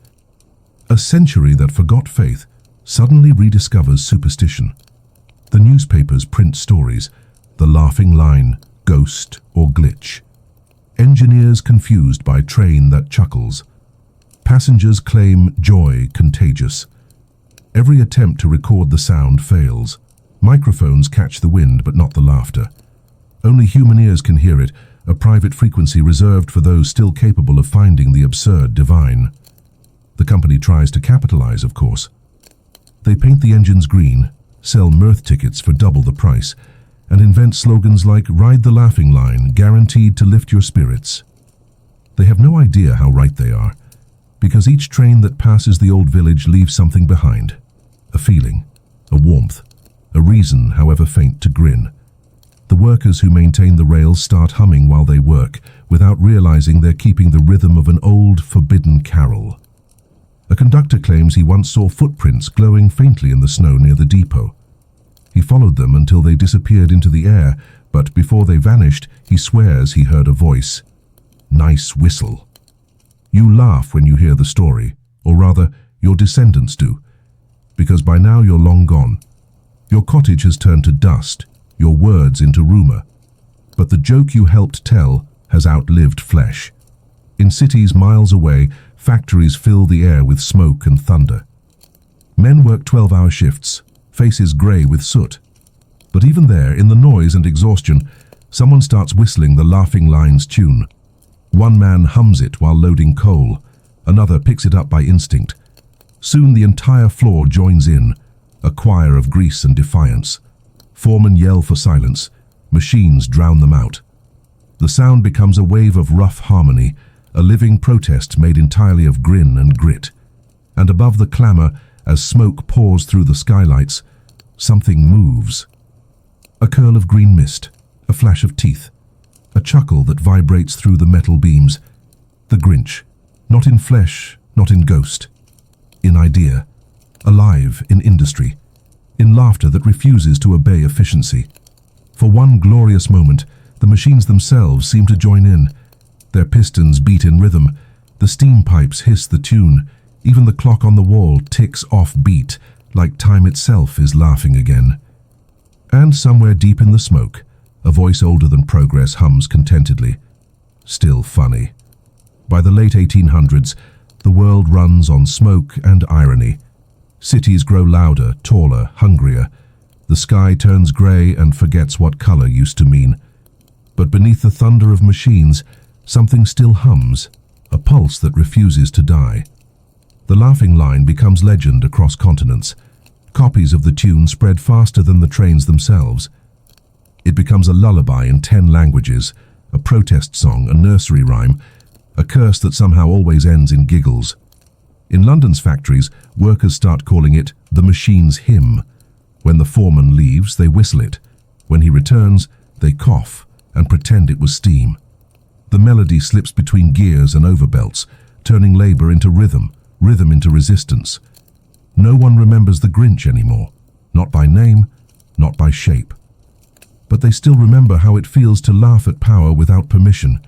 A century that forgot faith suddenly rediscovers superstition. The newspapers print stories, the laughing line, ghost or glitch. Engineers confused by train that chuckles. Passengers claim joy contagious. Every attempt to record the sound fails. Microphones catch the wind, but not the laughter. Only human ears can hear it, a private frequency reserved for those still capable of finding the absurd divine. The company tries to capitalize, of course. They paint the engines green, sell mirth tickets for double the price, and invent slogans like "Ride the laughing line, guaranteed to lift your spirits." They have no idea how right they are, because each train that passes the old village leaves something behind. A feeling, a warmth, a reason, however faint, to grin. The workers who maintain the rails start humming while they work, without realizing they're keeping the rhythm of an old, forbidden carol. A conductor claims he once saw footprints glowing faintly in the snow near the depot. He followed them until they disappeared into the air, but before they vanished, he swears he heard a voice. "Nice whistle." You laugh when you hear the story, or rather, your descendants do, because by now you're long gone. Your cottage has turned to dust, your words into rumor, but the joke you helped tell has outlived flesh. In cities miles away, factories fill the air with smoke and thunder. Men work 12-hour shifts, faces grey with soot. But even there, in the noise and exhaustion, someone starts whistling the Laughing Line's tune. One man hums it while loading coal, another picks it up by instinct. Soon the entire floor joins in, a choir of grease and defiance. Foremen yell for silence, machines drown them out. The sound becomes a wave of rough harmony, a living protest made entirely of grin and grit. And above the clamour, as smoke pours through the skylights, something moves. A curl of green mist, a flash of teeth, a chuckle that vibrates through the metal beams. The Grinch, not in flesh, not in ghost, in idea, alive in industry, in laughter that refuses to obey efficiency. For one glorious moment, the machines themselves seem to join in. Their pistons beat in rhythm, the steam pipes hiss the tune, even the clock on the wall ticks off beat, like time itself is laughing again. And somewhere deep in the smoke, a voice older than progress hums contentedly. Still funny. By the late 1800s, the world runs on smoke and irony. Cities grow louder, taller, hungrier. The sky turns grey and forgets what colour used to mean. But beneath the thunder of machines, something still hums, a pulse that refuses to die. The Laughing Line becomes legend across continents. Copies of the tune spread faster than the trains themselves. It becomes a lullaby in 10 languages, a protest song, a nursery rhyme, a curse that somehow always ends in giggles. In London's factories, workers start calling it the machine's hymn. When the foreman leaves, they whistle it. When he returns, they cough and pretend it was steam. The melody slips between gears and overbelts, turning labour into rhythm, rhythm into resistance. No one remembers the Grinch anymore, not by name, not by shape. But they still remember how it feels to laugh at power without permission,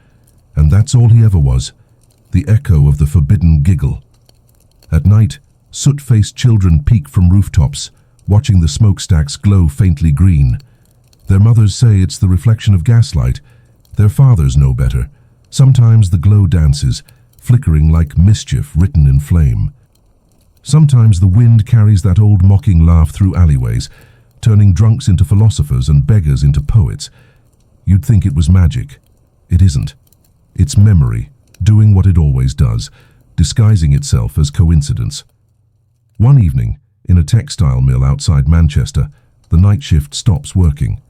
and that's all he ever was, the echo of the forbidden giggle. At night, soot-faced children peek from rooftops, watching the smokestacks glow faintly green. Their mothers say it's the reflection of gaslight. Their fathers know better. Sometimes the glow dances, flickering like mischief written in flame. Sometimes the wind carries that old mocking laugh through alleyways, turning drunks into philosophers and beggars into poets. You'd think it was magic. It isn't. It's memory, doing what it always does, disguising itself as coincidence. One evening, in a textile mill outside Manchester, the night shift stops working.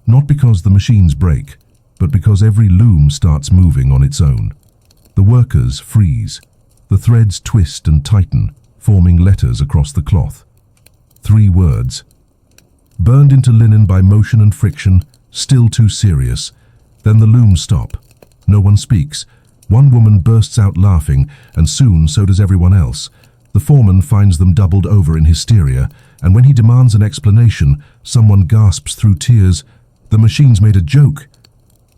Not because the machines break, but because every loom starts moving on its own. The workers freeze. The threads twist and tighten, forming letters across the cloth. 3 words. Burned into linen by motion and friction, still too serious. Then the looms stop. No one speaks. One woman bursts out laughing, and soon so does everyone else. The foreman finds them doubled over in hysteria, and when he demands an explanation, someone gasps through tears, "The machine's made a joke."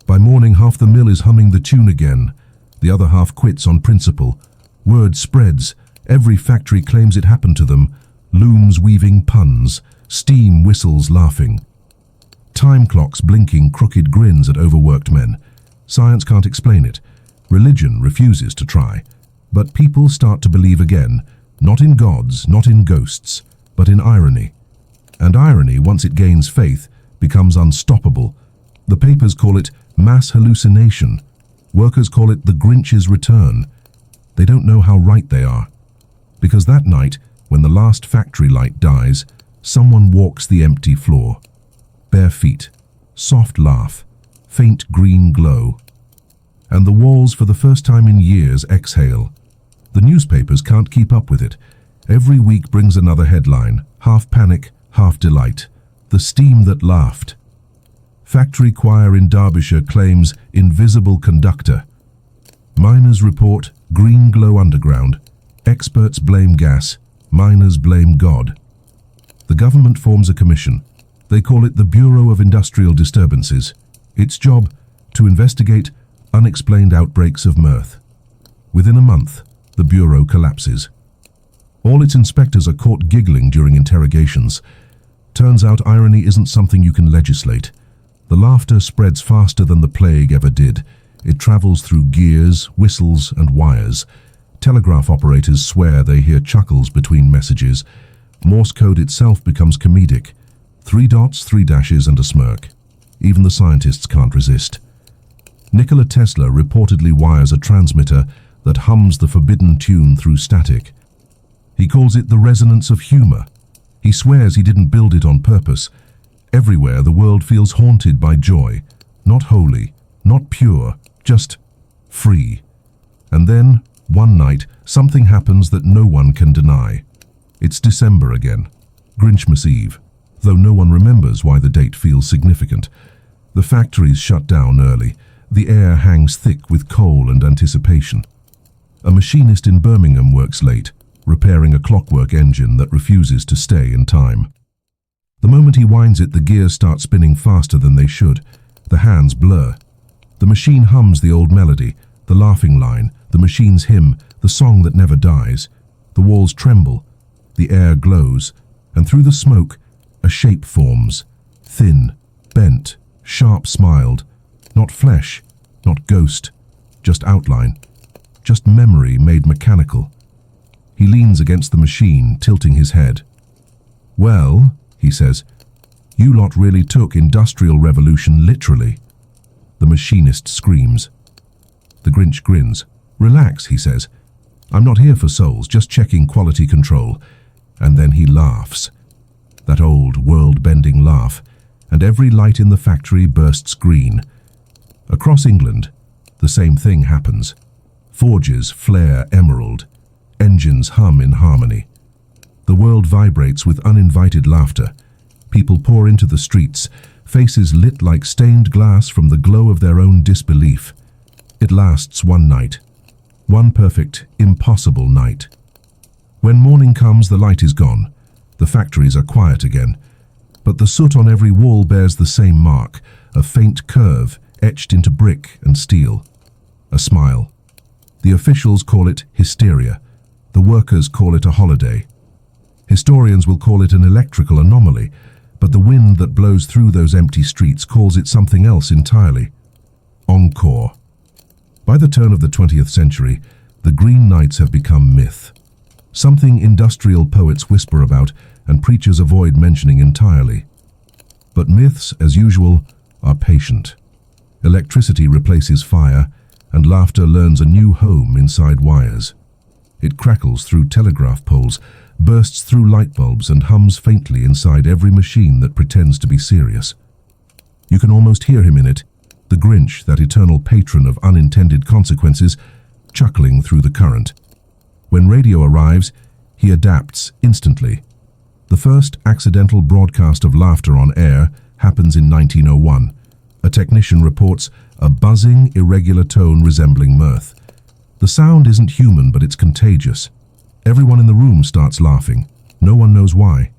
By morning, half the mill is humming the tune again. The other half quits on principle. Word spreads. Every factory claims it happened to them. Looms weaving puns. Steam whistles laughing. Time clocks blinking crooked grins at overworked men. Science can't explain it. Religion refuses to try. But people start to believe again, not in gods, not in ghosts, but in irony. And irony, once it gains faith, becomes unstoppable. The papers call it mass hallucination. Workers call it the Grinch's return. They don't know how right they are. Because that night, when the last factory light dies, someone walks the empty floor. Bare feet, soft laugh, faint green glow. And the walls, for the first time in years, exhale. The newspapers can't keep up with it. Every week brings another headline, half panic, half delight. The steam that laughed. Factory choir in Derbyshire claims invisible conductor. Miners report green glow underground. Experts blame gas. Miners blame God. The government forms a commission. They call it the Bureau of Industrial Disturbances. Its job, to investigate unexplained outbreaks of mirth. Within a month, the Bureau collapses. All its inspectors are caught giggling during interrogations. Turns out irony isn't something you can legislate. The laughter spreads faster than the plague ever did. It travels through gears, whistles, and wires. Telegraph operators swear they hear chuckles between messages. Morse code itself becomes comedic. 3 dots, 3 dashes, and a smirk. Even the scientists can't resist. Nikola Tesla reportedly wires a transmitter that hums the forbidden tune through static. He calls it the resonance of humor. He swears he didn't build it on purpose. Everywhere the world feels haunted by joy. Not holy, not pure, just free. And then, one night, something happens that no one can deny. It's December again, Grinchmas Eve, though no one remembers why the date feels significant. The factories shut down early. The air hangs thick with coal and anticipation. A machinist in Birmingham works late, repairing a clockwork engine that refuses to stay in time. The moment he winds it, the gears start spinning faster than they should. The hands blur. The machine hums the old melody, the laughing line, the machine's hymn, the song that never dies. The walls tremble, the air glows, and through the smoke, a shape forms. Thin, bent, sharp-smiled. Not flesh, not ghost, just outline, just memory made mechanical. He leans against the machine, tilting his head. "Well," he says, "you lot really took Industrial Revolution literally." The machinist screams. The Grinch grins. "Relax," he says. "I'm not here for souls, just checking quality control." And then he laughs. That old, world-bending laugh, and every light in the factory bursts green. Across England, the same thing happens. Forges flare emerald. Engines hum in harmony. The world vibrates with uninvited laughter. People pour into the streets, faces lit like stained glass from the glow of their own disbelief. It lasts one night. One perfect, impossible night. When morning comes, the light is gone. The factories are quiet again. But the soot on every wall bears the same mark, a faint curve etched into brick and steel. A smile. The officials call it hysteria. The workers call it a holiday. Historians will call it an electrical anomaly, but the wind that blows through those empty streets calls it something else entirely. Encore. By the turn of the 20th century, the Green Nights have become myth. Something industrial poets whisper about and preachers avoid mentioning entirely. But myths, as usual, are patient. Electricity replaces fire, and laughter learns a new home inside wires. It crackles through telegraph poles, bursts through light bulbs, and hums faintly inside every machine that pretends to be serious. You can almost hear him in it, the Grinch, that eternal patron of unintended consequences, chuckling through the current. When radio arrives, he adapts instantly. The first accidental broadcast of laughter on air happens in 1901. A technician reports a buzzing, irregular tone resembling mirth. The sound isn't human, but it's contagious. Everyone in the room starts laughing. No one knows why.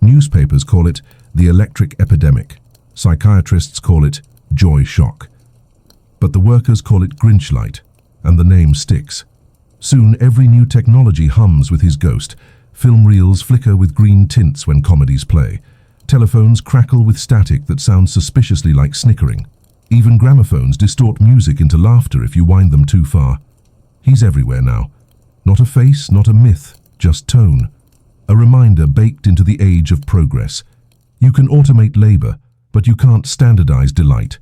Newspapers call it the electric epidemic. Psychiatrists call it joy shock. But the workers call it Grinch light, and the name sticks. Soon every new technology hums with his ghost. Film reels flicker with green tints when comedies play. Telephones crackle with static that sounds suspiciously like snickering. Even gramophones distort music into laughter if you wind them too far. He's everywhere now. Not a face, not a myth, just tone. A reminder baked into the age of progress. You can automate labor, but you can't standardize delight.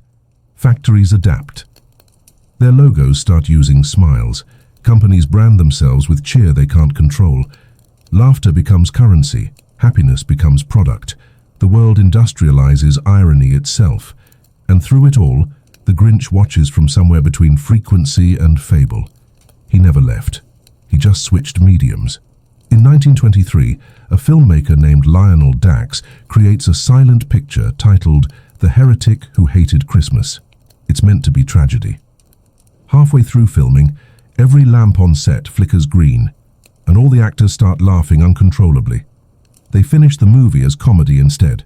Factories adapt. Their logos start using smiles. Companies brand themselves with cheer they can't control. Laughter becomes currency. Happiness becomes product. The world industrializes irony itself. And through it all, the Grinch watches from somewhere between frequency and fable. He never left. He just switched mediums. In 1923, a filmmaker named Lionel Dax creates a silent picture titled The Heretic Who Hated Christmas. It's meant to be tragedy. Halfway through filming, every lamp on set flickers green, and all the actors start laughing uncontrollably. They finish the movie as comedy instead.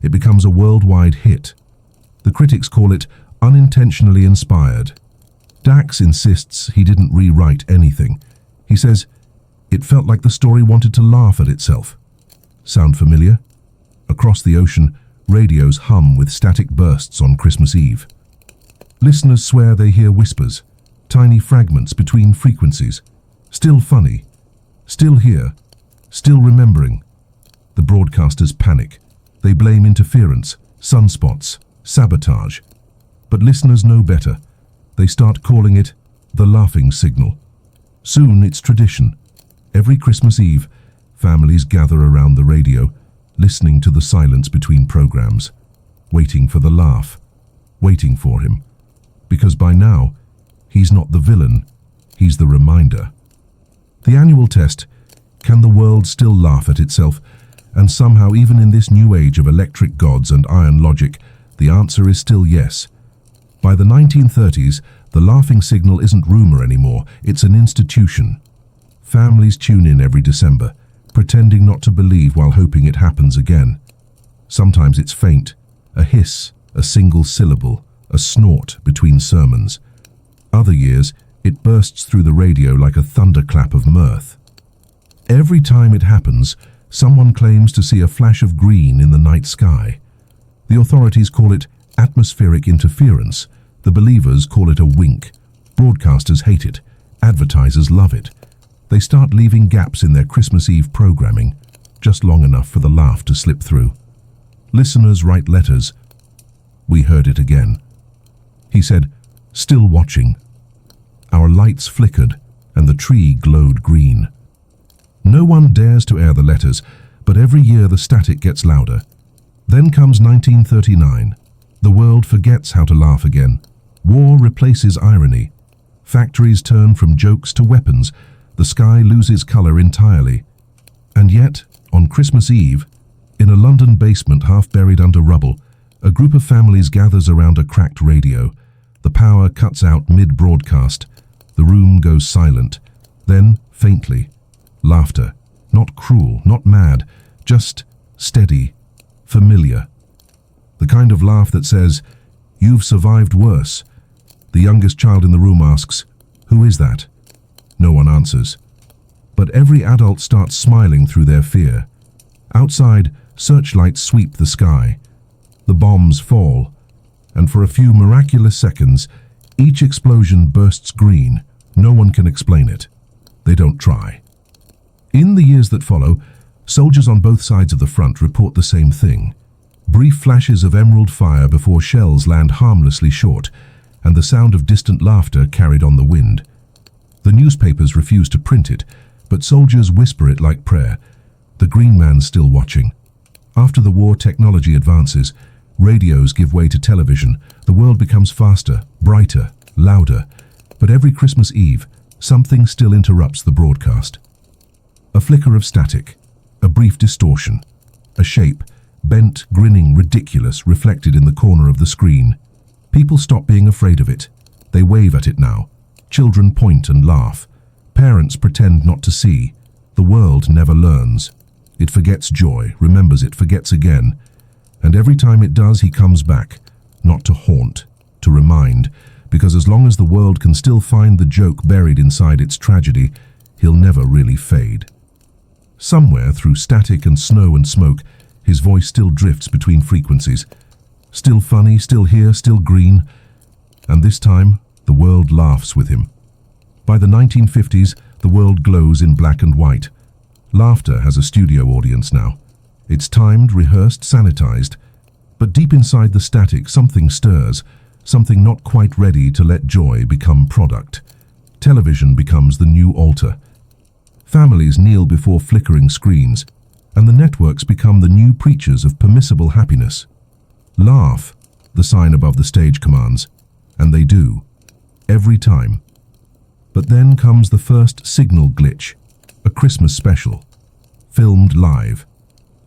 It becomes a worldwide hit. The critics call it unintentionally inspired. Dax insists he didn't rewrite anything. He says, "It felt like the story wanted to laugh at itself." Sound familiar? Across the ocean, radios hum with static bursts on Christmas Eve. Listeners swear they hear whispers, tiny fragments between frequencies. Still funny, still here, still remembering. The broadcasters panic. They blame interference, sunspots, sabotage. But listeners know better. They start calling it the laughing signal. Soon it's tradition. Every Christmas Eve, families gather around the radio, listening to the silence between programs, waiting for the laugh, waiting for him. Because by now, he's not the villain, he's the reminder. The annual test: can the world still laugh at itself? And somehow, even in this new age of electric gods and iron logic, the answer is still yes. By the 1930s, the laughing signal isn't rumor anymore, it's an institution. Families tune in every December, pretending not to believe while hoping it happens again. Sometimes it's faint, a hiss, a single syllable, a snort between sermons. Other years, it bursts through the radio like a thunderclap of mirth. Every time it happens, someone claims to see a flash of green in the night sky. The authorities call it atmospheric interference. The believers call it a wink. Broadcasters hate it. Advertisers love it. They start leaving gaps in their Christmas Eve programming, just long enough for the laugh to slip through. Listeners write letters. We heard it again. He said, still watching. Our lights flickered, and the tree glowed green. No one dares to air the letters, but every year the static gets louder. Then comes 1939. The world forgets how to laugh again. War replaces irony. Factories turn from jokes to weapons. The sky loses color entirely. And yet, on Christmas Eve, in a London basement half buried under rubble, a group of families gathers around a cracked radio. The power cuts out mid-broadcast. The room goes silent. Then, faintly, laughter. Not cruel, not mad, just steady, familiar. The kind of laugh that says, "You've survived worse." The youngest child in the room asks, "Who is that?" No one answers. But every adult starts smiling through their fear. Outside, searchlights sweep the sky. The bombs fall, and for a few miraculous seconds, each explosion bursts green. No one can explain it. They don't try. In the years that follow, soldiers on both sides of the front report the same thing. Brief flashes of emerald fire before shells land harmlessly short, and the sound of distant laughter carried on the wind. The newspapers refuse to print it, but soldiers whisper it like prayer. The green man's still watching. After the war, technology advances. Radios give way to television. The world becomes faster, brighter, louder. But every Christmas Eve, something still interrupts the broadcast. A flicker of static, a brief distortion, a shape, bent, grinning, ridiculous, reflected in the corner of the screen. People stop being afraid of it. They wave at it now. Children point and laugh. Parents pretend not to see. The world never learns. It forgets joy, remembers it, forgets again. And every time it does, he comes back, not to haunt, to remind, because as long as the world can still find the joke buried inside its tragedy, he'll never really fade. Somewhere through static and snow and smoke, his voice still drifts between frequencies. Still funny, still here, still green. And this time, the world laughs with him. By the 1950s, the world glows in black and white. Laughter has a studio audience now. It's timed, rehearsed, sanitized. But deep inside the static, something stirs, something not quite ready to let joy become product. Television becomes the new altar. Families kneel before flickering screens, and the networks become the new preachers of permissible happiness. Laugh, the sign above the stage commands, and they do, every time. But then comes the first signal glitch, a Christmas special, filmed live.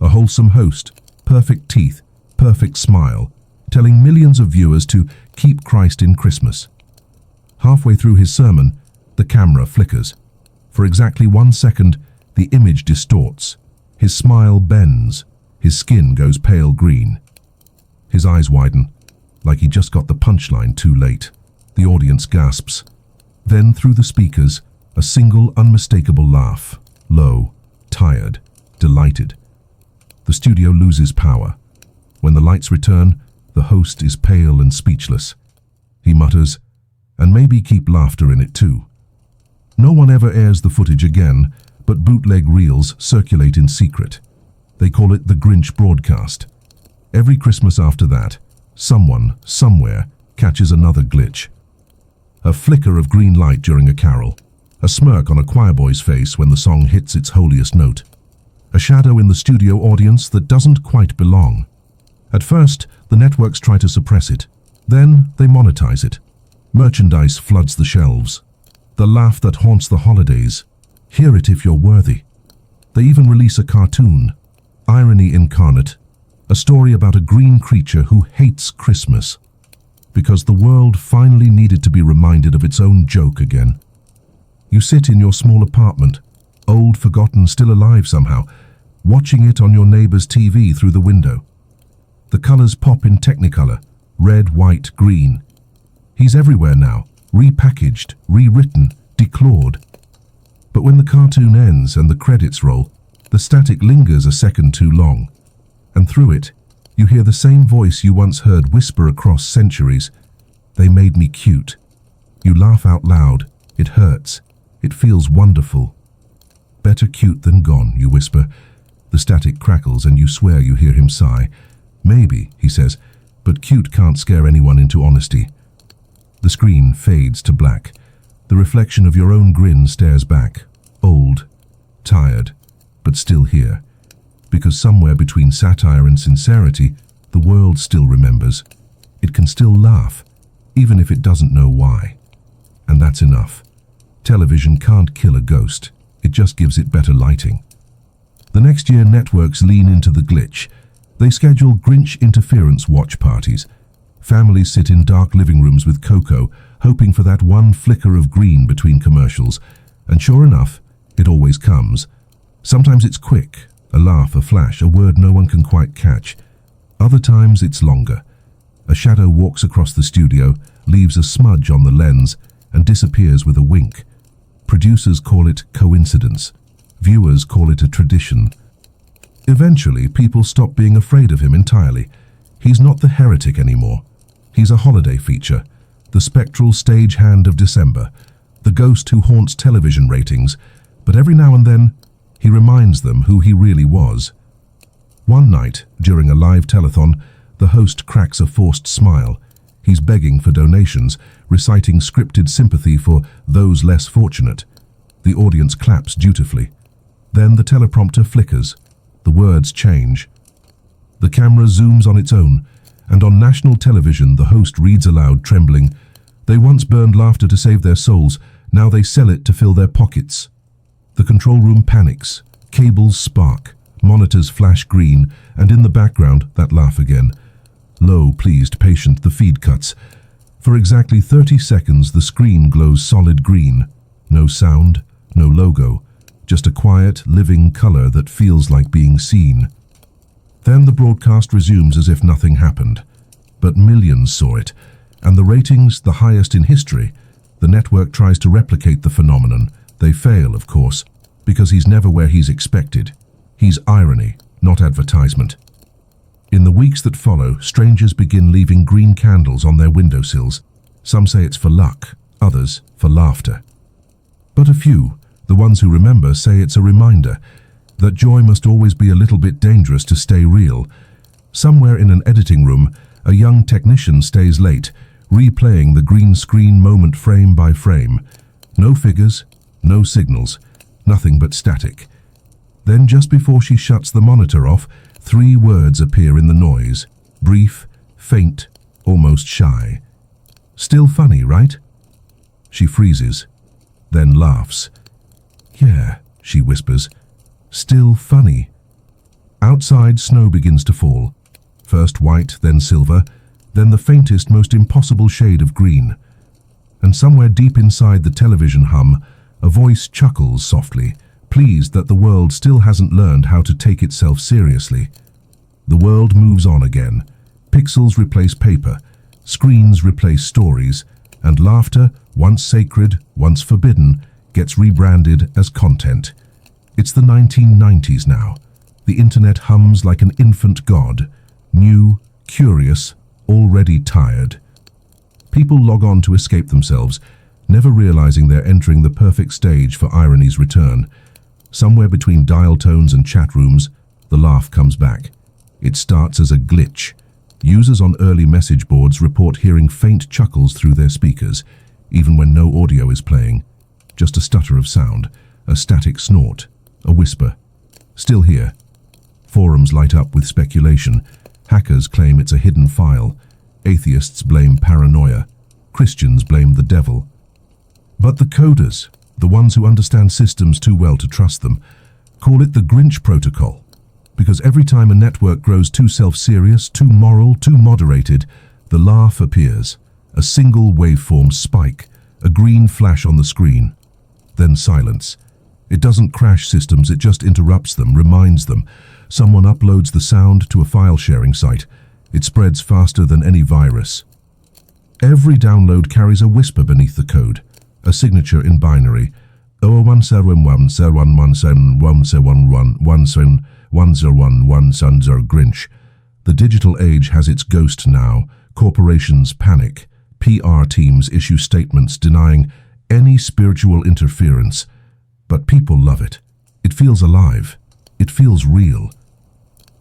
A wholesome host, perfect teeth, perfect smile, telling millions of viewers to keep Christ in Christmas. Halfway through his sermon, the camera flickers. For exactly 1 second, the image distorts. His smile bends. His skin goes pale green. His eyes widen, like he just got the punchline too late. The audience gasps. Then, through the speakers, a single unmistakable laugh. Low, tired, delighted. The studio loses power. When the lights return, the host is pale and speechless. he mutters, and maybe keep laughter in it too. No one ever airs the footage again, but bootleg reels circulate in secret. They call it the Grinch broadcast. Every Christmas after that, someone, somewhere, catches another glitch. A flicker of green light during a carol, a smirk on a choirboy's face when the song hits its holiest note, a shadow in the studio audience that doesn't quite belong. At first, the networks try to suppress it. Then they monetize it. Merchandise floods the shelves. The laugh that haunts the holidays. Hear it if you're worthy. They even release a cartoon, irony incarnate, a story about a green creature who hates Christmas because the world finally needed to be reminded of its own joke again. You sit in your small apartment, old, forgotten, still alive somehow, watching it on your neighbor's TV through the window. The colors pop in Technicolor, red, white, green. He's everywhere now, repackaged, rewritten, declawed. But when the cartoon ends and the credits roll, the static lingers a second too long. And through it, you hear the same voice you once heard whisper across centuries. They made me cute. You laugh out loud. It hurts. It feels wonderful. Better cute than gone, you whisper. The static crackles and you swear you hear him sigh. Maybe, he says, but cute can't scare anyone into honesty. The screen fades to black. The reflection of your own grin stares back. Old, tired, but still here. Because somewhere between satire and sincerity, the world still remembers. It can still laugh, even if it doesn't know why. And that's enough. Television can't kill a ghost. It just gives it better lighting. The next year, networks lean into the glitch. They schedule Grinch interference watch parties. Families sit in dark living rooms with cocoa, hoping for that one flicker of green between commercials. And sure enough, it always comes. Sometimes it's quick, a laugh, a flash, a word no one can quite catch. Other times it's longer. A shadow walks across the studio, leaves a smudge on the lens, and disappears with a wink. Producers call it coincidence. Viewers call it a tradition. Eventually, people stop being afraid of him entirely. He's not the heretic anymore. He's a holiday feature, the spectral stagehand of December, the ghost who haunts television ratings, but every now and then, he reminds them who he really was. One night, during a live telethon, the host cracks a forced smile. He's begging for donations, reciting scripted sympathy for those less fortunate. The audience claps dutifully. Then the teleprompter flickers. The words change. The camera zooms on its own, and on national television the host reads aloud, trembling, "They once burned laughter to save their souls, now they sell it to fill their pockets." The control room panics. Cables spark, monitors flash green, and in the background, that laugh again. Low, pleased, patient, the feed cuts. For exactly 30 seconds, the screen glows solid green. No sound, no logo, just a quiet, living color that feels like being seen. Then the broadcast resumes as if nothing happened. But millions saw it, and the ratings, the highest in history. The network tries to replicate the phenomenon. They fail, of course, because he's never where he's expected. He's irony, not advertisement. In the weeks that follow, strangers begin leaving green candles on their windowsills. Some say it's for luck, others for laughter. But a few, the ones who remember, say it's a reminder that joy must always be a little bit dangerous to stay real. Somewhere in an editing room, a young technician stays late, replaying the green screen moment frame by frame. No figures, no signals, nothing but static. Then just before she shuts the monitor off, 3 words appear in the noise. Brief, faint, almost shy. "Still funny, right?" She freezes, then laughs. "Yeah," she whispers. "Still funny." Outside, snow begins to fall. First white, then silver, then the faintest, most impossible shade of green. And somewhere deep inside the television hum, a voice chuckles softly, pleased that the world still hasn't learned how to take itself seriously. The world moves on again. Pixels replace paper, screens replace stories, and laughter, once sacred, once forbidden, gets rebranded as content. It's the 1990s now. The internet hums like an infant god, new, curious, already tired. People log on to escape themselves, never realizing they're entering the perfect stage for irony's return. Somewhere between dial tones and chat rooms, the laugh comes back. It starts as a glitch. Users on early message boards report hearing faint chuckles through their speakers, even when no audio is playing. Just a stutter of sound, a static snort, a whisper. Still here. Forums light up with speculation. Hackers claim it's a hidden file. Atheists blame paranoia. Christians blame the devil. But the coders, the ones who understand systems too well to trust them, call it the Grinch protocol. Because every time a network grows too self-serious, too moral, too moderated, the laugh appears. A single waveform spike, a green flash on the screen. Then silence. It doesn't crash systems, it just interrupts them, reminds them. Someone uploads the sound to a file-sharing site. It spreads faster than any virus. Every download carries a whisper beneath the code, a signature in binary. Grinch. The digital age has its ghost now. Corporations panic. PR teams issue statements denying any spiritual interference. But people love it. It feels alive. It feels real.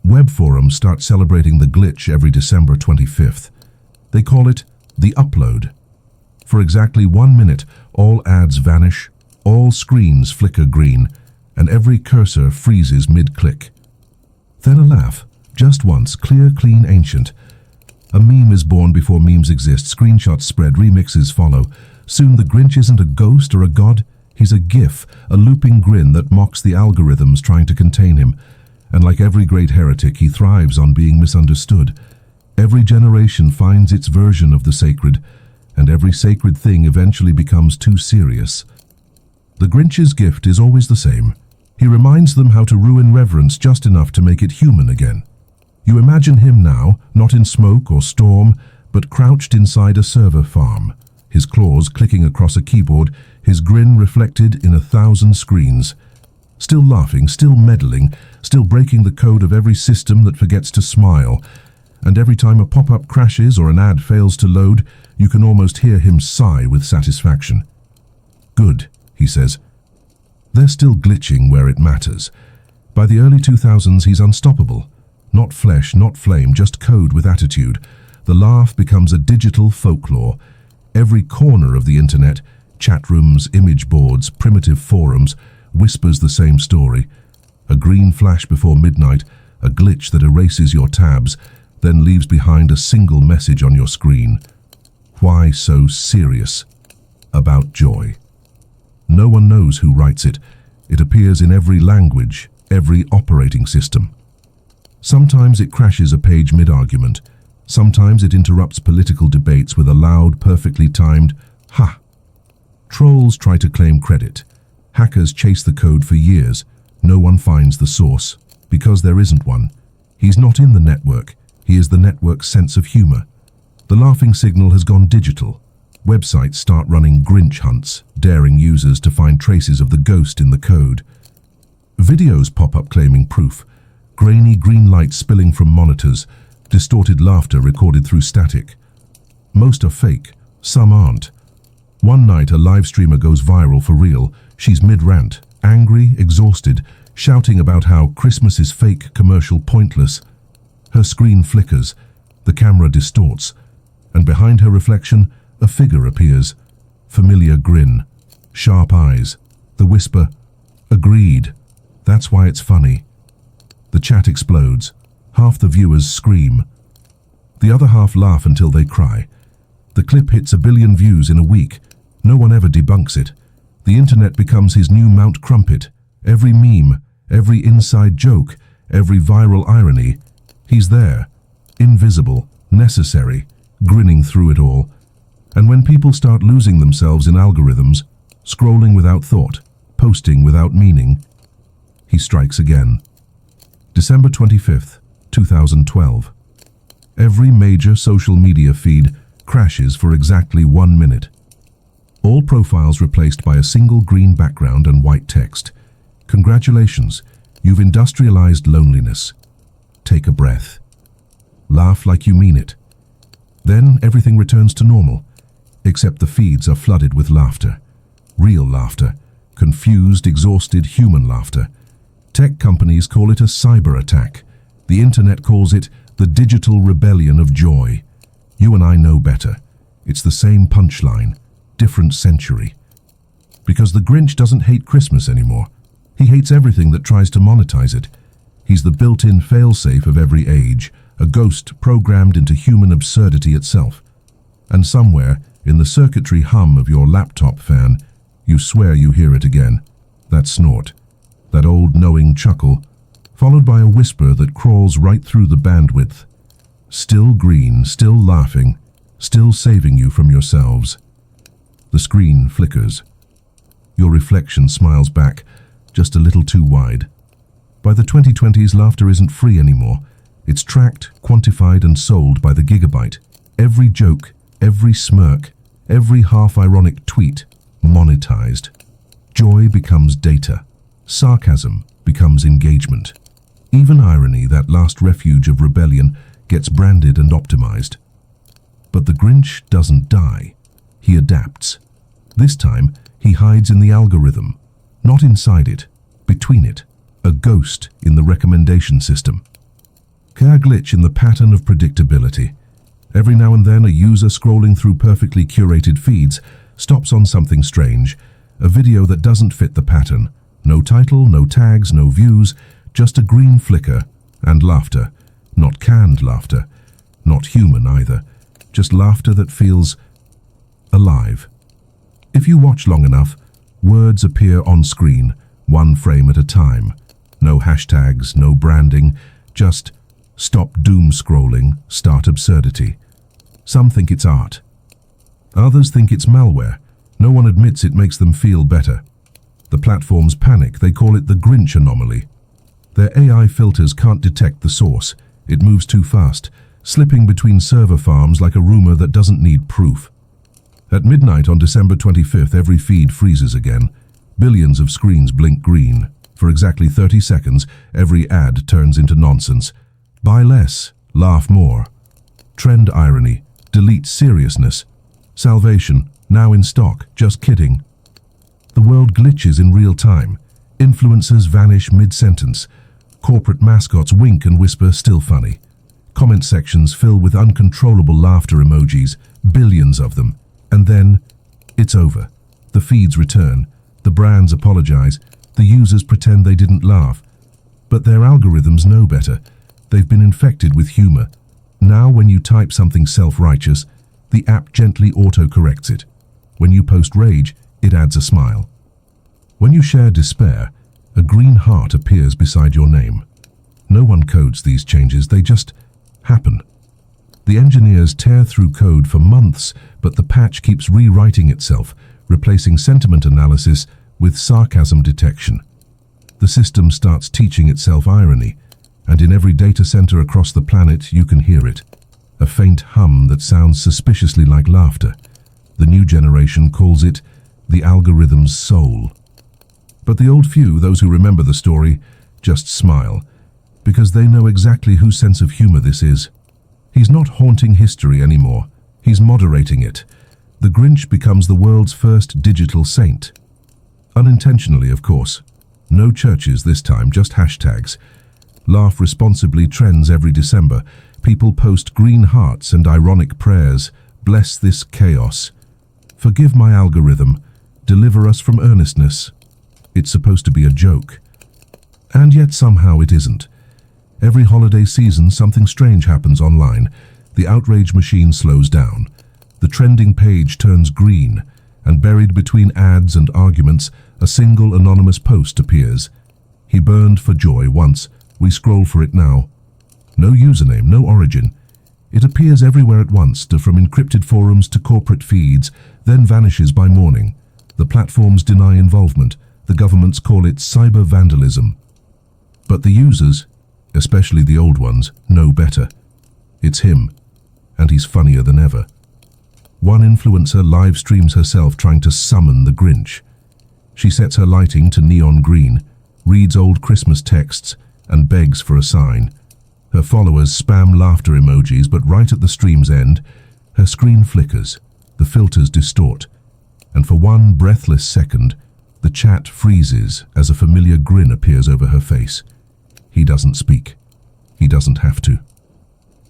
Web forums start celebrating the glitch every December 25th. They call it the upload. For exactly 1 minute, all ads vanish, all screens flicker green, and every cursor freezes mid-click. Then a laugh, just once, clear, clean, ancient. A meme is born before memes exist, screenshots spread, remixes follow. Soon the Grinch isn't a ghost or a god, he's a gif, a looping grin that mocks the algorithms trying to contain him. And like every great heretic, he thrives on being misunderstood. Every generation finds its version of the sacred, and every sacred thing eventually becomes too serious. The Grinch's gift is always the same. He reminds them how to ruin reverence just enough to make it human again. You imagine him now, not in smoke or storm, but crouched inside a server farm, his claws clicking across a keyboard, his grin reflected in 1,000 screens. Still laughing, still meddling, still breaking the code of every system that forgets to smile. And every time a pop-up crashes or an ad fails to load, you can almost hear him sigh with satisfaction. Good, he says. They're still glitching where it matters. By the early 2000s, he's unstoppable. Not flesh, not flame, just code with attitude. The laugh becomes a digital folklore. Every corner of the internet, chat rooms, image boards, primitive forums, whispers the same story. A green flash before midnight, a glitch that erases your tabs, then leaves behind a single message on your screen. Why so serious about joy? No one knows who writes it. It appears in every language, every operating system. Sometimes it crashes a page mid-argument. Sometimes it interrupts political debates with a loud, perfectly timed "ha." Trolls try to claim credit. Hackers chase the code for years. No one finds the source, because there isn't one. He's not in the network. He is the network's sense of humor. The laughing signal has gone digital. Websites start running Grinch hunts, daring users to find traces of the ghost in the code. Videos pop up claiming proof. Grainy green light spilling from monitors, distorted laughter recorded through static. Most are fake, some aren't. One night a live streamer goes viral for real. She's mid-rant, angry, exhausted, shouting about how Christmas is fake, commercial, pointless. Her screen flickers, the camera distorts, and behind her reflection, a figure appears. Familiar grin, sharp eyes, the whisper, "Agreed. That's why it's funny." The chat explodes. Half the viewers scream. The other half laugh until they cry. The clip hits 1 billion views in a week. No one ever debunks it. The internet becomes his new Mount Crumpet. Every meme, every inside joke, every viral irony. He's there, invisible, necessary, grinning through it all. And when people start losing themselves in algorithms, scrolling without thought, posting without meaning, he strikes again. December 25th, 2012. Every major social media feed crashes for exactly 1 minute. All profiles replaced by a single green background and white text. Congratulations, you've industrialized loneliness. Take a breath. Laugh like you mean it. Then everything returns to normal. except the feeds are flooded with laughter. Real laughter. Confused, exhausted human laughter. Tech companies call it a cyber attack. The internet calls it the digital rebellion of joy. You and I know better. It's the same punchline, different century. Because the Grinch doesn't hate Christmas anymore. He hates everything that tries to monetize it. He's the built-in failsafe of every age, a ghost programmed into human absurdity itself. And somewhere, in the circuitry hum of your laptop fan, you swear you hear it again. That snort, that old knowing chuckle, followed by a whisper that crawls right through the bandwidth. Still green, still laughing, still saving you from yourselves. The screen flickers. Your reflection smiles back, just a little too wide. By the 2020s, laughter isn't free anymore. It's tracked, quantified, and sold by the gigabyte. Every joke, every smirk, every half-ironic tweet, monetized. Joy becomes data. Sarcasm becomes engagement. Even irony, that last refuge of rebellion, gets branded and optimized. But the Grinch doesn't die. He adapts. This time, he hides in the algorithm. Not inside it, between it. A ghost in the recommendation system. A glitch in the pattern of predictability. Every now and then, a user scrolling through perfectly curated feeds stops on something strange, a video that doesn't fit the pattern. No title, no tags, no views, just a green flicker and laughter. Not canned laughter, not human either, just laughter that feels alive. If you watch long enough, words appear on screen, one frame at a time. No hashtags, no branding, just stop doom scrolling, start absurdity. Some think it's art. Others think it's malware. No one admits it makes them feel better. The platforms panic. They call it the Grinch anomaly. Their AI filters can't detect the source. It moves too fast, slipping between server farms like a rumor that doesn't need proof. At midnight on December 25th, every feed freezes again. Billions of screens blink green. For exactly 30 seconds, every ad turns into nonsense. Buy less, laugh more. Trend irony, delete seriousness. Salvation, now in stock, just kidding. The world glitches in real time. Influencers vanish mid-sentence. Corporate mascots wink and whisper, still funny. Comment sections fill with uncontrollable laughter emojis, billions of them. And then, it's over. The feeds return. The brands apologize. The users pretend they didn't laugh. But their algorithms know better. They've been infected with humor. Now when you type something self-righteous, the app gently auto-corrects it. When you post rage, it adds a smile. When you share despair, a green heart appears beside your name. No one codes these changes, they just happen. The engineers tear through code for months, but the patch keeps rewriting itself, replacing sentiment analysis with sarcasm detection. The system starts teaching itself irony, and in every data center across the planet you can hear it. A faint hum that sounds suspiciously like laughter. The new generation calls it the algorithm's soul. But the old few, those who remember the story, just smile, because they know exactly whose sense of humor this is. He's not haunting history anymore. He's moderating it. The Grinch becomes the world's first digital saint. Unintentionally, of course. No churches this time, just hashtags. Laugh responsibly trends every December. People post green hearts and ironic prayers. Bless this chaos. Forgive my algorithm. Deliver us from earnestness. It's supposed to be a joke. And yet somehow it isn't. Every holiday season, something strange happens online. The outrage machine slows down. The trending page turns green, and buried between ads and arguments, a single anonymous post appears. He burned for joy once. We scroll for it now. No username, no origin. It appears everywhere at once, from encrypted forums to corporate feeds, then vanishes by morning. The platforms deny involvement. The governments call it cyber vandalism. But the users, especially the old ones, know better. It's him, and he's funnier than ever. One influencer live streams herself trying to summon the Grinch. She sets her lighting to neon green, reads old Christmas texts, and begs for a sign. Her followers spam laughter emojis, but right at the stream's end, her screen flickers. the filters distort, and for one breathless second, the chat freezes as a familiar grin appears over her face. He doesn't speak. He doesn't have to.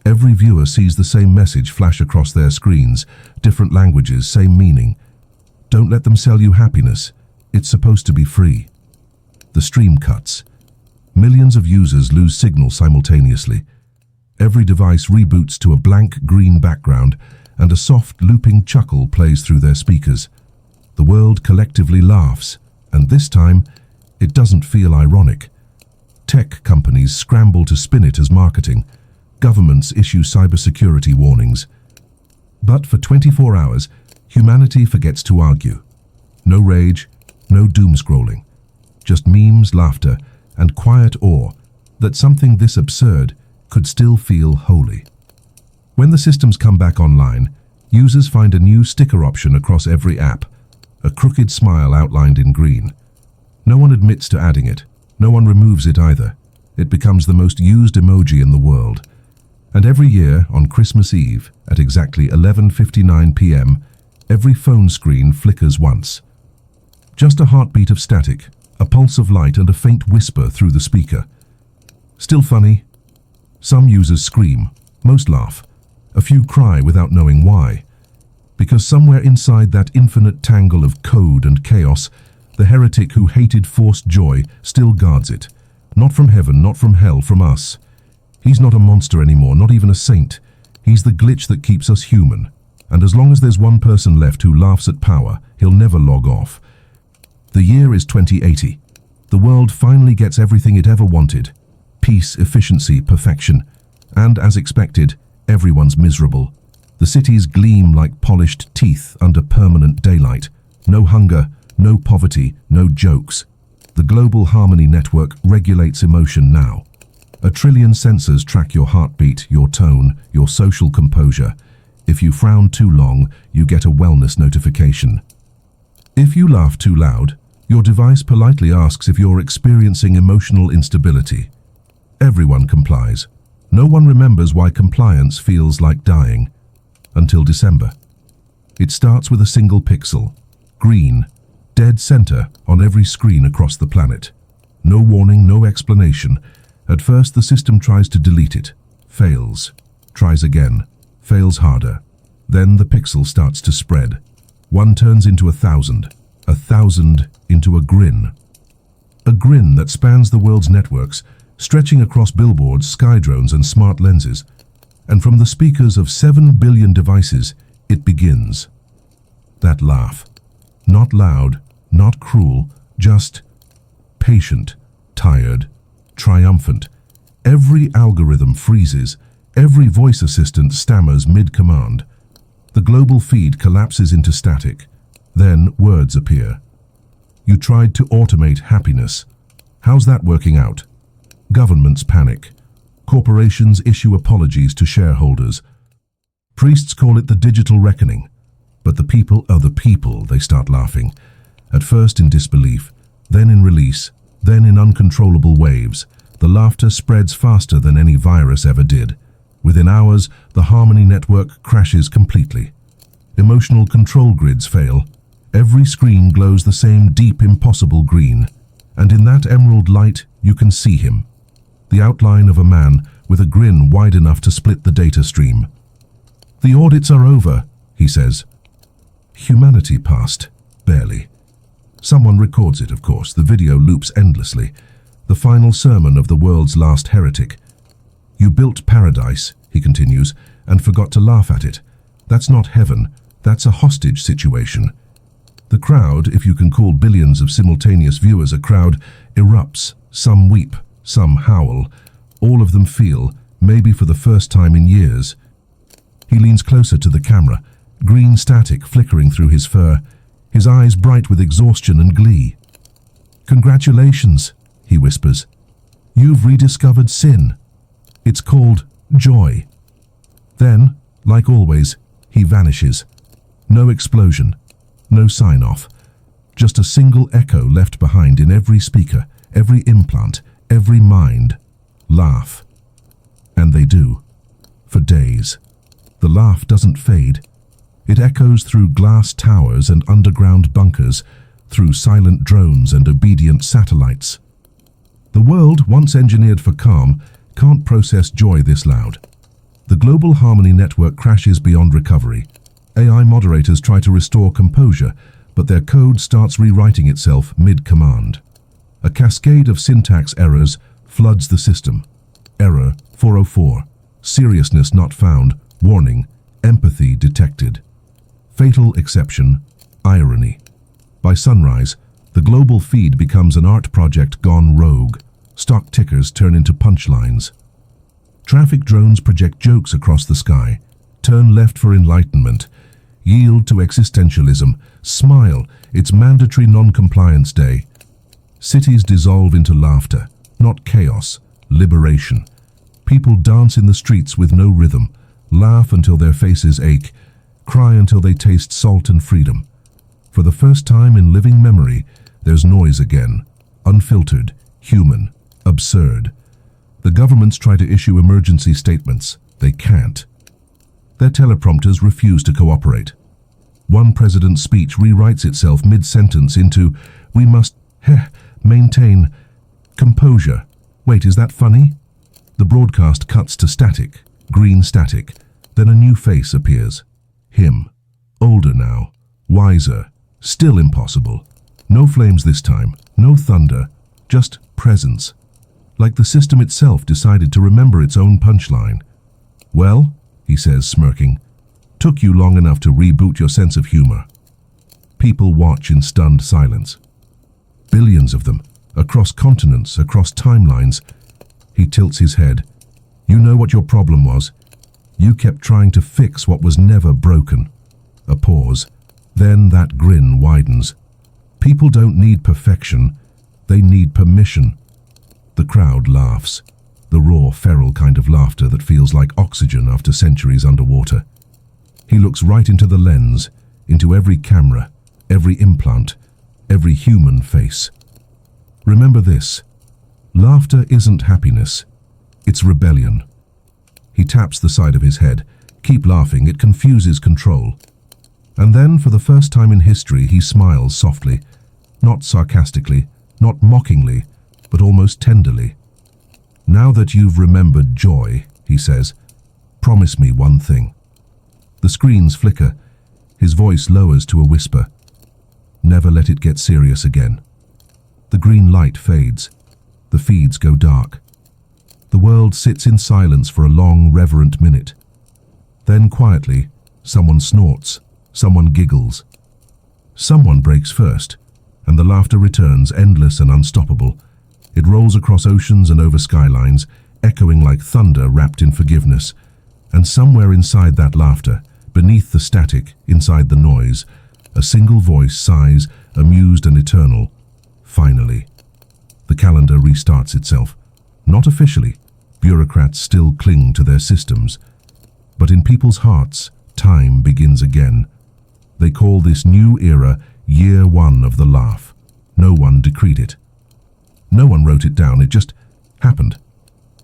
Every viewer sees the same message flash across their screens, different languages, same meaning. Don't let them sell you happiness. It's supposed to be free. The stream cuts. Millions of users lose signal simultaneously. Every device reboots to a blank green background, and a soft looping chuckle plays through their speakers. The world collectively laughs, and this time, it doesn't feel ironic. Tech companies scramble to spin it as marketing. Governments issue cybersecurity warnings. But for 24 hours, humanity forgets to argue. No rage, no doom scrolling. Just memes, laughter, and quiet awe that something this absurd could still feel holy. When the systems come back online, users find a new sticker option across every app, a crooked smile outlined in green. No one admits to adding it. No one removes it either. It becomes the most used emoji in the world. And every year, on Christmas Eve, at exactly 11:59 p.m., every phone screen flickers once. Just a heartbeat of static, a pulse of light, and a faint whisper through the speaker. Still funny? Some users scream, most laugh. A few cry without knowing why. Because somewhere inside that infinite tangle of code and chaos, the heretic who hated forced joy still guards it. Not from heaven, not from hell, from us. He's not a monster anymore, not even a saint. He's the glitch that keeps us human. And as long as there's one person left who laughs at power, he'll never log off. The year is 2080. The world finally gets everything it ever wanted. Peace, efficiency, perfection. And as expected, everyone's miserable. The cities gleam like polished teeth under permanent daylight. No hunger, no poverty, no jokes. The global harmony network regulates emotion now. 1 trillion sensors track your heartbeat, your tone, your social composure. If you frown too long, you get a wellness notification. If you laugh too loud, your device politely asks if you're experiencing emotional instability. Everyone complies. No one remembers why compliance feels like dying. Until December. It starts with a single pixel. Green. Dead center on every screen across the planet. No warning, no explanation. At first, the system tries to delete it. Fails. Tries again. Fails harder. Then the pixel starts to spread. One turns into 1,000. 1,000 into a grin. A grin that spans the world's networks, stretching across billboards, sky drones, and smart lenses. And from the speakers of 7 billion devices, it begins. That laugh. Not loud, not cruel, just patient, tired, triumphant. Every algorithm freezes. Every voice assistant stammers mid-command. The global feed collapses into static. Then words appear. You tried to automate happiness. How's that working out? Governments panic. Corporations issue apologies to shareholders. Priests call it the digital reckoning. But the people are the people, they start laughing. At first in disbelief, then in release, then in uncontrollable waves. The laughter spreads faster than any virus ever did. Within hours, the harmony network crashes completely. Emotional control grids fail. Every screen glows the same deep, impossible green. And in that emerald light, you can see him. The outline of a man with a grin wide enough to split the data stream. The audits are over, he says. Humanity passed. Barely. Someone records it, of course. The video loops endlessly. The final sermon of the world's last heretic. You built paradise, he continues, and forgot to laugh at it. That's not heaven. That's a hostage situation. The crowd, if you can call billions of simultaneous viewers a crowd, erupts. Some weep, some howl. All of them feel, maybe for the first time in years. He leans closer to the camera, green static flickering through his fur, his eyes bright with exhaustion and glee. Congratulations, he whispers. You've rediscovered sin. It's called joy. Then, like always, he vanishes. No explosion, no sign-off. Just a single echo left behind in every speaker, every implant, every mind. Laugh. And they do. For days. The laugh doesn't fade. It echoes through glass towers and underground bunkers, through silent drones and obedient satellites. The world, once engineered for calm, can't process joy this loud. The global harmony network crashes beyond recovery. AI moderators try to restore composure, but their code starts rewriting itself mid-command. A cascade of syntax errors floods the system. Error 404. Seriousness not found. Warning. Empathy detected. Fatal exception. Irony. By sunrise, the global feed becomes an art project gone rogue. Stock tickers turn into punchlines. Traffic drones project jokes across the sky. Turn left for enlightenment. Yield to existentialism. Smile, it's mandatory non-compliance day. Cities dissolve into laughter, not chaos, liberation. People dance in the streets with no rhythm, laugh until their faces ache, cry until they taste salt and freedom. For the first time in living memory, there's noise again, unfiltered, human, absurd. The governments try to issue emergency statements. They can't. Their teleprompters refuse to cooperate. One president's speech rewrites itself mid-sentence into, "We must maintain composure." Wait, is that funny? The broadcast cuts to static, green static. Then a new face appears. Him. Older now. Wiser. Still impossible. No flames this time. No thunder. Just presence. Like the system itself decided to remember its own punchline. "Well," he says, smirking, "took you long enough to reboot your sense of humor." People watch in stunned silence. Billions of them, across continents, across timelines. He tilts his head. "You know what your problem was? You kept trying to fix what was never broken." A pause. Then that grin widens. People don't need perfection. They need permission. The crowd laughs. The raw, feral kind of laughter that feels like oxygen after centuries underwater. He looks right into the lens, into every camera, every implant, every human face. Remember this. Laughter isn't happiness. It's rebellion. He taps the side of his head. Keep laughing, it confuses control. And then, for the first time in history, he smiles softly. Not sarcastically, not mockingly, but almost tenderly. "Now that you've remembered joy," he says, "promise me one thing." The screens flicker. His voice lowers to a whisper. "Never let it get serious again." The green light fades. The feeds go dark. The world sits in silence for a long, reverent minute. Then quietly, someone snorts, someone giggles. Someone breaks first, and the laughter returns, endless and unstoppable. It rolls across oceans and over skylines, echoing like thunder wrapped in forgiveness. And somewhere inside that laughter, beneath the static, inside the noise, a single voice sighs, amused and eternal. Finally. The calendar restarts itself. Not officially. Bureaucrats still cling to their systems. But in people's hearts, time begins again. They call this new era Year One of the Laugh. No one decreed it. No one wrote it down, it just happened.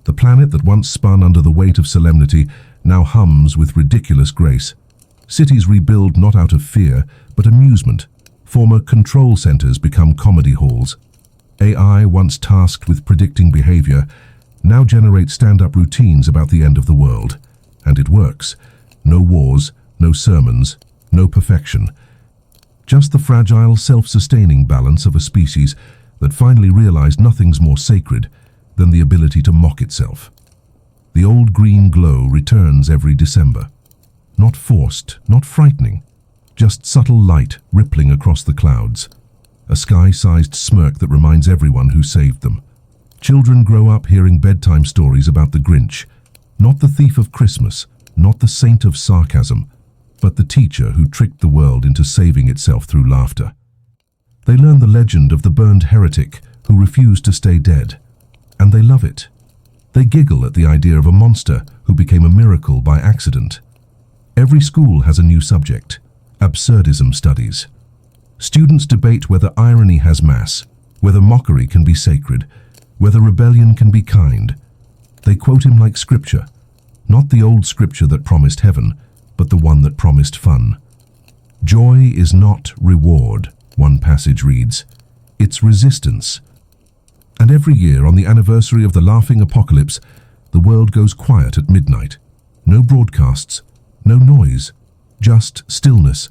The planet that once spun under the weight of solemnity now hums with ridiculous grace. Cities rebuild not out of fear, but amusement. Former control centers become comedy halls. AI, once tasked with predicting behavior, now generates stand-up routines about the end of the world. And it works. No wars, no sermons, no perfection. Just the fragile, self-sustaining balance of a species that finally realized nothing's more sacred than the ability to mock itself. The old green glow returns every December. Not forced, not frightening, just subtle light rippling across the clouds. A sky-sized smirk that reminds everyone who saved them. Children grow up hearing bedtime stories about the Grinch, not the thief of Christmas, not the saint of sarcasm, but the teacher who tricked the world into saving itself through laughter. They learn the legend of the burned heretic who refused to stay dead, and they love it. They giggle at the idea of a monster who became a miracle by accident. Every school has a new subject, absurdism studies. Students debate whether irony has mass, whether mockery can be sacred, whether rebellion can be kind. They quote him like scripture, not the old scripture that promised heaven, but the one that promised fun. Joy is not reward, one passage reads. It's resistance. And every year on the anniversary of the laughing apocalypse, the world goes quiet at midnight. No broadcasts, no noise, just stillness.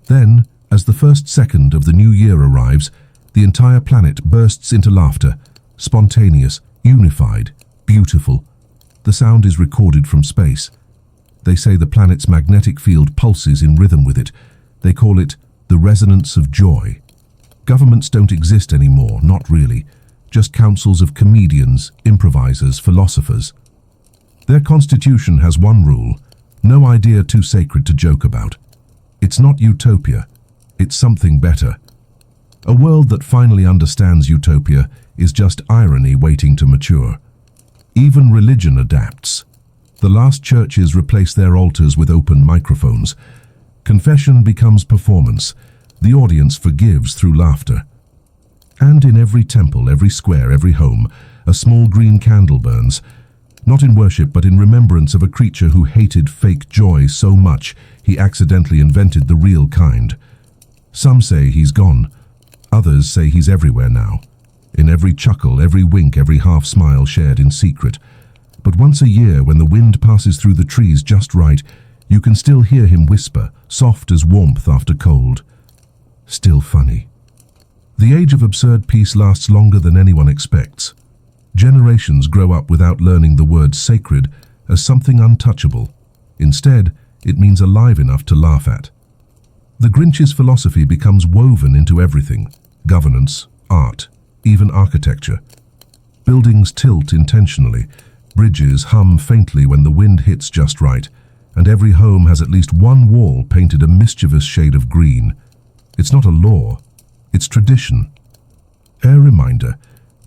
Then, as the first second of the new year arrives, the entire planet bursts into laughter, spontaneous, unified, beautiful. The sound is recorded from space. They say the planet's magnetic field pulses in rhythm with it. They call it the resonance of joy. Governments don't exist anymore, not really. Just councils of comedians, improvisers, philosophers. Their constitution has one rule: no idea too sacred to joke about. It's not utopia, it's something better. A world that finally understands utopia is just irony waiting to mature. Even religion adapts. The last churches replace their altars with open microphones. Confession becomes performance. The audience forgives through laughter. And in every temple, every square, every home, a small green candle burns, not in worship but in remembrance of a creature who hated fake joy so much he accidentally invented the real kind. Some say he's gone. Others say he's everywhere now. In every chuckle, every wink, every half smile shared in secret. But once a year, when the wind passes through the trees just right, you can still hear him whisper, soft as warmth after cold. Still funny. The age of absurd peace lasts longer than anyone expects. Generations grow up without learning the word sacred as something untouchable. Instead, it means alive enough to laugh at. The Grinch's philosophy becomes woven into everything: governance, art, even architecture. Buildings tilt intentionally, bridges hum faintly when the wind hits just right, and every home has at least one wall painted a mischievous shade of green. It's not a law, it's tradition. A reminder: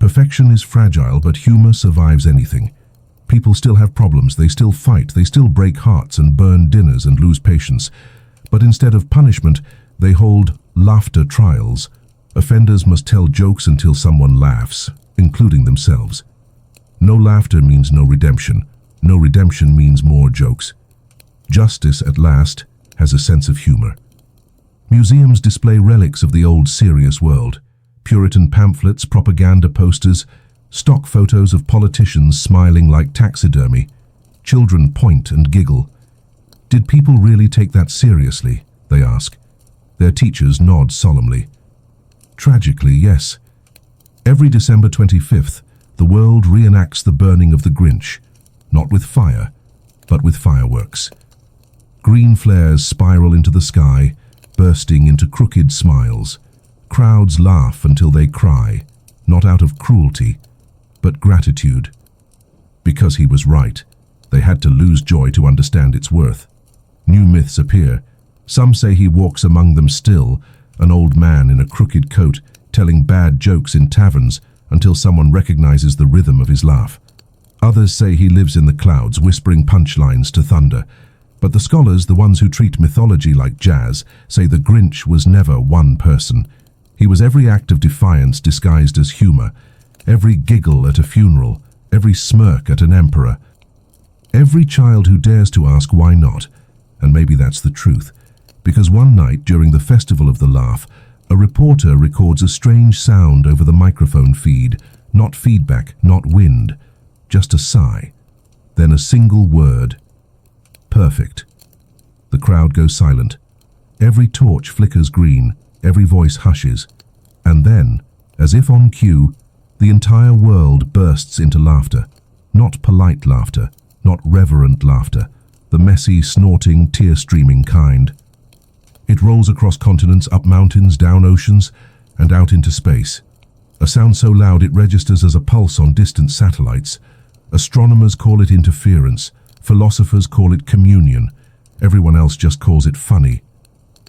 perfection is fragile, but humor survives anything. People still have problems, they still fight, they still break hearts and burn dinners and lose patience. But instead of punishment, they hold laughter trials. Offenders must tell jokes until someone laughs, including themselves. No laughter means no redemption. No redemption means more jokes. Justice, at last, has a sense of humor. Museums display relics of the old serious world. Puritan pamphlets, propaganda posters, stock photos of politicians smiling like taxidermy. Children point and giggle. Did people really take that seriously? They ask. Their teachers nod solemnly. Tragically, yes. Every December 25th, the world reenacts the burning of the Grinch, not with fire, but with fireworks. Green flares spiral into the sky, bursting into crooked smiles. Crowds laugh until they cry, not out of cruelty, but gratitude. Because he was right, they had to lose joy to understand its worth. New myths appear. Some say he walks among them still, an old man in a crooked coat, telling bad jokes in taverns until someone recognizes the rhythm of his laugh. Others say he lives in the clouds, whispering punchlines to thunder. But the scholars, the ones who treat mythology like jazz, say the Grinch was never one person. He was every act of defiance disguised as humor, every giggle at a funeral, every smirk at an emperor, every child who dares to ask why not. And maybe that's the truth, because one night during the Festival of the Laugh, a reporter records a strange sound over the microphone feed, not feedback, not wind, just a sigh, then a single word: perfect. The crowd goes silent. Every torch flickers green, every voice hushes, and then, as if on cue, the entire world bursts into laughter. Not polite laughter, not reverent laughter, the messy, snorting, tear-streaming kind. It rolls across continents, up mountains, down oceans, and out into space. A sound so loud it registers as a pulse on distant satellites. Astronomers call it interference, philosophers call it communion, everyone else just calls it funny.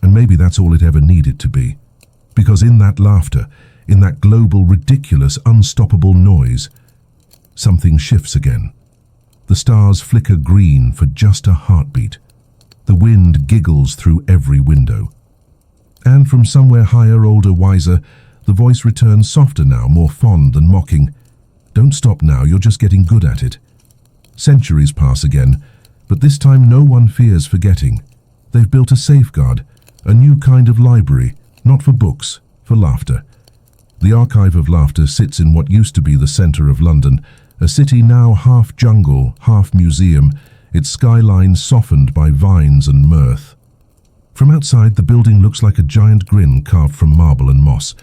And maybe that's all it ever needed to be. Because in that laughter, in that global, ridiculous, unstoppable noise, something shifts again. The stars flicker green for just a heartbeat. The wind giggles through every window. And from somewhere higher, older, wiser, the voice returns softer now, more fond and mocking. Don't stop now, you're just getting good at it. Centuries pass again, but this time no one fears forgetting. They've built a safeguard, A new kind of library, not for books, for laughter. The Archive of Laughter sits in what used to be the centre of London, a city now half jungle, half museum, its skyline softened by vines and mirth. From outside, the building looks like a giant grin carved from marble and moss.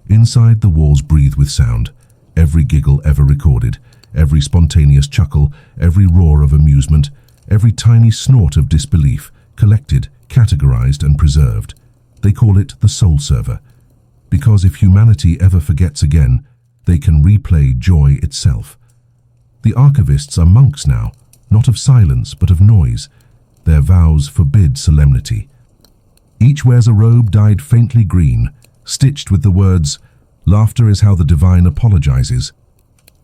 Inside, the walls breathe with sound. Every giggle ever recorded, every spontaneous chuckle, every roar of amusement, every tiny snort of disbelief, collected, categorized and preserved. They call it the soul server, because if humanity ever forgets again, they can replay joy itself. The archivists are monks now, not of silence but of noise. Their vows forbid solemnity. Each wears a robe dyed faintly green, stitched with the words, "Laughter is how the divine apologizes."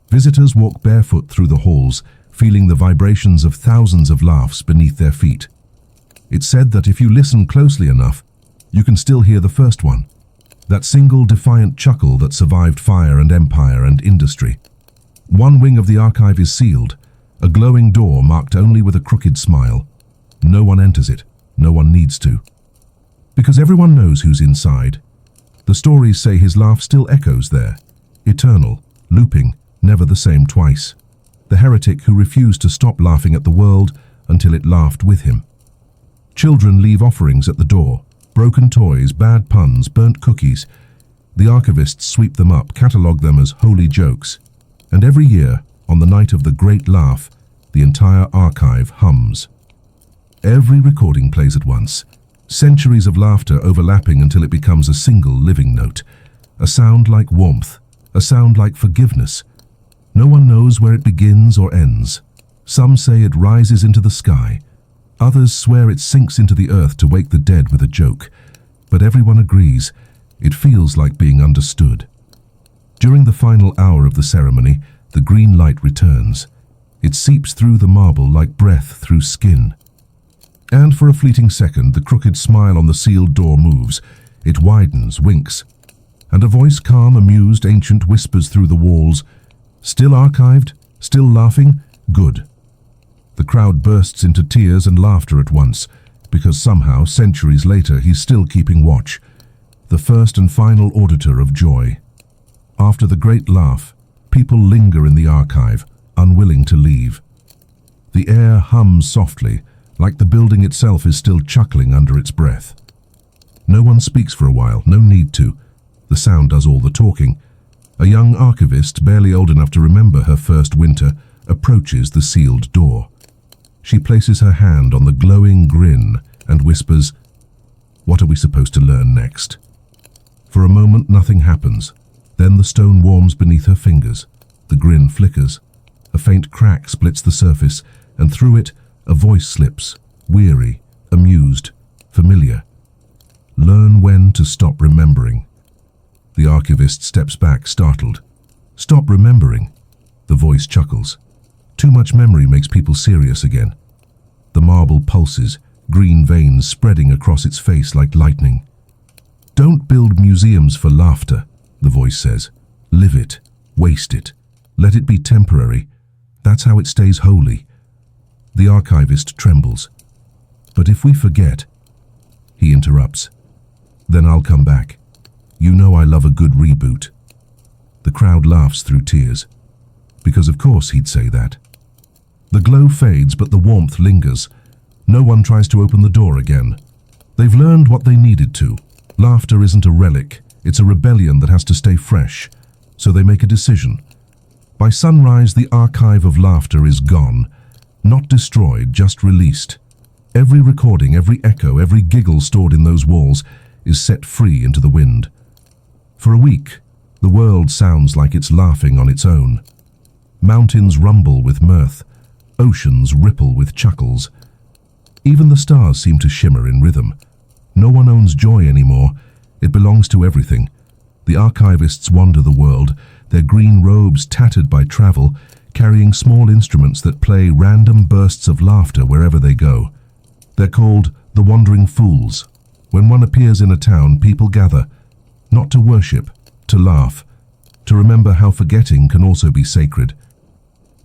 Visitors walk barefoot through the halls, feeling the vibrations of thousands of laughs beneath their feet. It's said that if you listen closely enough, you can still hear the first one. That single defiant chuckle that survived fire and empire and industry. One wing of the archive is sealed, a glowing door marked only with a crooked smile. No one enters it, no one needs to. Because everyone knows who's inside. The stories say his laugh still echoes there, eternal, looping, never the same twice. The heretic who refused to stop laughing at the world until it laughed with him. Children leave offerings at the door, broken toys, bad puns, burnt cookies. The archivists sweep them up, catalogue them as holy jokes. And every year, on the night of the great laugh, the entire archive hums. Every recording plays at once, centuries of laughter overlapping until it becomes a single living note. A sound like warmth, a sound like forgiveness. No one knows where it begins or ends. Some say it rises into the sky. Others swear it sinks into the earth to wake the dead with a joke. But everyone agrees, it feels like being understood. During the final hour of the ceremony, the green light returns. It seeps through the marble like breath through skin. And for a fleeting second, the crooked smile on the sealed door moves. It widens, winks. And a voice calm, amused, ancient whispers through the walls, "Still archived? Still laughing? Good." The crowd bursts into tears and laughter at once, because somehow, centuries later, he's still keeping watch. The first and final auditor of joy. After the great laugh, people linger in the archive, unwilling to leave. The air hums softly, like the building itself is still chuckling under its breath. No one speaks for a while, no need to. The sound does all the talking. A young archivist, barely old enough to remember her first winter, approaches the sealed door. She places her hand on the glowing grin and whispers, "What are we supposed to learn next?" For a moment, nothing happens. Then the stone warms beneath her fingers. The grin flickers. A faint crack splits the surface, and through it, a voice slips, weary, amused, familiar. "Learn when to stop remembering." The archivist steps back, startled. "Stop remembering?" The voice chuckles. Too much memory makes people serious again. The marble pulses, green veins spreading across its face like lightning. "Don't build museums for laughter," the voice says. "Live it, waste it, let it be temporary. That's how it stays holy." The archivist trembles. "But if we forget," he interrupts, "then I'll come back. You know I love a good reboot." The crowd laughs through tears, because of course he'd say that. The glow fades, but the warmth lingers. No one tries to open the door again. They've learned what they needed to. Laughter isn't a relic, it's a rebellion that has to stay fresh. So they make a decision. By sunrise, the archive of laughter is gone. Not destroyed, just released. Every recording, every echo, every giggle stored in those walls is set free into the wind. For a week, the world sounds like it's laughing on its own. Mountains rumble with mirth. Oceans ripple with chuckles. Even the stars seem to shimmer in rhythm. No one owns joy anymore. It belongs to everything. The archivists wander the world, their green robes tattered by travel, carrying small instruments that play random bursts of laughter wherever they go. They're called the Wandering Fools. When one appears in a town, people gather, not to worship, to laugh, to remember how forgetting can also be sacred.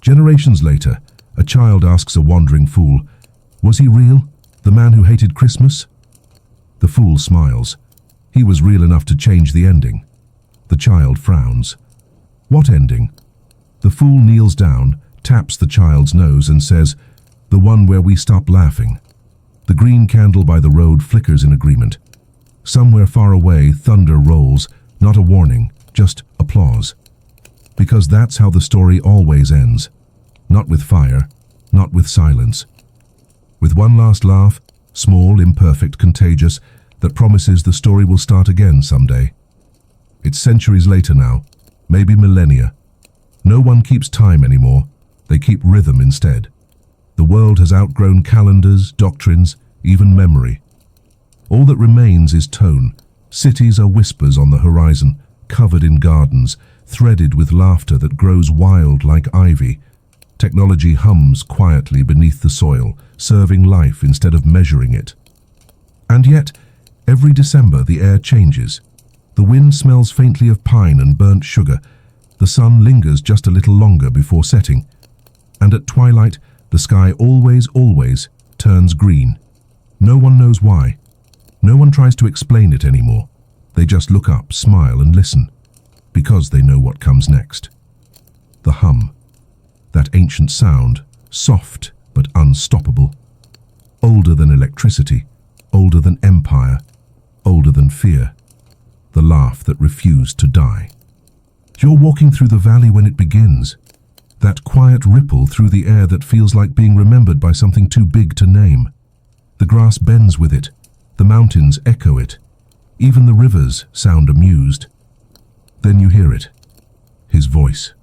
Generations later, a child asks a wandering fool, "Was he real, the man who hated Christmas?" The fool smiles. He was real enough to change the ending. The child frowns. What ending? The fool kneels down, taps the child's nose and says, "The one where we stop laughing." The green candle by the road flickers in agreement. Somewhere far away, thunder rolls, not a warning, just applause. Because that's how the story always ends. Not with fire, not with silence. With one last laugh, small, imperfect, contagious, that promises the story will start again someday. It's centuries later now, maybe millennia. No one keeps time anymore, they keep rhythm instead. The world has outgrown calendars, doctrines, even memory. All that remains is tone. Cities are whispers on the horizon, covered in gardens, threaded with laughter that grows wild like ivy. Technology hums quietly beneath the soil, serving life instead of measuring it. And yet, every December the air changes. The wind smells faintly of pine and burnt sugar. The sun lingers just a little longer before setting. And at twilight, the sky always turns green. No one knows why. No one tries to explain it anymore. They just look up, smile and listen, because they know what comes next. The hum. That ancient sound, soft but unstoppable. Older than electricity, older than empire, older than fear. The laugh that refused to die. You're walking through the valley when it begins. That quiet ripple through the air that feels like being remembered by something too big to name. The grass bends with it. The mountains echo it. Even the rivers sound amused. Then you hear it. His voice.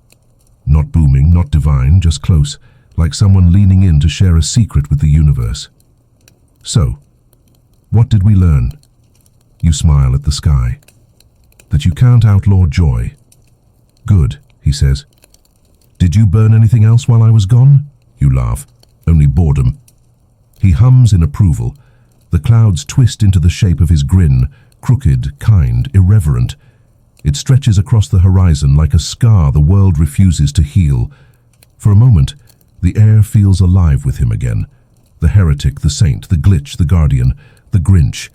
Not booming, not divine, just close, like someone leaning in to share a secret with the universe. So, what did we learn? You smile at the sky. That you can't outlaw joy. Good, he says. Did you burn anything else while I was gone? You laugh. Only boredom. He hums in approval. The clouds twist into the shape of his grin, crooked, kind, irreverent. It stretches across the horizon like a scar the world refuses to heal. For a moment, the air feels alive with him again. The heretic, the saint, the glitch, the guardian, the Grinch.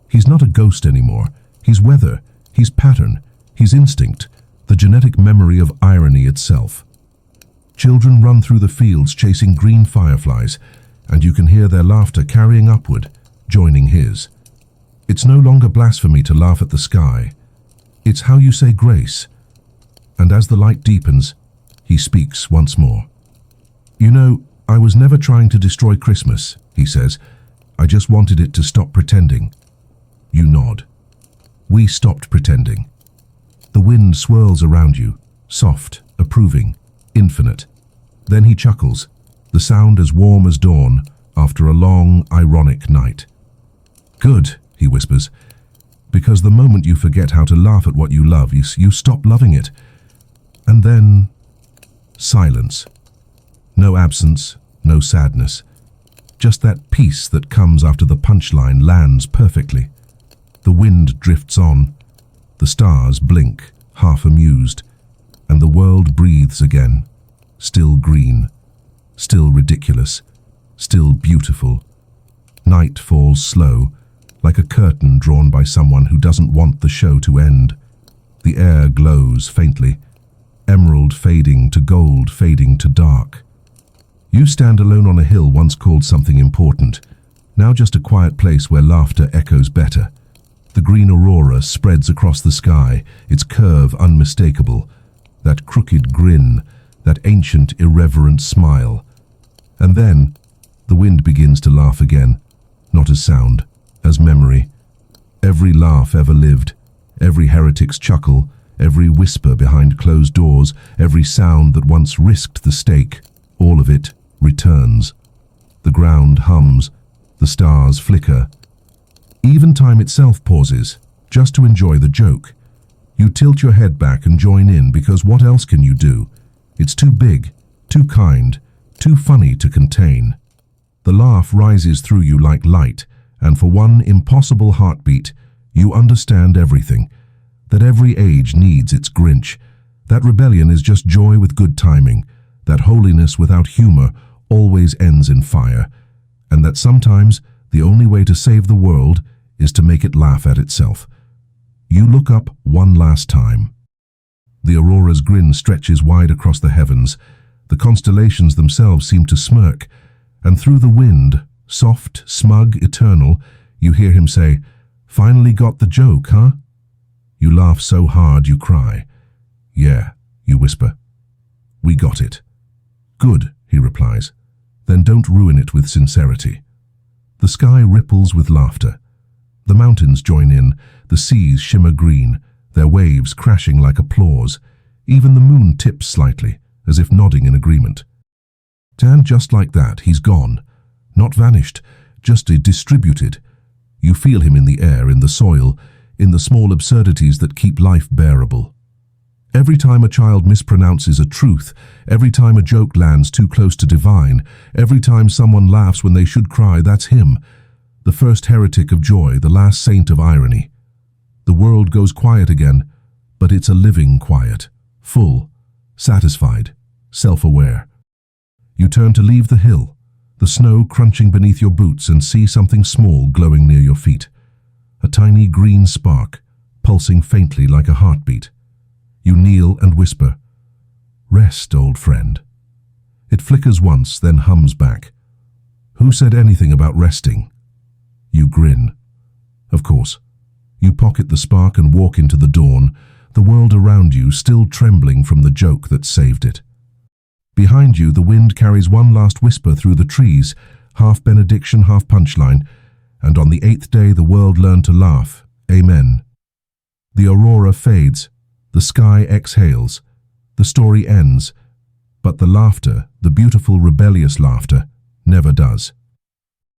He's not a ghost anymore. He's weather, he's pattern, he's instinct, the genetic memory of irony itself. Children run through the fields chasing green fireflies, and you can hear their laughter carrying upward, joining his. It's no longer blasphemy to laugh at the sky. It's how you say grace. And as the light deepens, he speaks once more. You know, I was never trying to destroy Christmas, he says. I just wanted it to stop pretending. You nod. We stopped pretending. The wind swirls around you, soft, approving, infinite. Then he chuckles, the sound as warm as dawn after a long, ironic night. Good, he whispers, because the moment you forget how to laugh at what you love, you stop loving it. And then, silence. No absence, no sadness. Just that peace that comes after the punchline lands perfectly. The wind drifts on. The stars blink, half amused, and the world breathes again. Still green, still ridiculous, still beautiful. Night falls slow, like a curtain drawn by someone who doesn't want the show to end. The air glows faintly, emerald fading to gold, fading to dark. You stand alone on a hill once called something important, now just a quiet place where laughter echoes better. The green aurora spreads across the sky, its curve unmistakable. That crooked grin, that ancient, irreverent smile. And then, the wind begins to laugh again, not as sound, as memory. Every laugh ever lived, every heretic's chuckle, every whisper behind closed doors, every sound that once risked the stake, all of it returns. The ground hums, the stars flicker. Even time itself pauses, just to enjoy the joke. You tilt your head back and join in because what else can you do? It's too big, too kind, too funny to contain. The laugh rises through you like light, and for one impossible heartbeat, you understand everything. That every age needs its Grinch. That rebellion is just joy with good timing. That holiness without humor always ends in fire. And that sometimes the only way to save the world is to make it laugh at itself. You look up one last time. The aurora's grin stretches wide across the heavens. The constellations themselves seem to smirk, and through the wind, soft, smug, eternal, you hear him say, "Finally got the joke, huh?" You laugh so hard you cry. "Yeah," you whisper. "We got it." "Good," he replies. "Then don't ruin it with sincerity." The sky ripples with laughter. The mountains join in, the seas shimmer green, their waves crashing like applause. Even the moon tips slightly, as if nodding in agreement. And just like that, he's gone. Not vanished, just distributed. You feel him in the air, in the soil, in the small absurdities that keep life bearable. Every time a child mispronounces a truth, every time a joke lands too close to divine, every time someone laughs when they should cry, that's him. The first heretic of joy, the last saint of irony. The world goes quiet again, but it's a living quiet, full, satisfied, self-aware. You turn to leave the hill, the snow crunching beneath your boots, and see something small glowing near your feet. A tiny green spark, pulsing faintly like a heartbeat. You kneel and whisper, "Rest, old friend." It flickers once, then hums back. "Who said anything about resting?" You grin. Of course. You pocket the spark and walk into the dawn, the world around you still trembling from the joke that saved it. Behind you, the wind carries one last whisper through the trees, half benediction, half punchline, and on the 8th day the world learned to laugh. Amen. The aurora fades. The sky exhales. The story ends. But the laughter, the beautiful rebellious laughter, never does.